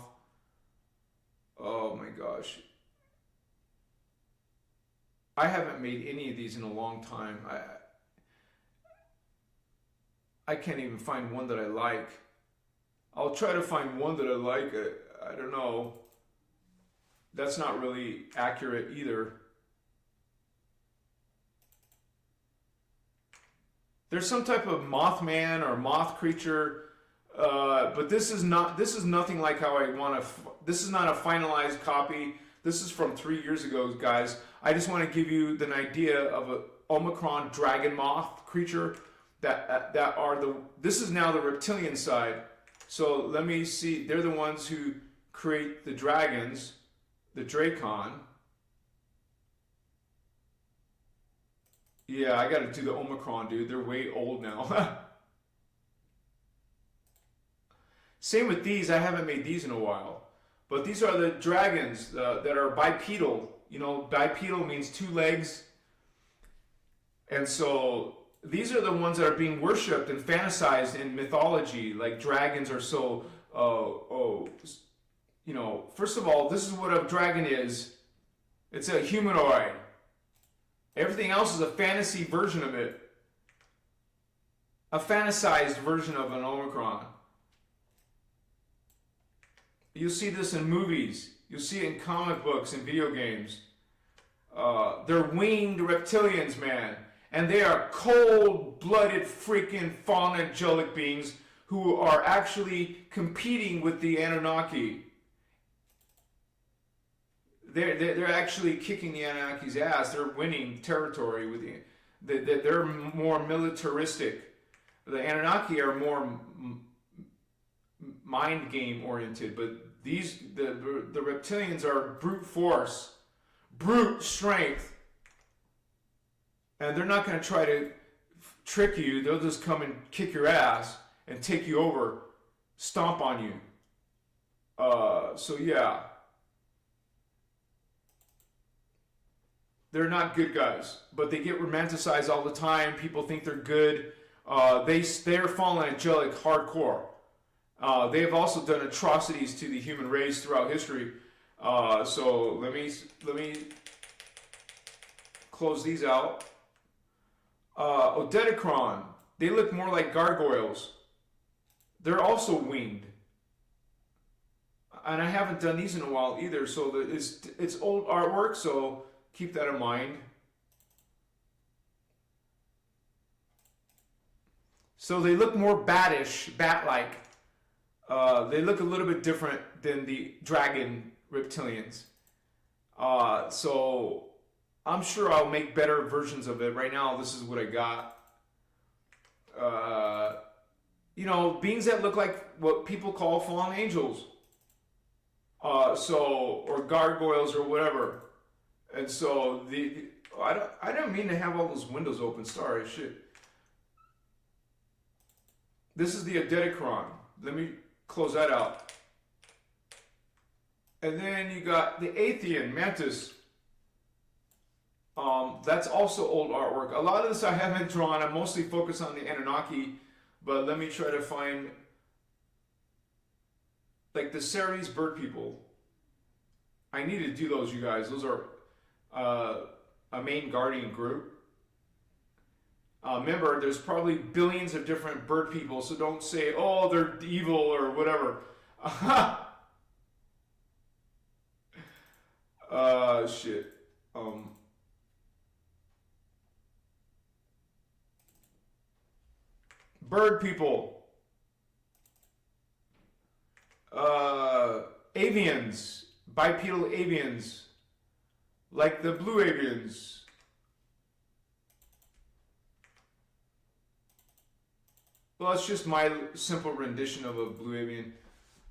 Oh my gosh. I haven't made any of these in a long time. I can't even find one that I like. I'll try to find one that I like. I don't know. That's not really accurate either. There's some type of Mothman or moth creature, but this is nothing like how I want to. This is not a finalized copy. This is from 3 years ago, guys. I just want to give you an idea of a Omicron dragon moth creature this is now the reptilian side. So let me see. They're the ones who create the dragons, the Dracon. Yeah, I got to do the Omicron, dude. They're way old now. Same with these. I haven't made these in a while. But these are the dragons that are bipedal. Bipedal means 2 legs. And so these are the ones that are being worshipped and fantasized in mythology. Like dragons are so, first of all, this is what a dragon is. It's a humanoid. Everything else is a fantasy version of it. A fantasized version of an Omicron. You'll see this in movies. You'll see it in comic books and video games. They're winged reptilians, man. And they are cold-blooded freaking fallen angelic beings who are actually competing with the Anunnaki. they're actually kicking the Anunnaki's ass. They're winning territory with they're more militaristic. The Anunnaki are more mind game oriented, but the reptilians are brute force, brute strength, and they're not going to try to trick you. They'll just come and kick your ass and take you over, stomp on you. So yeah, they're not good guys, but they get romanticized all the time. People think they're good. They're fallen angelic hardcore. They have also done atrocities to the human race throughout history. So let me close these out. Odedicron, they look more like gargoyles. They're also winged. And I haven't done these in a while either, so it's old artwork, so keep that in mind. So they look more batish, bat-like. They look a little bit different than the dragon reptilians. So I'm sure I'll make better versions of it. Right now, this is what I got. Beings that look like what people call fallen angels. Or gargoyles or whatever. And so I don't mean to have all those windows open. Sorry, shit. This is the Odedicron. Let me close that out. And then you got the Athean Mantis. That's also old artwork. A lot of this I haven't drawn. I'm mostly focused on the Anunnaki, but let me try to find like the Ceres bird people. I need to do those, you guys. Those are a main guardian group. Remember, there's probably billions of different bird people, so don't say, oh, they're evil or whatever. Shit. Bird people. Avians. Bipedal avians. Like the blue avians. Well, it's just my simple rendition of a blue avian.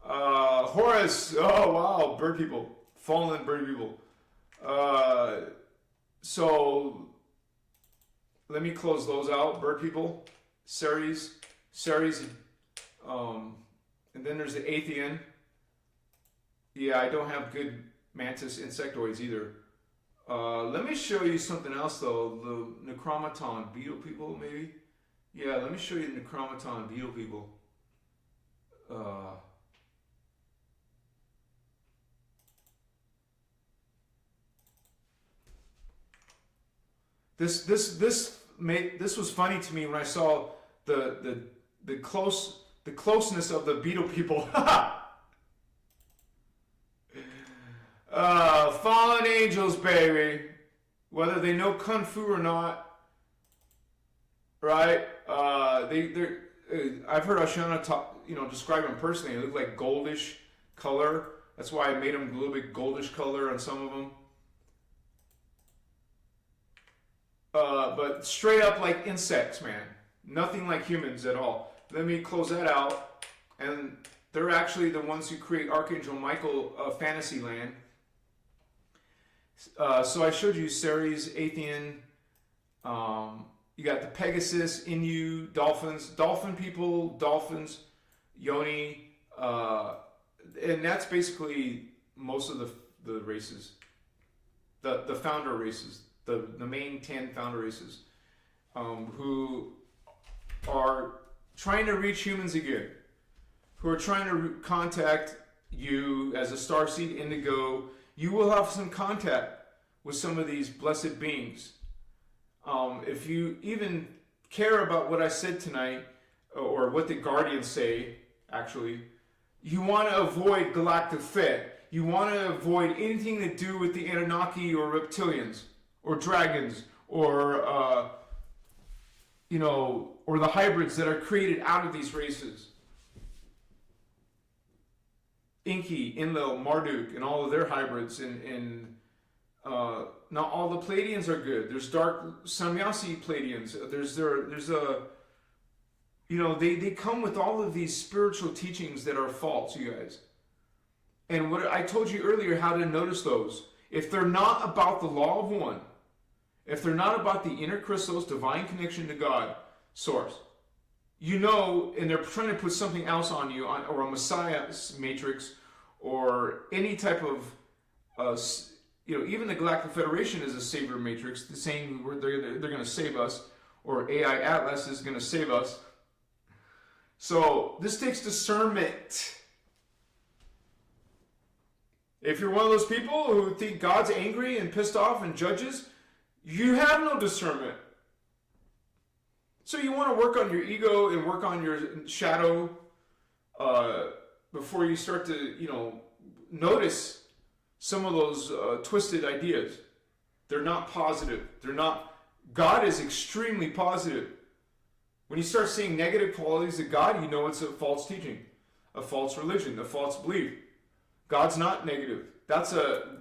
Horus. Oh, wow. Bird people. Fallen bird people. So, let me close those out. Bird people. Ceres. And then there's the Athean. Yeah, I don't have good mantis insectoids either. Let me show you something else though. The Necromaton beetle people, maybe? Yeah, let me show you the Necromaton beetle people. This was funny to me when I saw the closeness of the beetle people. Fallen angels, baby. Whether they know kung fu or not, right? I've heard Ashana describe them personally. They look like goldish color. That's why I made them a little bit goldish color on some of them. But straight up like insects, man. Nothing like humans at all. Let me close that out. And they're actually the ones who create Archangel Michael Fantasyland. So I showed you Ceres, Athean. You got the Pegasus, Inu, dolphins, dolphin people, dolphins, Yoni, and that's basically most of the races, the founder races, the main 10 founder races, who are trying to reach humans again, who are trying to contact you as a starseed indigo. You will have some contact with some of these blessed beings. If you even care about what I said tonight, or what the Guardians say, actually, you want to avoid galactic fit. You want to avoid anything to do with the Anunnaki or reptilians or dragons or or the hybrids that are created out of these races. Enki, Enlil, Marduk, and all of their hybrids, and not all the Pleiadians are good. There's dark Samyasi Pleiadians. There's a, you know, they come with all of these spiritual teachings that are false, you guys. And what I told you earlier, how to notice those. If they're not about the law of one, if they're not about the innerchristos, divine connection to God, source, you know, and they're trying to put something else on you, or a Messiah matrix, or any type of, you know, even the Galactic Federation is a savior matrix, the saying they're going to save us, or AI Atlas is going to save us. So this takes discernment. If you're one of those people who think God's angry and pissed off and judges, you have no discernment. So you want to work on your ego and work on your shadow before you start to, you know, notice some of those twisted ideas. They're not positive. They're not. God is extremely positive. When you start seeing negative qualities of God, you know it's a false teaching, a false religion, a false belief. God's not negative. That's a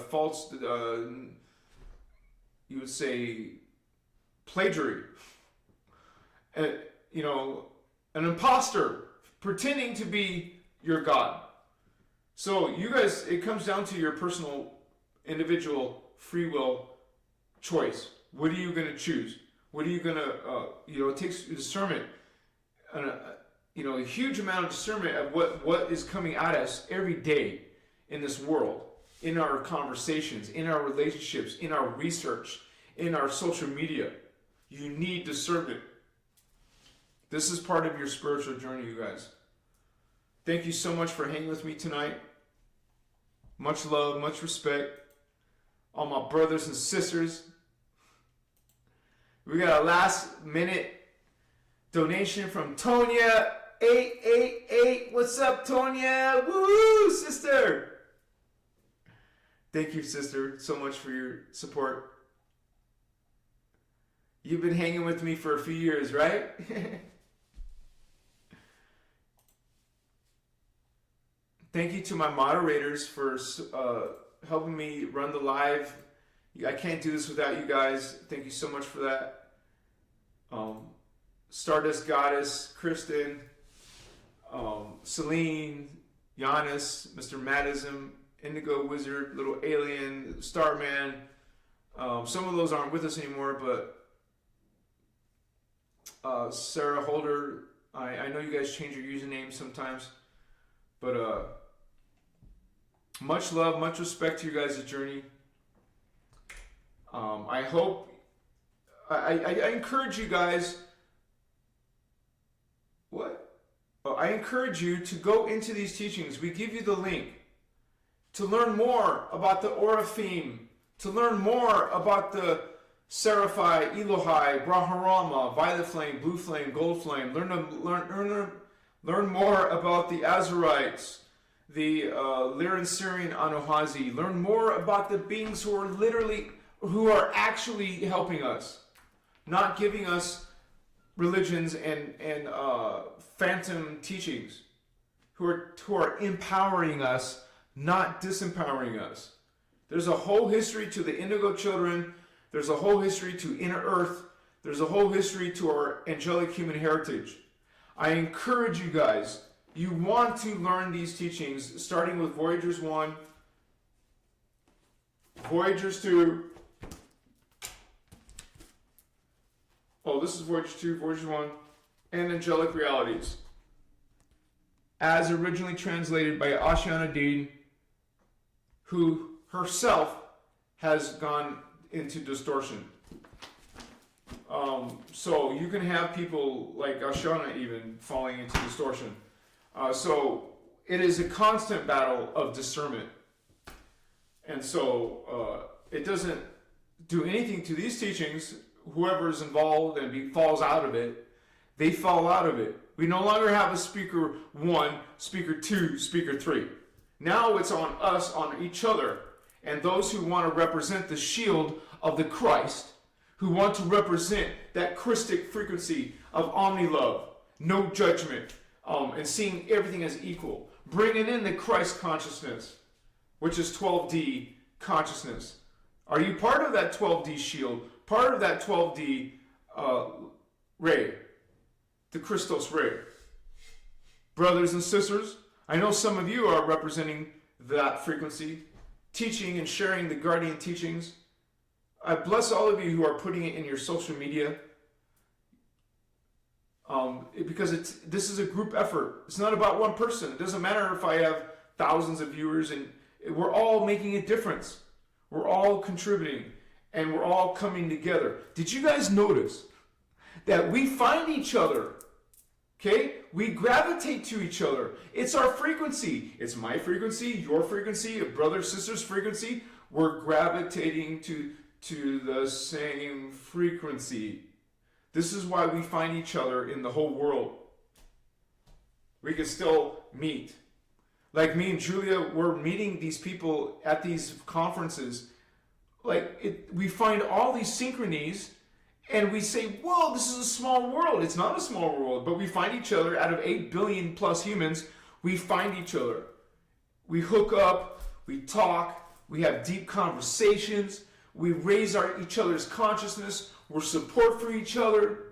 false, you would say, plagiary. You know, an imposter pretending to be your God. So you guys, it comes down to your personal, individual, free will choice. What are you going to choose? What are you going to, you know, it takes discernment, you know, a huge amount of discernment of what is coming at us every day in this world, in our conversations, in our relationships, in our research, in our social media. You need discernment. This is part of your spiritual journey, you guys. Thank you so much for hanging with me tonight. Much love, much respect. All my brothers and sisters. We got a last minute donation from Tonya 888. What's up, Tonya? Woo, sister. Thank you, sister, so much for your support. You've been hanging with me for a few years, right? Thank you to my moderators for helping me run the live. I can't do this without you guys. Thank you so much for that. Stardust Goddess, Kristen, Celine, Giannis, Mr. Madism, Indigo Wizard, Little Alien, Starman. Some of those aren't with us anymore, but Sarah Holder, I know you guys change your usernames sometimes, but much love, much respect to you guys' journey. I hope, I encourage you guys, I encourage you to go into these teachings. We give you the link to learn more about the Oraphim, to learn more about the Seraphi, Elohai, Brahmarama, Violet Flame, Blue Flame, Gold Flame. Learn more about the Azurites, the Lyran Syrian Anuhazi. Learn more about the beings who are actually helping us, not giving us religions and phantom teachings, who are empowering us, not disempowering us. There's a whole history to the Indigo Children. There's a whole history to Inner Earth. There's a whole history to our angelic human heritage. I encourage you guys, you want to learn these teachings, starting with Voyagers 1, Voyagers 2. Oh, this is Voyagers 2, Voyagers 1, and Angelic Realities, as originally translated by Ashiana Dean, who herself has gone into distortion. So you can have people like Ashana even falling into distortion. So it is a constant battle of discernment. And so it doesn't do anything to these teachings. Whoever is involved and falls out of it, they fall out of it. We no longer have a speaker 1, speaker 2, speaker 3. Now it's on us, on each other, and those who want to represent the shield of the Christ, who want to represent that Christic frequency of omni-love, no judgment, and seeing everything as equal. bringing in the Christ consciousness, which is 12D consciousness. Are you part of that 12D shield? Part of that 12D ray? The Christos ray? Brothers and sisters, I know some of you are representing that frequency, teaching and sharing the guardian teachings. I bless all of you who are putting it in your social media. Because this is a group effort. It's not about one person. It doesn't matter if I have thousands of viewers, and we're all making a difference. We're all contributing, and we're all coming together. Did you guys notice that we find each other? Okay? We gravitate to each other. It's our frequency. It's my frequency, your frequency, a brother, sister's frequency. We're gravitating to the same frequency. This is why we find each other in the whole world. We can still meet. Like me and Julia, we're meeting these people at these conferences. We find all these synchronies, and we say, whoa, this is a small world. It's not a small world, but we find each other. Out of 8 billion plus humans, we find each other. We hook up, we talk, we have deep conversations, we raise each other's consciousness, we're support for each other,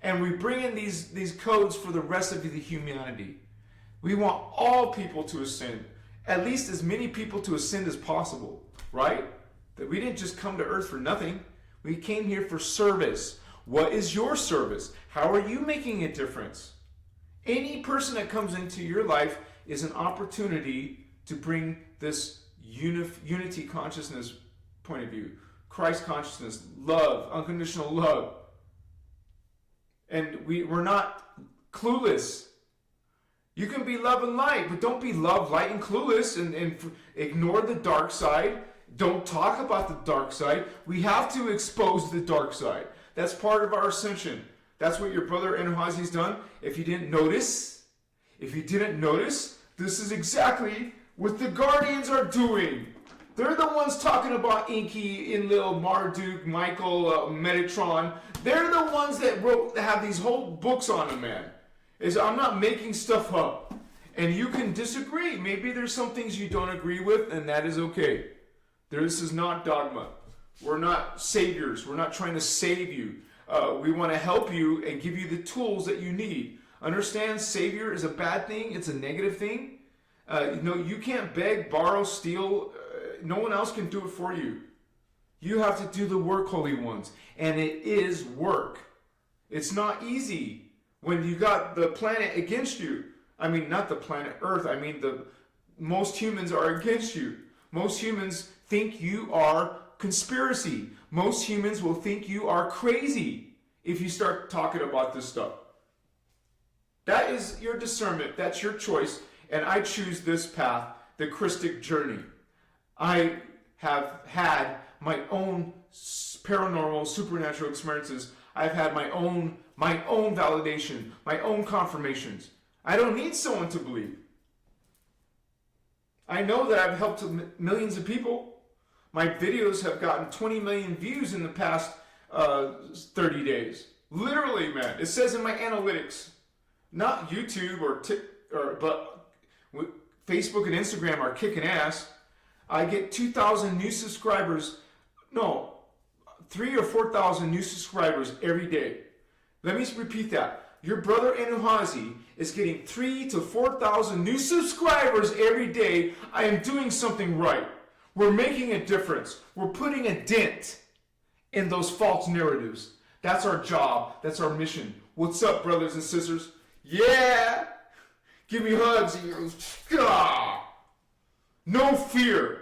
and we bring in these codes for the rest of the humanity. We want all people to ascend, at least as many people to ascend as possible, right? That we didn't just come to earth for nothing. We came here for service. What is your service? How are you making a difference? Any person that comes into your life is an opportunity to bring this unity consciousness point of view. Christ consciousness, love, unconditional love. And we're not clueless. You can be love and light, but don't be love, light, and clueless and ignore the dark side. Don't talk about the dark side. We have to expose the dark side. That's part of our ascension. That's what your brother Enuhazi's done. If you didn't notice, this is exactly what the Guardians are doing. They're the ones talking about Inky, Enlil, Marduk, Michael, Metatron. They're the ones that have these whole books on them, man. I'm not making stuff up. And you can disagree. Maybe there's some things you don't agree with, and that is okay. This is not dogma. We're not saviors. We're not trying to save you. We want to help you and give you the tools that you need. Understand, savior is a bad thing. It's a negative thing. You can't beg, borrow, steal. No one else can do it for you. You have to do the work, holy ones. And it is work. It's not easy when you got the planet against you. I mean, not the planet Earth. I mean, most humans are against you. Most humans think you are conspiracy. Most humans will think you are crazy if you start talking about this stuff. That is your discernment. That's your choice. And I choose this path, the Christic journey. I have had my own paranormal, supernatural experiences. I've had my own validation, my own confirmations. I don't need someone to believe. I know that I've helped millions of people. My videos have gotten 20 million views in the past 30 days. Literally, man. It says in my analytics. Not YouTube but Facebook and Instagram are kicking ass. I get 2,000 new subscribers. No, 3,000 or 4,000 new subscribers every day. Let me repeat that. Your brother Enuhazi is getting 3,000 to 4,000 new subscribers every day. I am doing something right. We're making a difference. We're putting a dent in those false narratives. That's our job. That's our mission. What's up, brothers and sisters? Yeah! Give me hugs. No fear.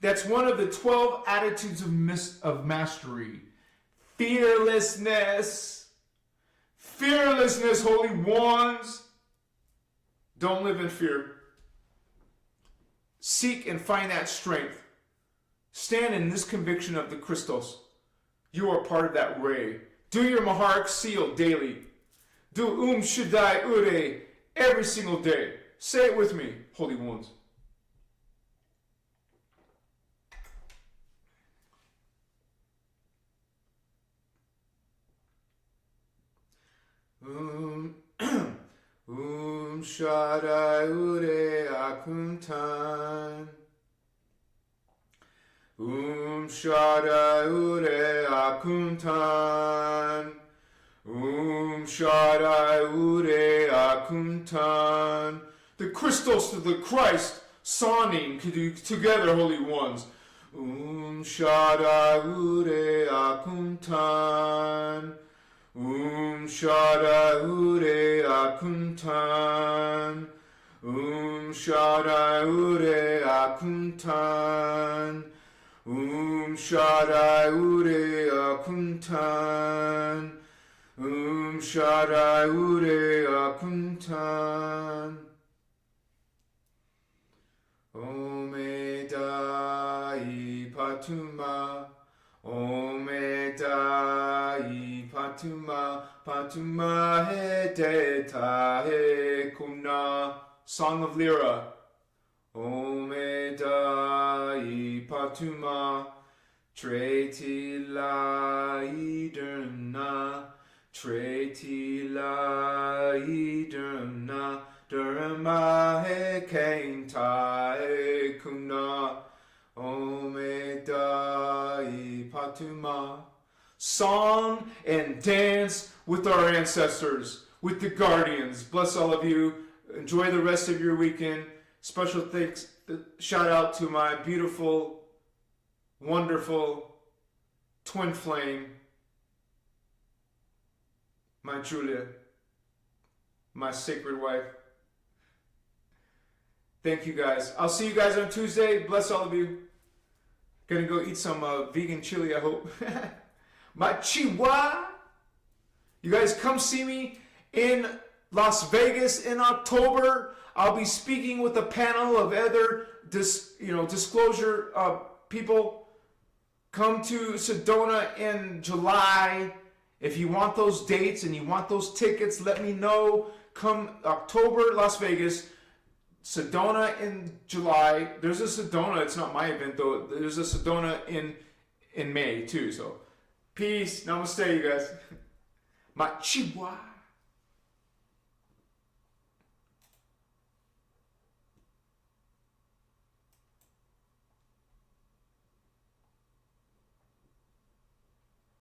That's one of the 12 attitudes of mastery. Fearlessness. Fearlessness, holy ones. Don't live in fear. Seek and find that strength. Stand in this conviction of the Christos. You are part of that ray. Do your Maharik seal daily. Do Shaddai Ure every single day. Say it with me, holy ones. Shaddai Ure Akuntan. Shaddai Ure Akuntan. Shaddai Ure Akuntan. The Christos of the Christ, sawing together, holy ones. Shaddai Ure Akuntan. Shaddai Ure Akuntan. Shaddai Ure Akuntan. Shaddai Ure Akuntan. Shaddai Ure Akuntan. Omedai Patuma. Omedai Patuma. Patuma Hedeta Hekumna. Song of Lyra. Omedai Patuma. Treti la iderna. Treti la iderna. Durma hekenta ekuna. Omedai Patuma. Song and dance with our ancestors, with the guardians. Bless all of you. Enjoy the rest of your weekend. Special thanks, shout out to my beautiful, wonderful twin flame, my Julia, my sacred wife. Thank you guys. I'll see you guys on Tuesday. Bless all of you. Gonna go eat some vegan chili, I hope. My chihuahua. You guys come see me in Las Vegas in October. I'll be speaking with a panel of other disclosure people. Come to Sedona in July. If you want those dates and you want those tickets, let me know. Come October, Las Vegas. Sedona in July. There's a Sedona. It's not my event though. There's a Sedona in May too. So peace. Namaste, you guys. My chihuahua.